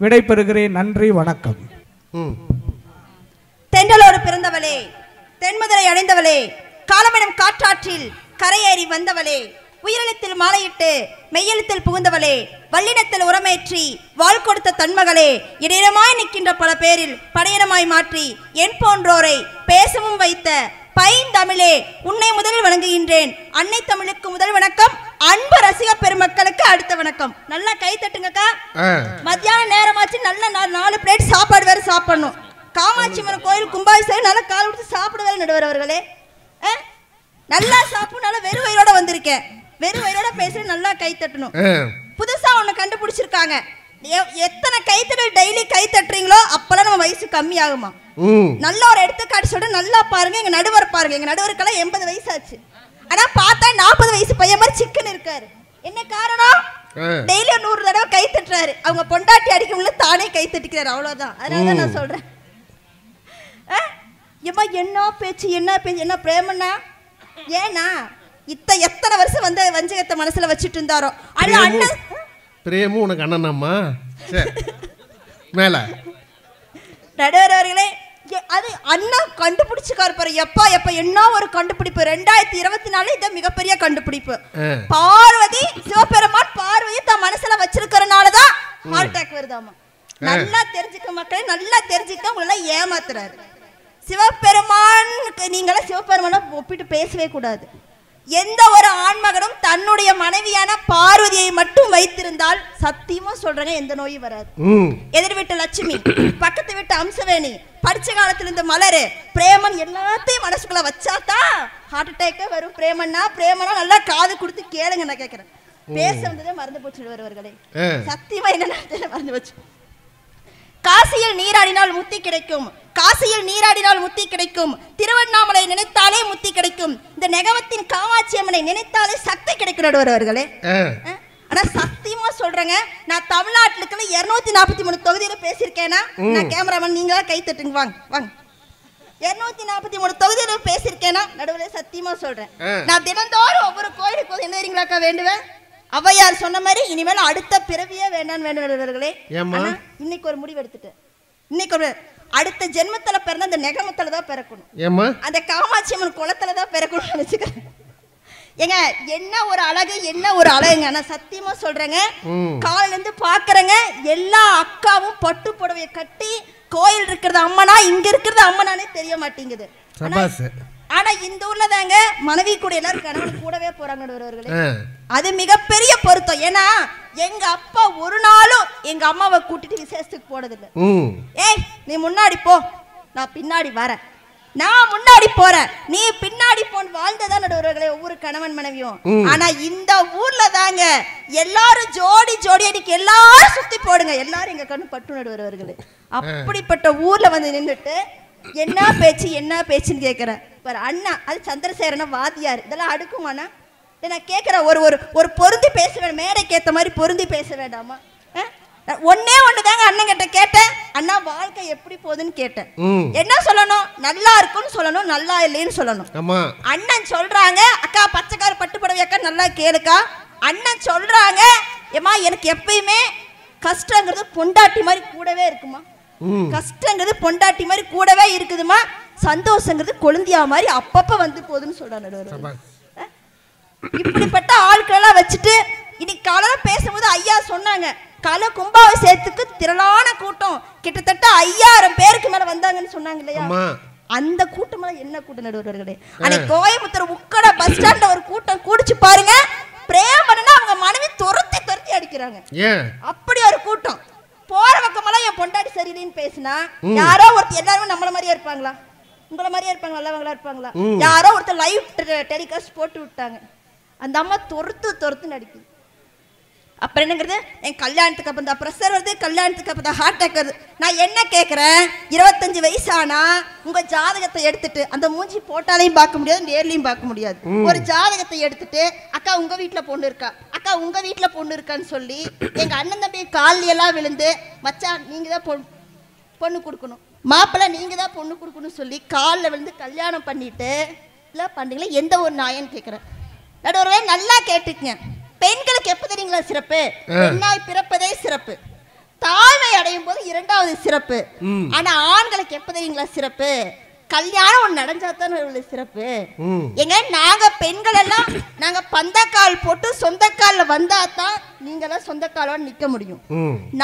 விடைபெறுகிறேன். நன்றி, வணக்கம். தென்றலோடு பிறந்தவளே, தென்மதுரை அடைந்தவளே, காலமெனும் காற்றாற்றில் கரையேறி வந்தவளே, உயிரினத்தில் மாலையிட்டு மெய்யெழுத்தில் புகுந்தவளே, வல்லினத்தில் உரமேற்றி வாழ் கொடுத்த தன்மகளே, இடையிடமாய் நிற்கின்ற பல பேரில் படையிடமாய் மாற்றி என் போன்றோரை பேசவும் வைத்த பைந்தமிழே, உன்னை முதலில் வணங்குகின்றேன். அன்னை தமிழுக்கு முதல் வணக்கம். அன்பு ரசிக பெருமக்களுக்கு அடுத்த வணக்கம். நல்லா கை தட்டுங்கக்கா. மத்தியான நேரமாச்சு, நல்ல 4 பிளேட் சாப்பாடு வேற சாப்பிடணும். காமாட்சியம்மன் கோயில் கும்பாபிஷேகம் நல்லா கால் கொடுத்து சாப்பிட வேற நடுவரவர்களே. நல்லா சாப்பிடும், நல்லா வெறும் வயிறோட வந்திருக்கேன். வெறும் வயிறோட பேசுறது, நல்லா கை தட்டணும். புதுசா ஒண்ணு கண்டுபிடிச்சிருக்காங்க. எத்தனை கைத்தட்டல் டெய்லி கை தட்டுறீங்களோ அப்பெல்லாம் நம்ம வயசு கம்மி ஆகுமா. நல்ல ஒரு எடுத்துக்காட்டு சொல்ற, நல்லா பாருங்க. எங்க நடுவர் பாருங்க, எங்க நடுவருக்கெல்லாம் 80 வயசு ஆச்சு. ஆனா பார்த்தா 40 வயசு பையன் மாதிரி சிக்கன் இருக்காரு. என்ன காரணம்? டெய்லி 100 தடவை கை தட்டுறாரு. அவங்க பொண்டாட்டி அடிக்கும்ல தானே கை தட்டிக்கிறாரு, அவ்வளவுதான். அதனாலதான் நான் சொல்றேன். ஏமா என்ன பேச்சு, என்ன பேச்சு, என்ன பிரேமண்ணா? ஏன்னா எத்தனை வருஷம் வஞ்சகத்தை மனசுல வச்சுட்டு இருந்தாரோ. அண்ணன் பிரேமு உனக்கு அண்ணனாம்மா. மேல நடுவர்களே, அது அண்ணன் கண்டுபிடிச்சுக்காரு பாரு. எப்பா என்ன ஒரு கண்டுபிடிப்பு. 2024 இது மிகப்பெரிய கண்டுபிடிப்பு. பார்வதி சிவபெருமான் பார்வதி தன் மனசுல வச்சிருக்கிறனாலதான் ஹார்ட் அட்டாக் வருதாமா. நல்லா தெரிஞ்சுக்க மக்களே, நல்லா தெரிஞ்சுக்க. உங்களை ஏமாத்துறாரு சிவபெருமான். நீங்கள சிவபெருமான ஒப்பிட்டு பேசவே கூடாது. எந்த ஒரு ஆண்மகனும் தன்னுடைய மனைவியான பார்வதியை மட்டும் வைத்திருந்தால் சத்தியமா சொல்றேங்க, எந்த நோயும் வராது. எதிர் வீட்டு லட்சுமி, பக்கத்து வீட்டு அம்சவேணி, படிச்ச காலத்துல இருந்து மலரு, பிரேமன் எல்லாத்தையும் மனசுக்குள்ள வச்சாதான் ஹார்ட் அட்டாக்கே வரும். பிரேமனா நல்லா காது கொடுத்து கேளுங்க. நான் கேட்கிறேன், பேச வந்ததே மறந்து போச்சு வருவர்களே. சத்தியமா என்ன மறந்து போச்சு. காசியில் நீராடினால் முத்தி கிடைக்கும், காசியில் நீராடினால் முத்தி கிடைக்கும், திருவண்ணாமலை நினைத்தாலே முத்தி கிடைக்கும், இந்த நெகவத்தின் காமாட்சி அம்மனை நினைத்தாலே சக்தி கிடைக்கும் நடுவர்களே. ஆனா சத்தியமா சொல்றேங்க, நான் தமிழ்நாட்டுல 243 தொகுதியில பேசியிருக்கேன்னா, நான் கேமராமேன் நீங்களா கை தட்டுங்க, வாங்க வாங்க. 243 தொகுதியில பேசியிருக்கேன்னா நடுவர்களே சத்தியமா சொல்றேன். நான் தினந்தோறும் ஒவ்வொரு கோயிலுக்கு என்ன தெரியுங்களாக்கா வேண்டுவேன், அவ்வையார் சொன்ன மாதிரி இனிமேல் அடுத்த பிறவியே வேண்டான்னு வேண்டுவர்களே. இன்னைக்கு ஒரு முடிவு எடுத்துட்டேன். இன்னைக்கு ஒரு அடுத்த ஜென்மத்துல பிறந்த அந்த நெகமத்துல தான் பிறக்கணும், அந்த காமாட்சி அம்மன் குளத்துல தான் பிறக்கணும்னு நினைச்சுக்கிறேன். ஏங்க என்ன ஒரு அழகு, என்ன ஒரு அழகுங்க. நான் சத்தியமா சொல்றேங்க, காலையில இருந்து பாக்குறேங்க எல்லா அக்காவும் பட்டு புடவைய கட்டி கோயில் இருக்கிறது அம்மனா இங்க இருக்கிறது அம்மனானே தெரிய மாட்டேங்குது. ஆனா இந்த ஊர்ல தாங்க மனைவி கூட எல்லாரும் கணவன் கூடவே போறாங்க நடுவர்களே. அது மிகப்பெரிய பொருத்தம். ஏன்னா எங்க அப்பா ஒரு நாளும் எங்க அம்மாவை கூட்டிட்டு விசேஷத்துக்கு போனதில்லை. ஏய் நீ முன்னாடி போ, நான் பின்னாடி வரேன், நான் முன்னாடி போறேன், நீ பின்னாடி போன்னு வாழ்ந்ததான் நடுவர்களே ஒவ்வொரு கணவன் மனைவியும். ஆனா இந்த ஊர்ல தாங்க எல்லாரும் ஜோடி ஜோடி அடிக்க எல்லாரும் சுத்தி போடுங்க, எல்லாரும் எங்க கண்ணு பட்டு நடுவர்களே. அப்படிப்பட்ட ஊர்ல வந்து நின்றுட்டு என்ன பேச்சு என்ன பேச்சுன்னு கேட்கிறேன். அண்ணா அது சந்திரசேகரன வாத்தியார், இதெல்லாம் அடுக்குமாண்ணா? நான் கேட்கிறேன், ஒரு ஒரு பொருந்தி பேச வேண்டாம், மேடைக்கு ஏற்ற மாதிரி பொருந்தி பேச வேண்டாமா? ஒன்னே ஒண்ணுதாங்க அண்ணன் கிட்ட கேட்டேன், அண்ணா வாழ்க்கை எப்படி போகுதுன்னு கேட்டேன். என்ன சொல்லணும்? நல்லா இருக்குன்னு சொல்லணும், நல்லா இல்லைன்னு சொல்லணும். அண்ணன் சொல்றாங்க, அக்கா பச்சைக்கார பட்டு புடவை அக்கா நல்லா கேளுக்கா. அண்ணன் சொல்றாங்க, ஏமா எனக்கு எப்பயுமே கஷ்டங்கிறது பொண்டாட்டி மாதிரி கூடவே இருக்குமா, கஷ்டங்கிறது பொண்டாட்டி மாதிரி கூடவே இருக்குதுமா, சந்தோஷங்கிறது கொழுந்தியா மாதிரி அப்பப்ப வந்து போகுதுன்னு சொல்றாரு நடுவர். இப்படிப்பட்ட ஆட்களெல்லாம் வச்சுட்டு இன்னைக்கு காலையில பேசும்போது ஐயா சொன்னாங்க, காலை கும்பாபிஷேகத்துக்கு திரளான கூட்டம் கிட்டத்தட்ட 5000 பேருக்கு மேல வந்தாங்கன்னு சொன்னாங்க இல்லையா? அந்த கூட்டமெல்லாம் என்ன கூட்டம் நடுவர்களே? அன்னைக்கு கோயம்புத்தூர் உக்கட பஸ் ஸ்டாண்ட்ல ஒரு கூட்டம் கூடிச்சு பாருங்க. பிரேம் பண்ணா அவங்க மனைவி துரத்தி துரத்தி அடிக்கிறாங்க. அப்படி ஒரு கூட்டம். போற பக்கமெல்லாம் என் பொண்டாட்டி சரியில்லைன்னு பேசினா யாரோ ஒருத்தர், எல்லாரும் நம்மள மாதிரியே இருப்பாங்களா? உங்கள மாதிரியே இருப்பாங்க, நல்லவங்களா இருப்பாங்களா? யாரோ ஒருத்தர் லைவ் டெலிகாஸ்ட் போட்டு விட்டாங்க. அந்த அம்மா துரத்து நடிக்குது. அப்புறம் என்னங்கிறது, என் கல்யாணத்துக்கு அப்புறம் தான் ப்ரெஷர் வருது, கல்யாணத்துக்கு அப்புறம் தான் ஹார்ட் அட்டாக் வருது. நான் என்ன கேட்குறேன், 25 வயசானா உங்க ஜாதகத்தை எடுத்துட்டு, அந்த மூஞ்சி போட்டாலையும் பார்க்க முடியாது, நேர்லையும் பார்க்க முடியாது, ஒரு ஜாதகத்தை எடுத்துட்டு அக்கா உங்க வீட்டில் பொண்ணு இருக்கா, அக்கா உங்க வீட்டில் பொண்ணு இருக்கான்னு சொல்லி எங்க அண்ணன் தம்பி காலியெல்லாம் விழுந்து, மச்சான் நீங்க தான் பொண்ணு கொடுக்கணும், மாப்பிள்ளை நீங்க தான் பொண்ணு கொடுக்கணும்னு சொல்லி காலில் விழுந்து கல்யாணம் பண்ணிட்டு இல்லை பண்ணுறீங்களா? எந்த ஒரு நாயன்னு கேட்குறேன். நடுவரே நல்லா கேட்டுக்குங்க. பெண்களுக்கு எப்ப தெரியுங்களா சிறப்பு? பெண்ணாய் பிறப்பதே சிறப்பு, தாய்மை அடையும் போது 2வது சிறப்பு. ஆனா ஆண்களுக்கு எப்ப தெரியுங்களா சிறப்பு? கல்யாணம் ஒன்று நடந்தாதான் சிறப்பு. எங்க நாங்க பெண்கள் எல்லாம் நாங்க பந்தக்கால் போட்டு சொந்த கால்ல வந்தாதான் நீங்க எல்லாம் சொந்த காலோட நிக்க முடியும்.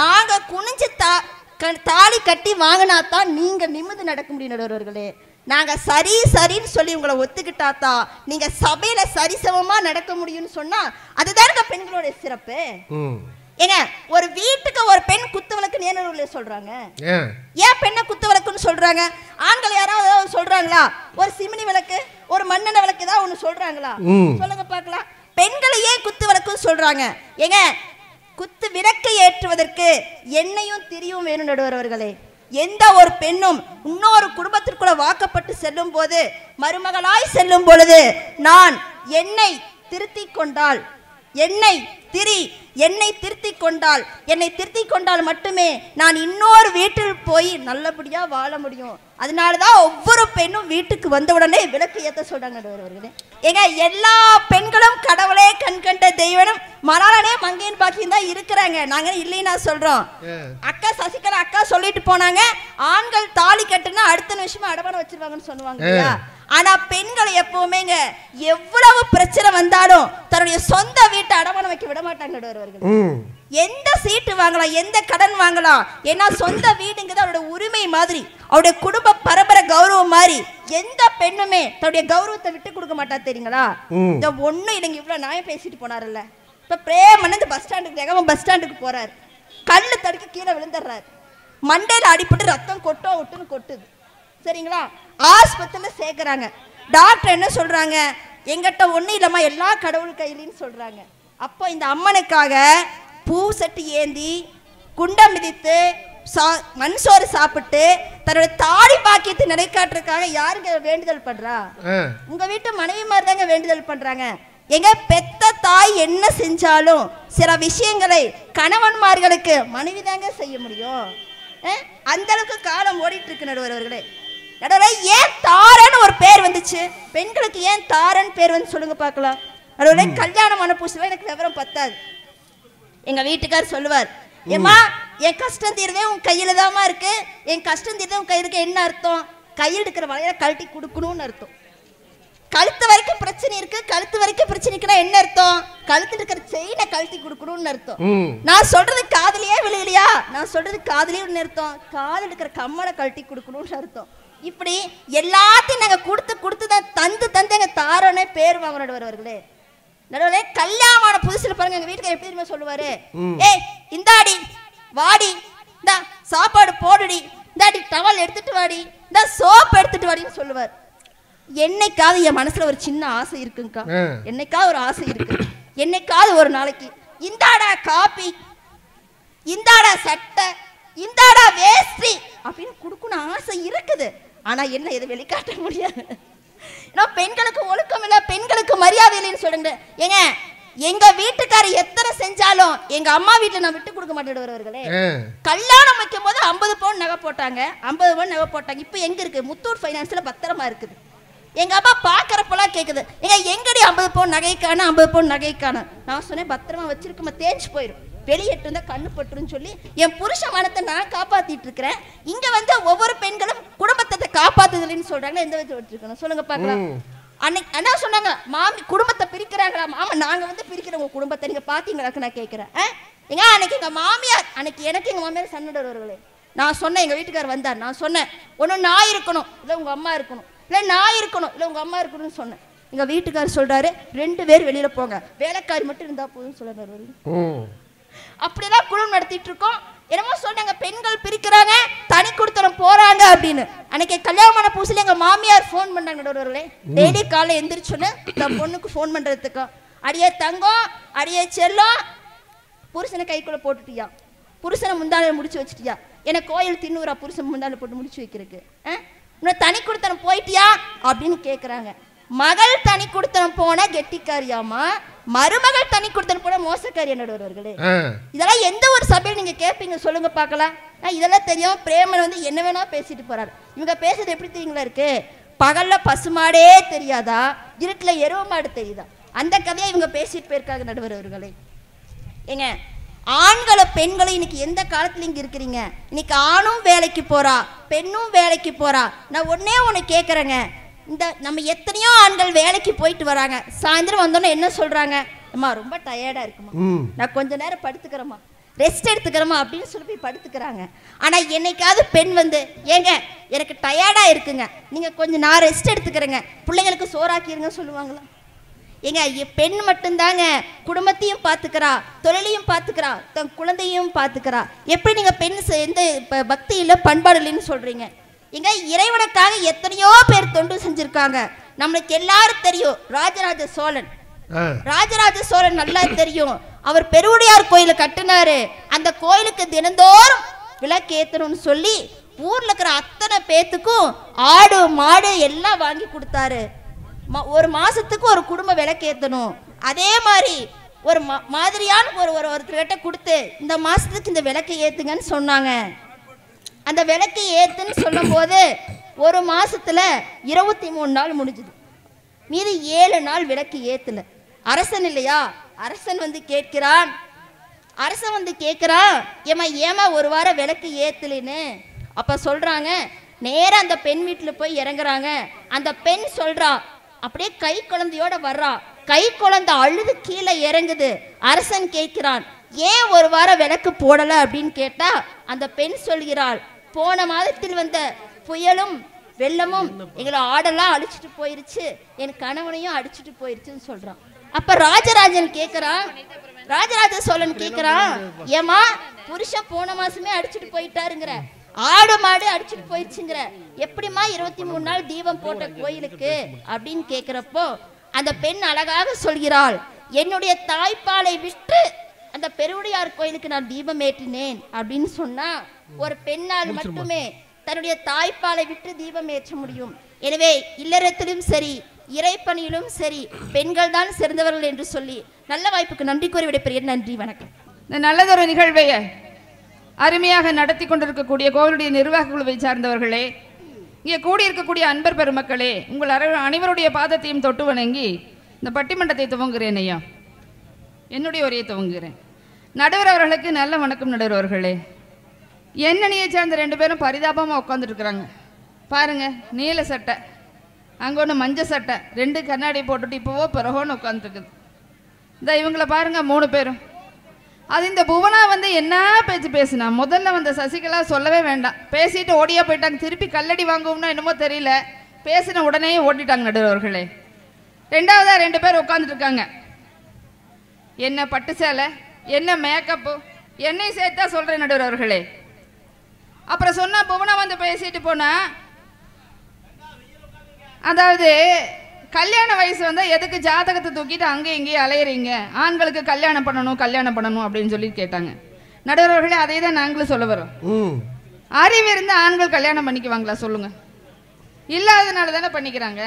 நாங்க குனிஞ்சு தாலி கட்டி வாங்கினாதான் நீங்க நிமிர்ந்து நடக்க முடியும் நடுவர்களே. நாங்க சரின்னு சொல்லி உங்களை ஒத்துக்கிட்டாத்தா நீங்க சபையில சரிசமமா நடக்க முடியும்னு சொன்னா அதுதாங்க பெண்களோட சிறப்பு. ஏங்க ஒரு வீட்டுக்கு ஒரு பெண் குத்துவிளக்கு நேர்ல சொல்றாங்க. ஏன் பெண்ணை குத்துவிளக்குன்னு சொல்றாங்க? ஆண்கள் யாராவது சொல்றாங்களா? ஒரு சிமினி விளக்கு, ஒரு மண்ணெண்ணெய் விளக்கு ஏதாவது ஒண்ணு சொல்றாங்களா? சொல்லுங்க பார்க்கலாம். பெண்களை ஏன் குத்துவிளக்குன்னு சொல்றாங்க? ஏங்க குத்து விளக்கு ஏற்றுவதற்கு எண்ணெயும் திரியும் வேணும் நடுவர்களே. எந்த ஒரு பெண்ணும் இன்னொரு குடும்பத்திற்குள்ள வாக்கப்பட்டு செல்லும் போது, மருமகளாய் செல்லும் பொழுது, நான் என்னை திருத்திக் கொண்டால், என்னை திருத்திக் கொண்டால் மட்டுமே நான் இன்னொரு வீட்டில் போய் நல்லபடியா வாழ முடியும். அதனாலதான் ஒவ்வொரு பெண்ணும் வீட்டுக்கு வந்த உடனே விளக்கு ஏத்த சொல்றாங்க. ஏங்க எல்லா பெண்களும் கடவுளே கண் கண்ட தெய்வனும் மலாலனே மங்கையின் பாக்கியம் தான் இருக்கிறாங்க. நாங்க இல்லைன்னா சொல்றோம். அக்கா சசிகலா அக்கா சொல்லிட்டு போனாங்க, ஆண்கள் தாலி கட்டுனா அடுத்த நிமிஷமா அடமானம் வச்சிருவாங்கன்னு சொல்லுவாங்க. ஆனா பெண்கள் எப்பவுமேங்க எவ்வளவு பிரச்சனை வந்தாலும் தன்னுடைய சொந்த வீட்டை அடமானம் வைக்க விட மாட்டாங்க. எந்த சீட்டு வாங்கலாம், எந்த கடன் வாங்கலாம், ஏன்னா சொந்த வீடுங்கிறது அவருடைய உரிமை மாதிரி, அவருடைய குடும்ப பரம்பரை கௌரவம் மாதிரி. எந்த பெண்ணுமே தன்னுடைய கௌரவத்தை விட்டு கொடுக்க மாட்டா தெரியுங்களா? இந்த ஒண்ணு இல்லைங்க, இவ்வளவு நியாயம் பேசிட்டு போனார்ல. இப்ப பிரேமன் இந்த பஸ் ஸ்டாண்டுக்கு போறாரு, கல்லு தடுக்க கீழே விழுந்துடுறாரு, மண்டையில அடிப்பட்டு ரத்தம் கொட்டுன்னு. சரிங்களா? ஆஸ்பத்திரியில சேர்க்கிறாங்க. டாக்டர் என்ன சொல்றாங்க? எங்கிட்ட ஒண்ணு இல்லம்மா, எல்லா கடவுள் கையிலின்னு சொல்றாங்க. அப்போ இந்த அம்மனுக்காக பூ சட்டி ஏந்தி குண்டம் மிதித்து மண் சோறு சாப்பிட்டு தன்னோட தாடி பாக்கியத்தை நிறைக்காட்டுறதுக்காக யாருங்க வேண்டுதல் பண்றா? உங்க வீட்டு மனைவி மாதிரி தாங்க வேண்டுதல் பண்றாங்க. எங்க பெத்த தாய் என்ன செஞ்சாலும் சில விஷயங்களை கணவன்மார்களுக்கு மனைவி தாங்க செய்ய முடியும். அந்த அளவுக்கு காலம் ஓடிட்டு இருக்கு நடுவர்களே. ஏன் தாரன்னு ஒரு பேர் வந்துச்சு? பெண்களுக்கு ஏன் தாரன் பேர் வந்து சொல்லுங்க பார்க்கலாம். நடுவர்களே, கல்யாணமான புதுசுல எனக்கு விவரம் பத்தாது. எங்க வீட்டுக்கார் சொல்லுவார், ஏமா என் கஷ்டம் தீர்வே உன் கையில தாமா இருக்கு, என் கஷ்டம் தீர்வே உன் கையில இருக்கு. என்ன அர்த்தம்? கையில் இருக்கிற வளையல கழட்டி கொடுக்கணும்னு அர்த்தம். கழுத்து வரைக்கும் பிரச்சனை இருக்கு, கழுத்து வரைக்கும் பிரச்சனைக்குன்னா என்ன அர்த்தம்? கழுத்து இருக்கிற செயினை கழட்டி கொடுக்கணும்னு அர்த்தம். நான் சொல்றது காதலியே விழுகலையா? நான் சொல்றது காதலியே அர்த்தம், காதல் இருக்கிற கம்மலை கழட்டி கொடுக்கணும்னு அர்த்தம். இப்படி எல்லாத்தையும் நாங்க கொடுத்து தான் தந்து எங்க தாரோனே பேர் வாங்க நடுவர்களே. நடுவர்களே, கல்யாணமான புதுசுல பாருங்க எங்க வீட்டுக்கு எப்படி தெரியுமா சொல்லுவாரு? ஏய் இந்தாடி வாடி, இந்த சாப்பாடு போடுடி, இந்தாடி டவல் எடுத்துட்டு வாடி, இந்த சோப் எடுத்துட்டு வாடின்னு சொல்லுவார். என்னைக்காவது என் மனசுல ஒரு சின்ன ஆசை இருக்குங்கக்கா, என்னைக்காவது ஒரு ஆசை இருக்கு. என்னைக்காவது ஒரு நாளைக்கு இந்தாடா காப்பி, இந்தாடா சட்டை, இந்தாடா வேஷ்டி அப்படின்னு கொடுக்கணும் ஆசை இருக்குது. ஆனா என்ன எது வெளிக்காட்ட முடியாது. ஏன்னா பெண்களுக்கு ஒழுக்கம் இல்லை, பெண்களுக்கு மரியாதை இல்லைன்னு சொல்லுங்க. ஏங்க எங்க வீட்டுக்காரர் எத்தனை செஞ்சாலும் எங்க அம்மா வீட்டுல நான் விட்டு கொடுக்க மாட்டேன் வருவர்களே. கல்யாணம் வைக்கும் போது 50 பவுன் நகை போட்டாங்க, 50 பவுன் நகை போட்டாங்க. இப்ப எங்க இருக்கு? முத்தூட் பைனான்ஸ்ல பத்திரமா இருக்குது. எங்க அப்பா பாக்குறப்பெல்லாம் கேக்குது, எங்கடி 50 பவுன் நகைக்கான 50 பவுன் நகைக்கான. நான் சொன்னேன் பத்திரமா வச்சிருக்கமா, தேஞ்சு போயிடும். வெளியேட்டு வந்தா கண்ணு பட்டுருன்னு சொல்லி என் புருஷ மனத்தை நான் காப்பாத்திட்டு இருக்கிறேன். இங்க வந்து ஒவ்வொரு பெண்களும் குடும்பத்தை காப்பாத்துதல்னு சொல்றாங்க. எந்த விதத்தில் வச்சிருக்கணும் சொல்லுங்க பார்க்கலாம். அன்னைக்கு என்ன சொன்னாங்க, மாமி குடும்பத்தை பிரிக்கிறாங்களா? ஆமா, நாங்க வந்து பிரிக்கிறோம் உங்க குடும்பத்தை, நீங்க பாத்தீங்களாக்கு நான் கேட்கிறேன். ஏங்க அன்னைக்கு எங்க மாமியார், அன்னைக்கு எனக்கு எங்க மாமியார் சண்டை வருவார்களே, நான் சொன்னேன், எங்க வீட்டுக்காரர் வந்தார், நான் சொன்னேன் ஒண்ணு நான் இருக்கணும் இல்ல உங்க அம்மா இருக்கணும், இல்ல நான் இருக்கணும் இல்ல உங்க அம்மா இருக்கணும்னு சொன்னேன். எங்க வீட்டுக்காரர் சொல்றாரு 2 பேர் வெளியில போங்க, வேலைக்காரி மட்டும் இருந்தா போதும்னு சொல்றாரு. அப்படிதான் குடும்பம் நடத்திட்டு இருக்கோம். என்னமோ சொன்னாங்க பெண்கள் பிரிக்கிறாங்க, தனி கொடுத்தனம் போறாங்க அப்படின்னு. அன்னைக்கு கல்யாணமான புதுசுல எங்க மாமியார் போன் பண்ணாங்க. டெய்லி காலை எந்திரிச்சோன்னு இந்த பொண்ணுக்கு போன் பண்றதுக்கு, அடியே தங்கம், அடியே செல்லம், புருஷனை கைக்குள்ள போட்டுட்டியா, புருஷனை முந்தான முடிச்சு வச்சுட்டியா, எனக்கு கோயில் தின்னூரா புருஷன் முந்தான போட்டு முடிச்சு வைக்கிறதுக்கு, இன்னும் தனி கொடுத்தனம் போயிட்டியா அப்படின்னு கேட்குறாங்க. மகள் தனி கொடுத்தனம் போன கெட்டிக்காரியாமா, மருமகள் தனி கொடுத்தனம் போன மோசக்காரி நடுவர்களே. இதெல்லாம் எந்த ஒரு சபையில் நீங்க கேட்பீங்க சொல்லுங்க பார்க்கலாம். இதெல்லாம் தெரியும். பிரேமன் வந்து என்ன வேணா பேசிட்டு போறாரு. இவங்க பேசுறது எப்படி தெரியுங்களா இருக்கு, பகல்ல பசுமாடே தெரியாதா, இருட்டுல எருவ மாடு தெரியுதா, அந்த கதையை இவங்க பேசிட்டு போயிருக்காங்க நடுவர்களே. ஏங்க ஆண்களும் பெண்களும் இன்னைக்கு எந்த காலத்துல இங்க இருக்கிறீங்க, இன்னைக்கு ஆணும் வேலைக்கு போறா, பெண்ணும் வேலைக்கு போறா. நான் ஒன்னே ஒண்ணு கேட்கறேங்க, இந்த நம்ம எத்தனையோ ஆண்கள் வேலைக்கு போயிட்டு வராங்க, சாயந்தரம் வந்தோன்னே என்ன சொல்றாங்க, அம்மா ரொம்ப டயர்டா இருக்குமா, நான் கொஞ்ச நேரம் படுத்துக்கிறேம்மா, ரெஸ்ட் எடுத்துக்கிறோமா அப்படின்னு சொல்லி போய் படுத்துக்கிறாங்க. ஆனா என்னைக்காவது பெண் வந்து ஏங்க எனக்கு டயர்டா இருக்குங்க, நீங்க கொஞ்சம் நான் ரெஸ்ட் எடுத்துக்கிறேங்க, பிள்ளைங்களுக்கு சோறாக்கிருங்க சொல்லுவாங்களா? ஏங்க பெண் மட்டும்தாங்க குடும்பத்தையும் பார்த்துக்கிறா, தொழிலையும் பார்த்துக்கிறா, தன் குழந்தையும் பார்த்துக்கிறா. எப்படி நீங்க பெண் எந்த பக்தி இல்லை பண்பாடு இல்லைன்னு சொல்றீங்க? எங்க இறைவனுக்காக எத்தனையோ பேர் தொண்டு செஞ்சிருக்காங்க. நம்மளுக்கு எல்லாரும் தெரியும் ராஜராஜ சோழன். ராஜராஜ சோழன் நல்லா தெரியும். அவர் பெருவுடையார் கோயிலை கட்டினாரு. அந்த கோயிலுக்கு தினந்தோறும் விளக்கு ஏத்தணும்னு சொல்லி ஊர்ல இருக்கிற அத்தனை பேத்துக்கும் ஆடு மாடு எல்லாம் வாங்கி கொடுத்தாரு. ஒரு மாசத்துக்கு ஒரு குடும்ப விளக்கு ஏத்தணும். அதே மாதிரி ஒரு மாதிரியான ஒருத்தர்கிட்ட கொடுத்து இந்த மாசத்துக்கு இந்த விளக்கு ஏத்துங்கன்னு சொன்னாங்க. அந்த விளக்கு ஏத்துன்னு சொல்லும் போது ஒரு மாசத்துல 23 நாள் முடிஞ்சுது. மீது 7 நாள் விளக்கு ஏத்துல. அரசன் இல்லையா, அரசன் வந்து கேட்கிறான். அரசன் வந்து கேட்கிறான், ஏமா ஒரு வாரம் விளக்கு ஏத்துலன்னு. அப்ப சொல்றாங்க, நேரம் அந்த பெண் வீட்டுல போய் இறங்குறாங்க. அந்த பெண் சொல்றா, அப்படியே கை குழந்தையோட வர்றா, கை குழந்தை அழுது கீழே இறங்குது. அரசன் கேட்கிறான், ஏன் ஒரு வாரம் விளக்கு போடல அப்படின்னு கேட்டா அந்த பெண் சொல்கிறாள், போன மாதத்தில் வந்த புயலும் வெள்ளமும் எங்களை ஆடெல்லாம் அடிச்சுட்டு போயிருச்சு, என் கணவனையும் அடிச்சுட்டு போயிருச்சுன்னு சொல்றான். அப்ப ராஜராஜன் கேட்கிறான், ராஜராஜ சோழன் கேட்கிறான், ஏமா புருஷன் போன மாசமே அடிச்சுட்டு போயிட்டாருங்கிற, ஆடு மாடு அடிச்சுட்டு போயிடுச்சுங்கிற, எப்படிமா 23 நாள் தீபம் போட்ட கோயிலுக்கு அப்படின்னு கேட்கிறப்போ அந்த பெண் அழகாக சொல்கிறாள், என்னுடைய தாய்ப்பாலை விட்டு அந்த பெருவுடையார் கோயிலுக்கு நான் தீபம் ஏற்றினேன் அப்படின்னு சொன்னா ஒரு பெண்ணால் மட்டுமே தன்னுடைய தாய்ப்பாலை விட்டு தீபம் ஏற்ற முடியும். எனவே இல்லறத்திலும் சரி இறைப்பணியிலும் சரி பெண்கள் தான் சிறந்தவர்கள் என்று சொல்லி நல்ல வாய்ப்புக்கு நன்றி கூறி விடைபெறுகிறேன். நன்றி, வணக்கம். இந்த நல்லதொரு நிகழ்வை அருமையாக நடத்தி கொண்டிருக்கக்கூடிய கோவிலுடைய நிர்வாக குழுவை சார்ந்தவர்களே, இங்கே கூடியிருக்கக்கூடிய அன்பர் பெருமக்களே, உங்கள் அனைவருடைய பாதத்தையும் தொட்டு வணங்கி இந்த பட்டிமன்றத்தை துவங்குகிறேன். ஐயா, என்னுடைய உரையை துவங்குகிறேன். நடுவர் அவர்களுக்கு நல்ல வணக்கம். நடுவர் அவர்களே, எண்ணெயை சார்ந்த 2 பேரும் பரிதாபமாக உட்காந்துட்டு இருக்கிறாங்க பாருங்க. நீல சட்டை, அங்கே ஒன்று மஞ்சள் சட்டை, 2 கண்ணாடி போட்டுட்டு இப்போவோ பிறகோன்னு உட்காந்துருக்குது. இந்த இவங்கள பாருங்க 3 பேரும். அது இந்த புவனா வந்து என்ன பேச்சு பேசுனா, முதல்ல வந்த சசிகலா சொல்லவே வேண்டாம், பேசிட்டு ஓடியா போயிட்டாங்க. திருப்பி கல்லடி வாங்குவோம்னா என்னமோ தெரியல, பேசின உடனே ஓடிட்டாங்க நடுவர்களே. 2வதா 2 பேர் உட்காந்துட்டு இருக்காங்க. என்ன பட்டு சேலை, என்ன மேக்கப்பு, என்னை சேர்த்தா சொல்றேன் நடுவர்களே. அப்புறம் சொன்னா புவனா வந்து பேசிட்டு போனா, அதாவது கல்யாண வயசு வந்தால் எதுக்கு ஜாதகத்தை தூக்கிட்டு அங்கே இங்கேயும் அலையிறீங்க, ஆண்களுக்கு கல்யாணம் பண்ணணும் அப்படின்னு சொல்லி கேட்டாங்க. நடுவர்களே, அதே தான் நாங்களும் சொல்ல வரோம். அறிவு இருந்து ஆண்கள் கல்யாணம் பண்ணிக்குவாங்களா சொல்லுங்க? இல்லாதனால தானே பண்ணிக்கிறாங்க,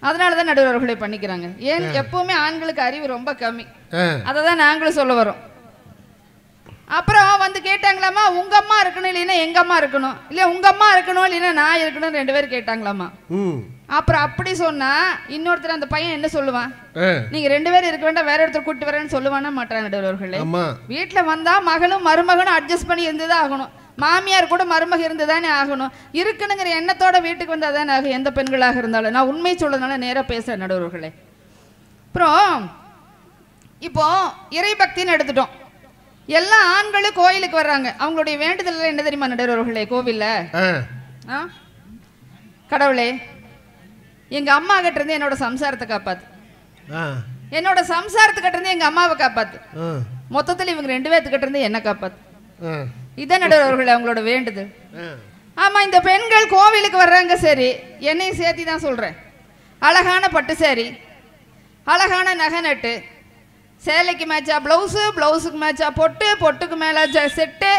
அதனால தான் நடுவர்களே பண்ணிக்கிறாங்க. ஏன் எப்பவுமே ஆண்களுக்கு அறிவு ரொம்ப கம்மி, அதை தான் நாங்களும் சொல்ல வரோம். அப்புறம் வந்து கேட்டாங்களாமா, உங்க அம்மா இருக்கணும் இல்லைன்னா எங்க அம்மா இருக்கணும், இல்லை உங்க அம்மா இருக்கணும் இல்லைன்னா நான் இருக்கணும் 2 பேர் கேட்டாங்களாமா. அப்புறம் அப்படி சொன்னா இன்னொருத்தர் அந்த பையன் என்ன சொல்லுவான்? நீங்க 2 பேரும் இருக்க வேண்டாம், வேற ஒருத்தர் கூட்டி வரேன்னு சொல்லுவானா மாட்டாங்க நடுவர்களே. வீட்டுல வந்தா மகளும் மருமகனும் அட்ஜஸ்ட் பண்ணி இருந்துதான் ஆகணும். மாமியார் கூட மருமக இருந்துதானே ஆகணும். இருக்குனுங்கிற எண்ணத்தோட வீட்டுக்கு வந்தா தானே ஆகும் எந்த பெண்களாக இருந்தாலும். நான் உண்மை சொல்றதுனால நேரா பேசுறேன் நடுவர்களே. அப்புறம் இப்போ இறை பக்தின்னு எடுத்துட்டோம். எல்லா ஆண்களும் கோயிலுக்கு வர்றாங்க. அவங்களுடைய வேண்டுதல் என்ன தெரியுமா நடுவர்களே? கோவில்ல கடவுளே எங்க அம்மா கிட்ட இருந்து என்னோட சம்சாரத்தை காப்பாத்து, என்னோட சம்சாரத்துக்கிட்ட இருந்து எங்க அம்மாவை காப்பாத்து, மொத்தத்தில் இவங்க 2 பேர்த்துக்கிட்ட இருந்து என்ன காப்பாத்து. இதான் நடுவர்களே அவங்களோட வேண்டுதல். ஆமா, இந்த பெண்கள் கோவிலுக்கு வர்றாங்க. சரி, என்னையும் சேர்த்தி தான் சொல்றேன். அழகான பட்டு சேரி, அழகான நகை நட்டு, சேலைக்கு மேட்சா பிளவுஸு, பிளவுஸுக்கு மேட்சா பொட்டு, பொட்டுக்கு மேல செட்டு,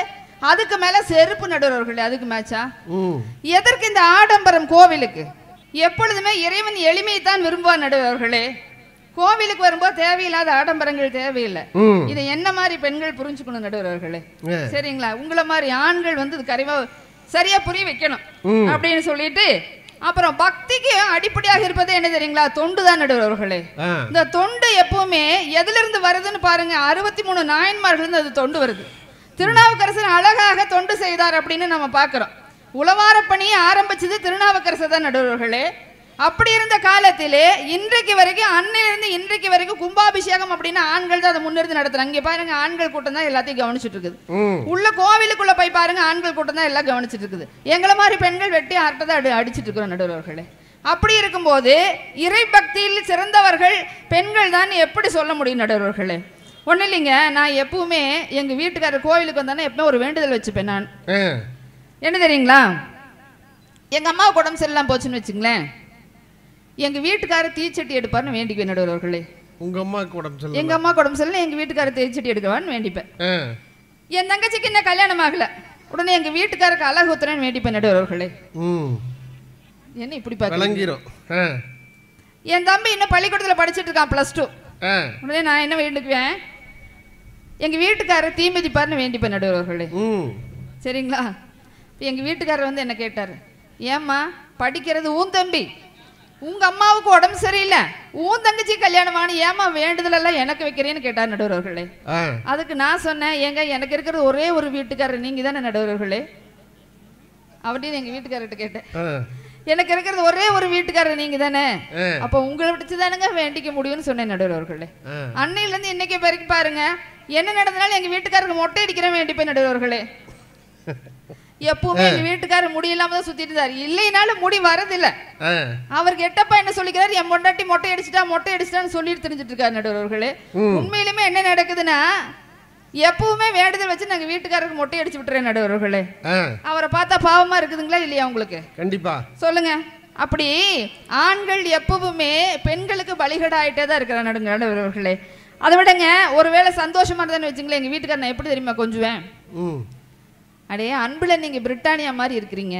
அதுக்கு மேல செருப்பு நடுவர்களே அதுக்கு மேட்சா. எதற்கு இந்த ஆடம்பரம் கோவிலுக்கு? எப்பொழுதுமே இறைவன் எளிமையை தான் விரும்புவார் நடுவர்களே. கோவிலுக்கு வரும்போது தேவையில்லாத ஆடம்பரங்கள் தேவையில்லை. இதை என்ன மாதிரி பெண்கள் புரிஞ்சுக்கணும் நடுவர்களே. சரிங்களா? உங்களை மாதிரி ஆண்கள் வந்து கரைவா சரியா புரிய வைக்கணும் அப்படின்னு சொல்லிட்டு, அப்புறம் பக்திக்கு அடிப்படையாக இருப்பதே என்ன தெரியுங்களா? தொண்டு தான் நடுவர்களே. இந்த தொண்டு எப்பவுமே எதுல இருந்து வருதுன்னு பாருங்க. 63 நாயன்மார்கள் இருந்து அது தொண்டு வருது. திருநாவுக்கரசர் அழகாக தொண்டு செய்தார் அப்படின்னு நம்ம பாக்குறோம். உளவார பணியை ஆரம்பிச்சது திருநாவுக்கரசர் தான் நடுவர்களே. அப்படி இருந்த காலத்திலே இன்றைக்கு வரைக்கும், அன்னையிலிருந்து இன்றைக்கு வரைக்கும் கும்பாபிஷேகம் அப்படின்னா ஆண்கள் தான் அதை முன்னிறுத்தி நடத்துறாங்க. இங்க பாருங்க, ஆண்கள் கூட்டம் தான் எல்லாத்தையும் கவனிச்சுட்டு இருக்குது. உள்ள கோவிலுக்குள்ள போய் பாருங்க, ஆண்கள் கூட்டம் தான் எல்லாம் கவனிச்சுட்டு இருக்குது. எங்களை மாதிரி பெண்கள் வெட்டி அரட்டை தான் அடிச்சுட்டு இருக்கிறோம் நடுவர்களே. அப்படி இருக்கும்போது இறை பக்தியில் சிறந்தவர்கள் பெண்கள் தான் எப்படி சொல்ல முடியும் நடுவர்களே? ஒன்றும் இல்லைங்க. நான் எப்பவுமே எங்க வீட்டுக்காரர் கோவிலுக்கு வந்தானே எப்பவுமே ஒரு வேண்டுதல் வச்சுப்பேன். நான் என்ன தெரியுங்களா? எங்க அம்மாவுக்கு உடம்பு சரியில்லாம போச்சுன்னு வச்சுங்களேன், எங்க வீட்டுக்காரர் தீச்சட்டி எடுப்பார்னு வேண்டிக்குவேன் நடுவர்களே. உங்க அம்மாவுக்கு உடம்பு சரியில்லை? எங்க அம்மாவுக்கு உடம்பு சரியில்லை, எங்க வீட்டுக்காரர் தீச்சட்டி எடுக்கவான்னு வேண்டிப்பேன். என் தங்கச்சிக்கு என்ன கல்யாணம் ஆகல, உடனே எங்க வீட்டுக்காரருக்கு அழகு ஊத்துறேன்னு வேண்டிப்பேன் நடுவர்களே. என்ன இப்படி பாக்க? என் தம்பி இன்னும் பள்ளிக்கூடத்துல படிச்சுட்டு இருக்கான், +2. உடனே நான் என்ன வேண்டிக்குவேன்? எங்க வீட்டுக்காரர் தீ மிதிப்பார்னு வேண்டிப்பேன் நடுவர்களே. சரிங்களா? எங்க வீட்டுக்காரர் வந்து என்ன கேட்டாரு, ஏம்மா படிக்கிறது உன் தம்பி, உங்க அம்மாவுக்கு உடம்பு சரியில்லை, உன் தங்கச்சி கல்யாணம் ஆன ஏமா வேண்டுதல் எல்லாம் எனக்கு வைக்கிறேன்னு கேட்டார் நடுவர்களே. அதுக்கு நான் சொன்னேன், ஏங்க எனக்கு இருக்கிறது ஒரே ஒரு வீட்டுக்காரர் நீங்க தானே நடுவர்களே அப்படின்னு எங்க வீட்டுக்காரர்கிட்ட கேட்டேன். எனக்கு இருக்கிறது ஒரே ஒரு வீட்டுக்காரர் நீங்க தானே, அப்ப உங்களை விட்டுதானுங்க வேண்டிக்க முடியும்னு சொன்னேன் நடுவர்களே. அன்னையில இருந்து இன்னைக்கு வரைக்கும் பாருங்க, என்ன நடந்தாலும் எங்க வீட்டுக்காரருக்கு மொட்டை அடிக்கிறேன் வேண்டிப்பேன் நடுவர்களே. எப்பவுமே எங்க வீட்டுக்காரர் முடி இல்லாம தான் சுத்திட்டு இருந்தாரு, இல்லைனாலும் முடி வரதில்ல. அவருக்கு எட்டப்பா என்ன சொல்லிக்கிறாரு, என் பொண்டாட்டி மொட்டை அடிச்சுட்டான்னு சொல்லிட்டு தெரிஞ்சிட்டு இருக்காரு நடுவர்களே. உண்மையிலுமே என்ன நடக்குதுன்னா, எப்பவுமே வேண்டுதல் வச்சு நாங்க வீட்டுக்காரருக்கு மொட்டை அடிச்சு விட்டுறேன் நடுவர்களே. அவரை பார்த்தா பாவமா இருக்குதுங்களா இல்லையா உங்களுக்கு? கண்டிப்பா சொல்லுங்க. அப்படி ஆண்கள் எப்பவுமே பெண்களுக்கு பலிகடாயிட்டே தான் இருக்கிற நடுவர்களே. அதை விடங்க, ஒருவேளை சந்தோஷமா இருந்தான்னு வச்சுங்களேன், எங்க வீட்டுக்காரர் நான் எப்படி தெரியுமா கொஞ்சுவேன், அடே அன்புல நீங்க பிரிட்டானியா மாதிரி இருக்கிறீங்க,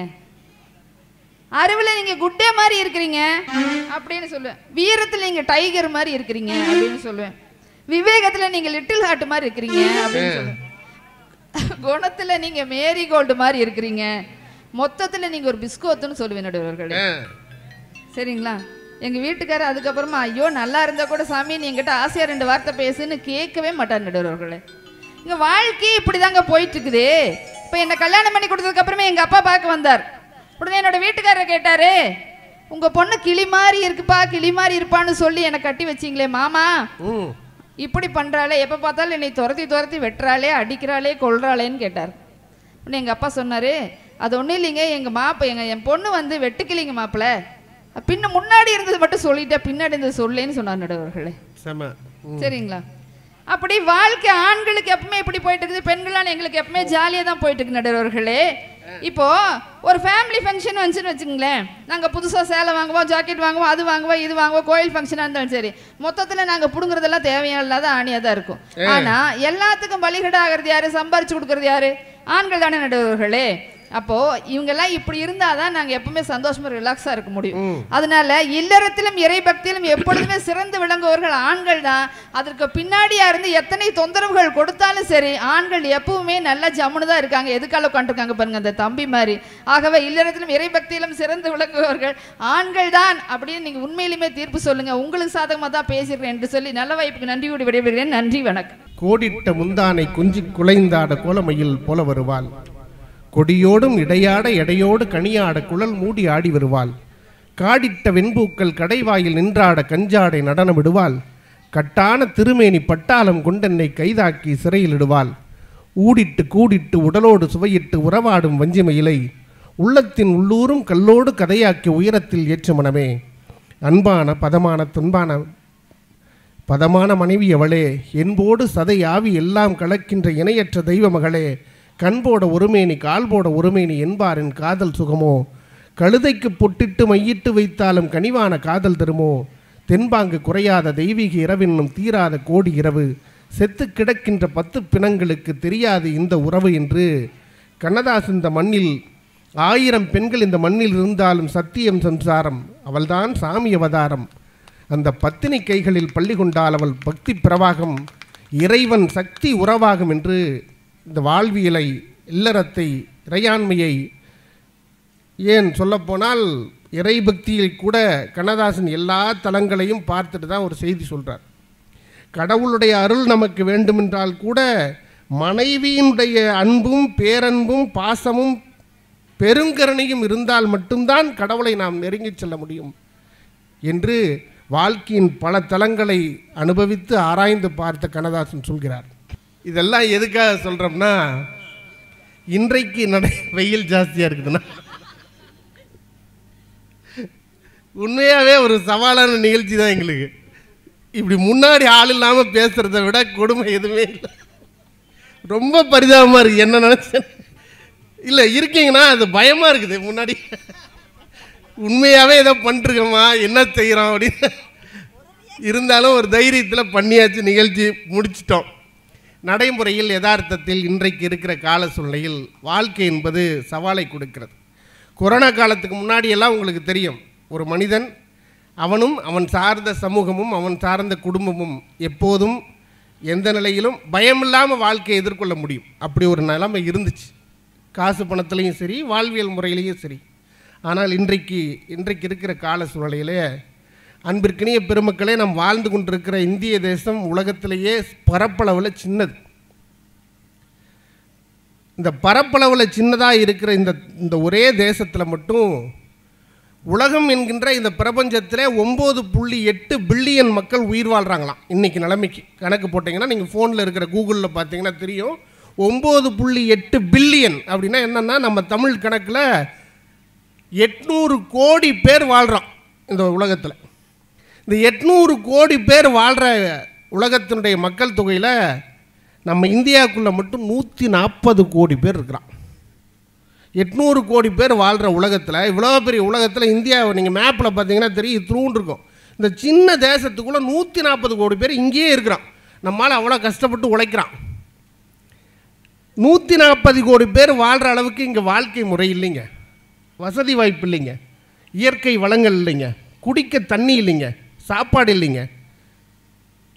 அறிவுல நீங்க குட்டே மாதிரி இருக்கிறீங்க அப்படின்னு சொல்லுவேன், வீரத்துல நீங்க டைகர் மாதிரி இருக்கிறீங்க அப்படின்னு சொல்லுவேன், விவேகத்துல நீங்க லிட்டில் ஹார்ட் மாதிரி இருக்கிறீங்க அப்படின்னு சொல்லுவேன், குணத்துல நீங்க மேரி கோல்டு மாதிரி இருக்கிறீங்க, மொத்தத்துல நீங்க ஒரு பிஸ்கோத்துன்னு சொல்லுவேன் நடுவர்களே. சரிங்களா? எங்க வீட்டுக்காரர் அதுக்கப்புறமா ஐயோ நல்லா இருந்தா கூட சாமி நீ என்கிட்ட ஆசையா 2 வார்த்தை பேசுன்னு கேட்கவே மாட்டார் நடுவர்களே. இங்க வாழ்க்கை இப்படிதாங்க போயிட்டு இருக்குது. இப்ப என்ன கல்யாணம் பண்ணி கொடுத்ததுக்கு அப்புறமே எங்க அப்பா பார்க்க வந்தார். உடனே என்னோட வீட்டுக்காரர் கேட்டாரு, உங்க பொண்ணு கிளி மாதிரி இருக்குப்பா, கிளி மாதிரி இருப்பான்னு சொல்லி என்னை கட்டி வச்சிங்களே மாமா, இப்படி பண்றாளே, எப்ப பார்த்தாலும் என்னை துரத்தி வெட்டுறாளே, அடிக்கிறாளே, கொல்றாளேன்னு கேட்டார். உடனே எங்க அப்பா சொன்னாரு, அது ஒண்ணும் இல்லைங்க, என் பொண்ணு வந்து வெட்டுக்கிளிங்க மாப்பிள்ள, பின்ன முன்னாடி இருந்தது மட்டும் சொல்லிட்டா பின்னாடி இருந்தது சொல்லேன்னு சொன்னார் நடுவர்களே. சரிங்களா? அப்படி வாழ்க்கை ஆண்களுக்கு எப்பவுமே இப்படி போயிட்டு இருக்குது, பெண்களான எங்களுக்கு எப்பவுமே ஜாலியாக தான் போயிட்டு இருக்கு நடுவர்களே. இப்போ ஒரு ஃபேமிலி ஃபங்க்ஷன் வந்துச்சுன்னு வச்சுங்களேன், நாங்கள் புதுசாக சேலை வாங்குவோம், ஜாக்கெட் வாங்குவோம், அது வாங்குவோம், இது வாங்குவோம், கோயில் ஃபங்க்ஷனாக இருந்தாலும் சரி, மொத்தத்தில் நாங்கள் பிடுங்குறதெல்லாம் தேவையில்லாத ஆணியாக தான் இருக்கும். ஆனால் எல்லாத்துக்கும் பலிகடை ஆகிறது யாரு, சம்பாரிச்சு கொடுக்கறது யாரு? ஆண்கள் தானே நடுவர்களே. அப்போ இவங்கெல்லாம் இப்படி இருந்தாதான் நாங்க எப்பவுமே சந்தோஷமா ரிலாக்ஸா இருக்க முடியும். அதனால இல்லறத்திலும் இறை பக்தியிலும் எப்பொழுதுமே சிறந்து விளங்குவர்கள் ஆண்கள் தான். அதற்கு பின்னாடியா இருந்து எத்தனை தொந்தரவுகள் கொடுத்தாலும் சரி, ஆண்கள் எப்பவுமே நல்ல ஜம்முன்னு தான் இருக்காங்க. எதுக்கால உட்காந்துருக்காங்க பாருங்க அந்த தம்பி மாதிரி. ஆகவே இல்லறத்திலும் இறை பக்தியிலும் சிறந்து விளங்குவர்கள் ஆண்கள் தான் அப்படின்னு நீங்க உண்மையிலுமே தீர்ப்பு சொல்லுங்க. உங்களுக்கு சாதகமா தான் பேசிடுறேன் என்று சொல்லி நல்ல வாய்ப்புக்கு நன்றி கூடி விடைபெறுகிறேன். நன்றி, வணக்கம். கோடிட்ட முந்தானை குஞ்சி குலைந்தாட கோலமையில் போல வருவாள், கொடியோடும் இடையாட எடையோடு கனியாட குழல் மூடி ஆடி வருவாள், காடிட்ட வெண்பூக்கள் கடைவாயில் நின்றாட கஞ்சாடை நடனம் விடுவாள், கட்டான திருமேனி பட்டாளம் கொண்டென்னை கைதாக்கி சிறையில் இடுவாள், ஊடிட்டு கூடிட்டு உடலோடு சுவையிட்டு உறவாடும் வஞ்சிமயிலை உள்ளத்தின் உள்ளூரும் கல்லோடு கதையாக்கி உயரத்தில் ஏற்று மனமே, அன்பான பதமான மனைவி அவளே, என்போடு சதை ஆவி எல்லாம் கலக்கின்ற இணையற்ற தெய்வ மகளே, கண்போட ஒருமேனி கால்போட ஒருமேனி என்பாரின் காதல் சுகமோ, கழுதைக்கு பொட்டிட்டு மையிட்டு வைத்தாலும் கனிவான காதல் தருமோ, தென்பாங்கு குறையாத தெய்வீக இரவென்னும் தீராத கோடி இரவு, செத்து கிடக்கின்ற 10 பிணங்களுக்கு தெரியாது இந்த உறவு என்று கண்ணதாசன் இந்த மண்ணில் 1000 பெண்கள் இந்த மண்ணில் இருந்தாலும் சத்தியம் சம்சாரம், அவள்தான் சாமி அவதாரம், அந்த பத்தினி கைகளில் பள்ளி கொண்டால் அவள் பக்தி பிரவாகம், இறைவன் சக்தி உறவாகும் என்று இந்த வாழ்வியலை, இல்லறத்தை, இறையாண்மையை, ஏன் சொல்லப்போனால் இறை பக்தியில் கூட கண்ணதாசன் எல்லா தலங்களையும் பார்த்துட்டு தான் ஒரு செய்தி சொல்கிறார். கடவுளுடைய அருள் நமக்கு வேண்டுமென்றால் கூட மனைவியினுடைய அன்பும் பேரன்பும் பாசமும் பெருங்கருணையும் இருந்தால் மட்டும்தான் கடவுளை நாம் நெருங்கி செல்ல முடியும் என்று வாழ்க்கையின் பல தலங்களை அனுபவித்து ஆராய்ந்து பார்த்த கண்ணதாசன் சொல்கிறார். இதெல்லாம் எதுக்காக சொல்கிறோம்னா, இன்றைக்கு வெயில் ஜாஸ்தியாக இருக்குதுன்னா உண்மையாகவே ஒரு சவாலான நிகழ்ச்சி தான் எங்களுக்கு. இப்படி முன்னாடி ஆள் இல்லாமல் பேசுகிறத விட கொடுமை எதுவுமே இல்லை. ரொம்ப பரிதாபமாக இருக்குது. என்ன நினச்சேன் இல்லை இருக்கீங்கன்னா அது பயமாக இருக்குது. முன்னாடி உண்மையாகவே ஏதோ பண்ணிருக்கோமா, என்ன செய்கிறோம் அப்படின்னு இருந்தாலும் ஒரு தைரியத்தில் பண்ணியாச்சு, நிகழ்ச்சி முடிச்சிட்டோம். நடைமுறையில் யதார்த்தத்தில் இன்றைக்கு இருக்கிற கால சூழ்நிலையில் வாழ்க்கை என்பது சவாலை கொடுக்கிறது. கொரோனா காலத்துக்கு முன்னாடியெல்லாம் உங்களுக்கு தெரியும், ஒரு மனிதன் அவனும் அவன் சார்ந்த சமூகமும் அவன் சார்ந்த குடும்பமும் எப்போதும் எந்த நிலையிலும் பயமில்லாமல் வாழ்க்கையை எதிர்கொள்ள முடியும். அப்படி ஒரு நிலைமை இருந்துச்சு, காசு பணத்துலேயும் சரி, வாழ்வியல் முறையிலையும் சரி. ஆனால் இன்றைக்கு இருக்கிற கால சூழ்நிலையிலே அன்பிற்கினிய பெருமக்களே, நாம் வாழ்ந்து கொண்டிருக்கிற இந்திய தேசம் உலகத்திலேயே பரப்பளவில் சின்னது. இந்த பரப்பளவில் சின்னதாக இருக்கிற இந்த ஒரே தேசத்தில் மட்டும் உலகம் என்கின்ற இந்த பிரபஞ்சத்தில் 9.8 பில்லியன் மக்கள் உயிர் வாழ்கிறாங்களாம். இன்றைக்கி நிலைமைக்கு கணக்கு போட்டிங்கன்னா, நீங்கள் ஃபோனில் இருக்கிற கூகுளில் பார்த்தீங்கன்னா தெரியும். 9.8 பில்லியன் அப்படின்னா என்னென்னா, நம்ம தமிழ் கணக்கில் 800 கோடி பேர் வாழ்கிறோம் இந்த உலகத்தில். இந்த 800 கோடி பேர் வாழ்கிற உலகத்தினுடைய மக்கள் தொகையில் நம்ம இந்தியாவுக்குள்ளே மட்டும் 140 கோடி பேர் இருக்கிறான். 800 கோடி பேர் வாழ்கிற உலகத்தில், இவ்வளோ பெரிய உலகத்தில் இந்தியாவை நீங்கள் மேப்பில் பார்த்தீங்கன்னா தெரியும், இத்திரூண்டு இருக்கும். இந்த சின்ன தேசத்துக்குள்ளே 140 கோடி பேர் இங்கேயே இருக்கிறான். நம்மளால் அவ்வளோ கஷ்டப்பட்டு உழைக்கிறான். 140 கோடி பேர் வாழ்கிற அளவுக்கு இங்கே வாழ்க்கை முறை இல்லைங்க, வசதி வாய்ப்பு இல்லைங்க, இயற்கை வளங்கள் இல்லைங்க, குடிக்க தண்ணி இல்லைங்க, சாப்பாடு இல்லைங்க,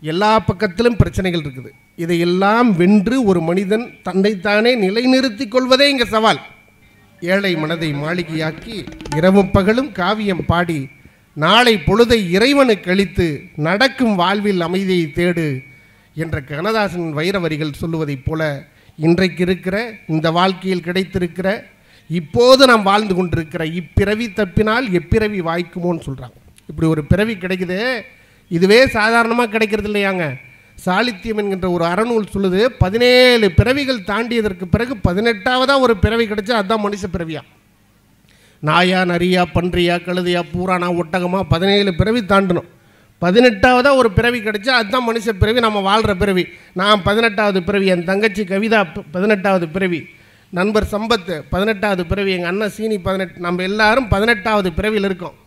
எல்லா பக்கத்திலும் பிரச்சனைகள் இருக்குது. இதையெல்லாம் வென்று ஒரு மனிதன் தன்னைத்தானே நிலைநிறுத்திக் கொள்வதே இங்கே சவால். ஏழை மனதை மாளிகையாக்கி இரவும் பகலும் காவியம் பாடி நாளை பொழுதை இறைவனுக்கு அளித்து நடக்கும் வாழ்வில் அமைதியை தேடு என்ற கண்ணதாசன் வைர வரிகள் சொல்லுவதைப் போல இன்றைக்கு இருக்கிற இந்த வாழ்க்கையில் கிடைத்திருக்கிற, இப்போது நாம் வாழ்ந்து கொண்டிருக்கிற இப்பிறவி தப்பினால் எப்பிறவி வாய்க்குமோன்னு சொல்கிறாங்க. இப்படி ஒரு பிறவி கிடைக்குது, இதுவே சாதாரணமாக கிடைக்கிறது இல்லையாங்க. சாலித்தியம் என்கின்ற ஒரு அறநூல் சொல்லுது, 17 பிறவிகள் தாண்டியதற்கு பிறகு 18ஆவதாக ஒரு பிறவி கிடைச்சா அதுதான் மனுஷ பிறவியா. நாயா, நரியா, பன்றியா, கழுதையா, பூரானா, ஒட்டகமா 17 பிறவி தாண்டணும். 18ஆவதாக ஒரு பிறவி கிடைச்சா அதுதான் மனுஷ பிறவி, நம்ம வாழ்கிற பிறவி. நான் 18ஆவது பிறவி, என் தங்கச்சி கவிதா 18ஆவது பிறவி, நண்பர் சம்பத் 18ஆவது பிறவி, எங்கள் அண்ணன் சீனி 18, நம்ம எல்லாரும் 18ஆவது பிறவியில் இருக்கோம்.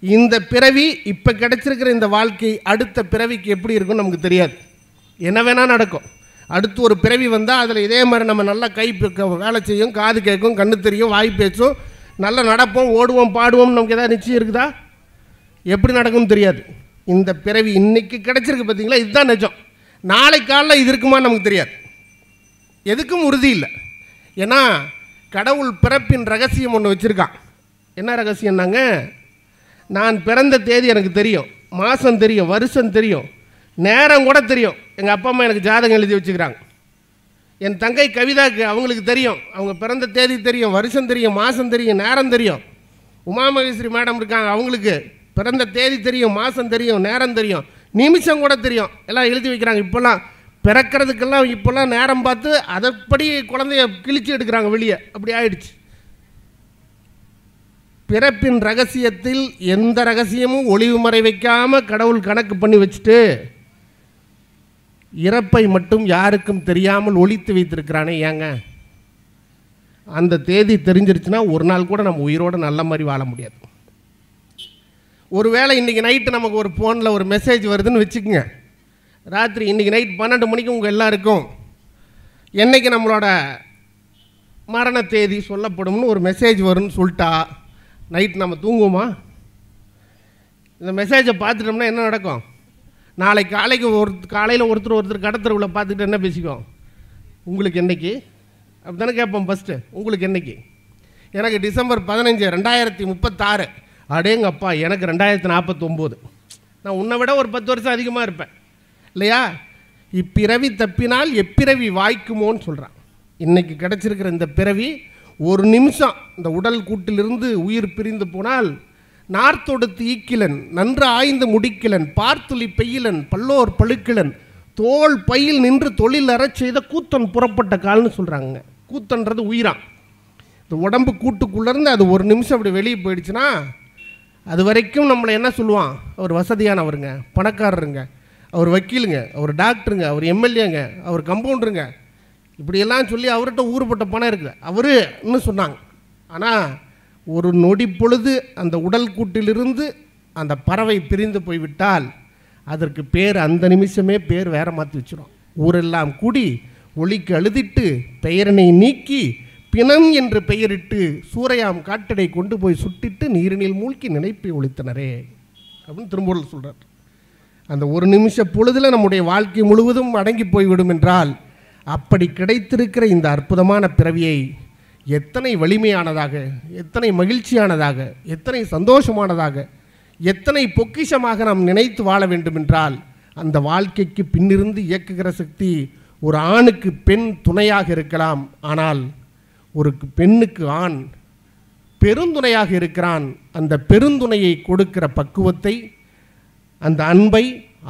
இந்த பிறவி இப்போ கிடைச்சிருக்கிற இந்த வாழ்க்கை அடுத்த பிறவிக்கு எப்படி இருக்குன்னு நமக்கு தெரியாது, என்ன வேணால் நடக்கும். அடுத்து ஒரு பிறவி வந்தால் அதில் இதே மாதிரி நம்ம நல்லா கை வேலை செய்யும், காது கேட்கும், கண்ணு தெரியும், வாய் பேசும், நல்லா நடப்போம், ஓடுவோம், பாடுவோம். நமக்கு எதாவது நிச்சயம் இருக்குதா? எப்படி நடக்கும்னு தெரியாது. இந்த பிறவி இன்னைக்கு கிடைச்சிருக்கு பார்த்தீங்களா, இதுதான் நிஜம். நாளை காலையில் இது இருக்குமான்னு நமக்கு தெரியாது, எதுக்கும் உறுதி இல்லை. ஏன்னா கடவுள் பிறப்பின் ரகசியம் ஒன்று வச்சுருக்கான். என்ன ரகசியம்னாங்க, நான் பிறந்த தேதி எனக்கு தெரியும், மாதம் தெரியும், வருஷம் தெரியும், நேரம் கூட தெரியும். எங்கள் அப்பா அம்மா எனக்கு ஜாதகம் எழுதி வச்சுக்கிறாங்க. என் தங்கை கவிதாக்கு அவங்களுக்கு தெரியும், அவங்க பிறந்த தேதி தெரியும், வருஷம் தெரியும், மாதம் தெரியும், நேரம் தெரியும். உமா மகேஸ்வரி மேடம் இருக்காங்க, அவங்களுக்கு பிறந்த தேதி தெரியும், மாதம் தெரியும், நேரம் தெரியும், நிமிஷம் கூட தெரியும், எல்லாம் எழுதி வைக்கிறாங்க. இப்போல்லாம் பிறக்கிறதுக்கெல்லாம் இப்போல்லாம் நேரம் பார்த்து அதைப்படி குழந்தைய கிழிச்சு எடுக்கிறாங்க வெளியே, அப்படி ஆயிடுச்சு. பிறப்பின் ரகசியத்தில் எந்த ரகசியமும் ஒளிவு மறை வைக்காமல் கடவுள் கணக்கு பண்ணி வச்சுட்டு இறப்பை மட்டும் யாருக்கும் தெரியாமல் ஒளித்து வைத்திருக்கிறானே. ஏங்க, அந்த தேதி தெரிஞ்சிருச்சுன்னா ஒரு நாள் கூட நம்ம உயிரோடு நல்ல மாதிரி வாழ முடியாது. ஒருவேளை இன்றைக்கி நைட்டு நமக்கு ஒரு ஃபோனில் ஒரு மெசேஜ் வருதுன்னு வச்சுக்கோங்க, ராத்திரி இன்றைக்கி நைட் 12 மணிக்கு உங்கள் எல்லாருக்கும் என்றைக்கு நம்மளோட மரண தேதி சொல்லப்படும்னு ஒரு மெசேஜ் வரும்னு சொல்லிட்டா நைட் நம்ம தூங்குவோமா? இந்த மெசேஜை பார்த்துட்டோம்னா என்ன நடக்கும்? நாளைக்கு காலையில் ஒருத்தர் கடத்தருவில் பார்த்துட்டு என்ன பேசிக்குவோம், உங்களுக்கு என்றைக்கு அப்படி தானே கேட்போம். ஃபஸ்ட்டு உங்களுக்கு என்றைக்கு? எனக்கு டிசம்பர் 15 2036. அடேங்கப்பா, எனக்கு 2049. நான் உன்னை விட ஒரு 10 வருஷம் அதிகமாக இருப்பேன் இல்லையா? இப்பிறவி தப்பினால் எப்பிறவி வாய்க்குமோன்னு சொல்கிறான். இன்றைக்கி கிடச்சிருக்கிற இந்த பிறவி ஒரு நிமிஷம் இந்த உடல் கூட்டிலிருந்து உயிர் பிரிந்து போனால் நார்த்தொடுத்து ஈக்கிலன், நன்று ஆய்ந்து முடிக்கிலன், பார்த்துளி பெய்யிலன், பல்லோர் பழுக்கிலன், தோல் பையில் நின்று தொழில் அறச் செய்த கூத்தன் புறப்பட்ட கால்னு சொல்கிறாங்க. கூத்தன்றது உயிரான். இந்த உடம்பு கூட்டுக்குள்ளேருந்து அது ஒரு நிமிஷம் அப்படி வெளியே போயிடுச்சுன்னா அது வரைக்கும் நம்மளை என்ன சொல்லுவான், அவர் வசதியானவருங்க, பணக்காரருங்க, அவர் வக்கீலுங்க, அவர் டாக்டருங்க, அவர் எம்எல்ஏங்க, அவர் கம்பவுண்டருங்க, இப்படியெல்லாம் சொல்லி அவர்கிட்ட ஊறுபட்ட பணம் இருக்குது அவருன்னு சொன்னாங்க. ஆனால் ஒரு நொடி பொழுது அந்த உடல் கூட்டிலிருந்து அந்த பறவை பிரிந்து போய்விட்டால் அதற்கு பேர் அந்த நிமிஷமே பேர் வேற மாற்றி வச்சிடும். ஊரெல்லாம் கூடி ஒளிக்கு அழுதிட்டு பெயரனை நீக்கி பிணம் என்று பெயரிட்டு சூறையாம் காட்டடை கொண்டு போய் சுட்டிட்டு நீரினில் மூழ்கி நினைப்பை ஒழித்தனரே அப்படின்னு திரும்பூரில் சொல்கிறார். அந்த ஒரு நிமிஷ பொழுதில் நம்முடைய வாழ்க்கை முழுவதும் அடங்கி போய்விடும் என்றால் அப்படி கிடைத்திருக்கிற இந்த அற்புதமான பிறவியை எத்தனை வலிமையானதாக, எத்தனை மகிழ்ச்சியானதாக, எத்தனை சந்தோஷமானதாக, எத்தனை பொக்கிஷமாக நாம் நினைத்து வாழ வேண்டும் என்றால் அந்த வாழ்க்கைக்கு பின்னிருந்து இயக்குகிற சக்தி ஒரு ஆணுக்கு பெண் துணையாக இருக்கலாம். ஆனால் ஒரு பெண்ணுக்கு ஆண் பெருந்துணையாக இருக்கிறான். அந்த பெருந்துணையை கொடுக்கிற பக்குவத்தை, அந்த அன்பை,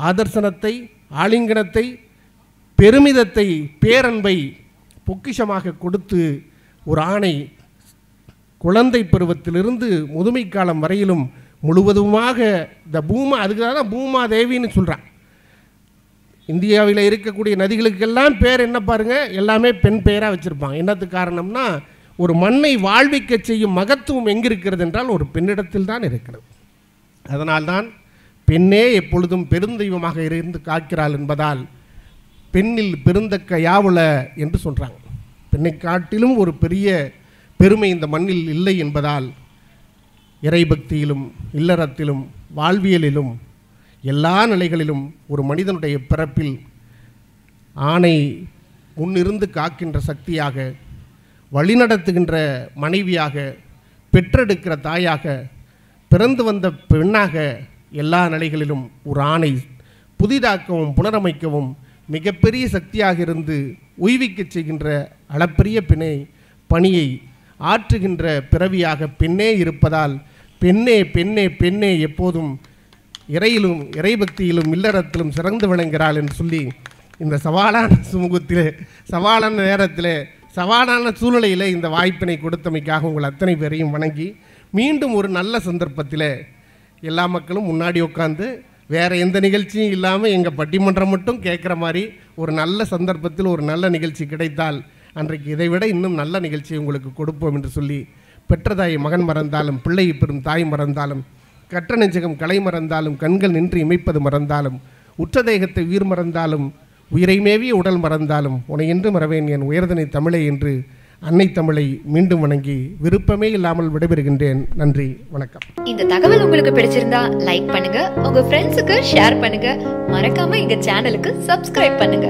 ஆதர்சனத்தை, ஆலிங்கனத்தை, பெருமிதத்தை, பேரன்பை பொக்கிஷமாக கொடுத்து ஒரு ஆணை குழந்தை பருவத்திலிருந்து முதுமை காலம் வரையிலும் முழுவதுமாக இந்த பூமா, அதுக்காக தான் பூமா தேவின்னு சொல்கிறான். இந்தியாவில் இருக்கக்கூடிய நதிகளுக்கெல்லாம் பேர் என்ன பாருங்கள், எல்லாமே பெண் பெயராக வச்சுருப்பாங்க. என்னத்துக்கு காரணம்னா ஒரு மண்ணை வாழ்விக்க செய்யும் மகத்துவம் எங்கே இருக்கிறது என்றால் ஒரு பெண்ணிடத்தில் தான் இருக்கிறது. அதனால்தான் பெண்ணே எப்பொழுதும் பெருந்தெய்வமாக இருந்து காக்கிறாள் என்பதால் பெண்ணில் பெருந்தக்க யாவுல என்று சொல்கிறாங்க. பெண்ணை காட்டிலும் ஒரு பெரிய பெருமை இந்த மண்ணில் இல்லை என்பதால் இறைபக்தியிலும் இல்லறத்திலும் வாழ்வியலிலும் எல்லா நிலைகளிலும் ஒரு மனிதனுடைய பிறப்பில் ஆணை முன்னிருந்து காக்கின்ற சக்தியாக, வழிநடத்துகின்ற மனைவியாக, பெற்றெடுக்கிற தாயாக, பிறந்து வந்த பெண்ணாக எல்லா நிலைகளிலும் ஒரு ஆணை புதிதாக்கவும் புனரமைக்கவும் மிகப்பெரிய சக்தியாக இருந்து உய்விக்க செய்கின்ற அளப்பரிய பணியை ஆற்றுகின்ற பிறவியாக பெண்ணே இருப்பதால் பெண்ணே பெண்ணே பெண்ணே எப்போதும் இறையிலும் இறைபக்தியிலும் இல்லறத்திலும் சிறந்து விளங்குகிறாள் என்று சொல்லி இந்த சவாலான சமூகத்திலே, சவாலான நேரத்தில், சவாலான சூழ்நிலையில் இந்த வாய்ப்பினை கொடுத்தமைக்காக உங்கள் அத்தனை பேரையும் வணங்கி மீண்டும் ஒரு நல்ல சந்தர்ப்பத்தில் எல்லா மக்களும் முன்னாடி உட்காந்து வேறு எந்த நிகழ்ச்சியும் இல்லாமல் எங்கள் பட்டிமன்றம் மட்டும் கேட்குற மாதிரி ஒரு நல்ல சந்தர்ப்பத்தில் ஒரு நல்ல நிகழ்ச்சி கிடைத்தால் அன்றைக்கு இதைவிட இன்னும் நல்ல நிகழ்ச்சியை உங்களுக்கு கொடுப்போம் என்று சொல்லி, பெற்றதாய் மகன் மறந்தாலும், பிள்ளை பெறும் தாய் மறந்தாலும், கற்ற நெஞ்சகம் கலை மறந்தாலும், கண்கள் நின்று இமைப்பது மறந்தாலும், உற்ற தேகத்தை உயிர் மறந்தாலும், உயிரை மேவிய உடல் மறந்தாலும் உன்னை என்று மறவேன் என் உயர்தனை தமிழை என்று அன்னை தமிழை மீண்டும் வணங்கி விருப்பமே இல்லாமல் விடைபெறுகின்றேன். நன்றி, வணக்கம். இந்த தகவல் உங்களுக்கு பிடிச்சிருந்தா லைக் பண்ணுங்க, உங்க ஃப்ரெண்ட்ஸுக்கு ஷேர் பண்ணுங்க, மறக்காம எங்க சேனலுக்கு சப்ஸ்கிரைப் பண்ணுங்க.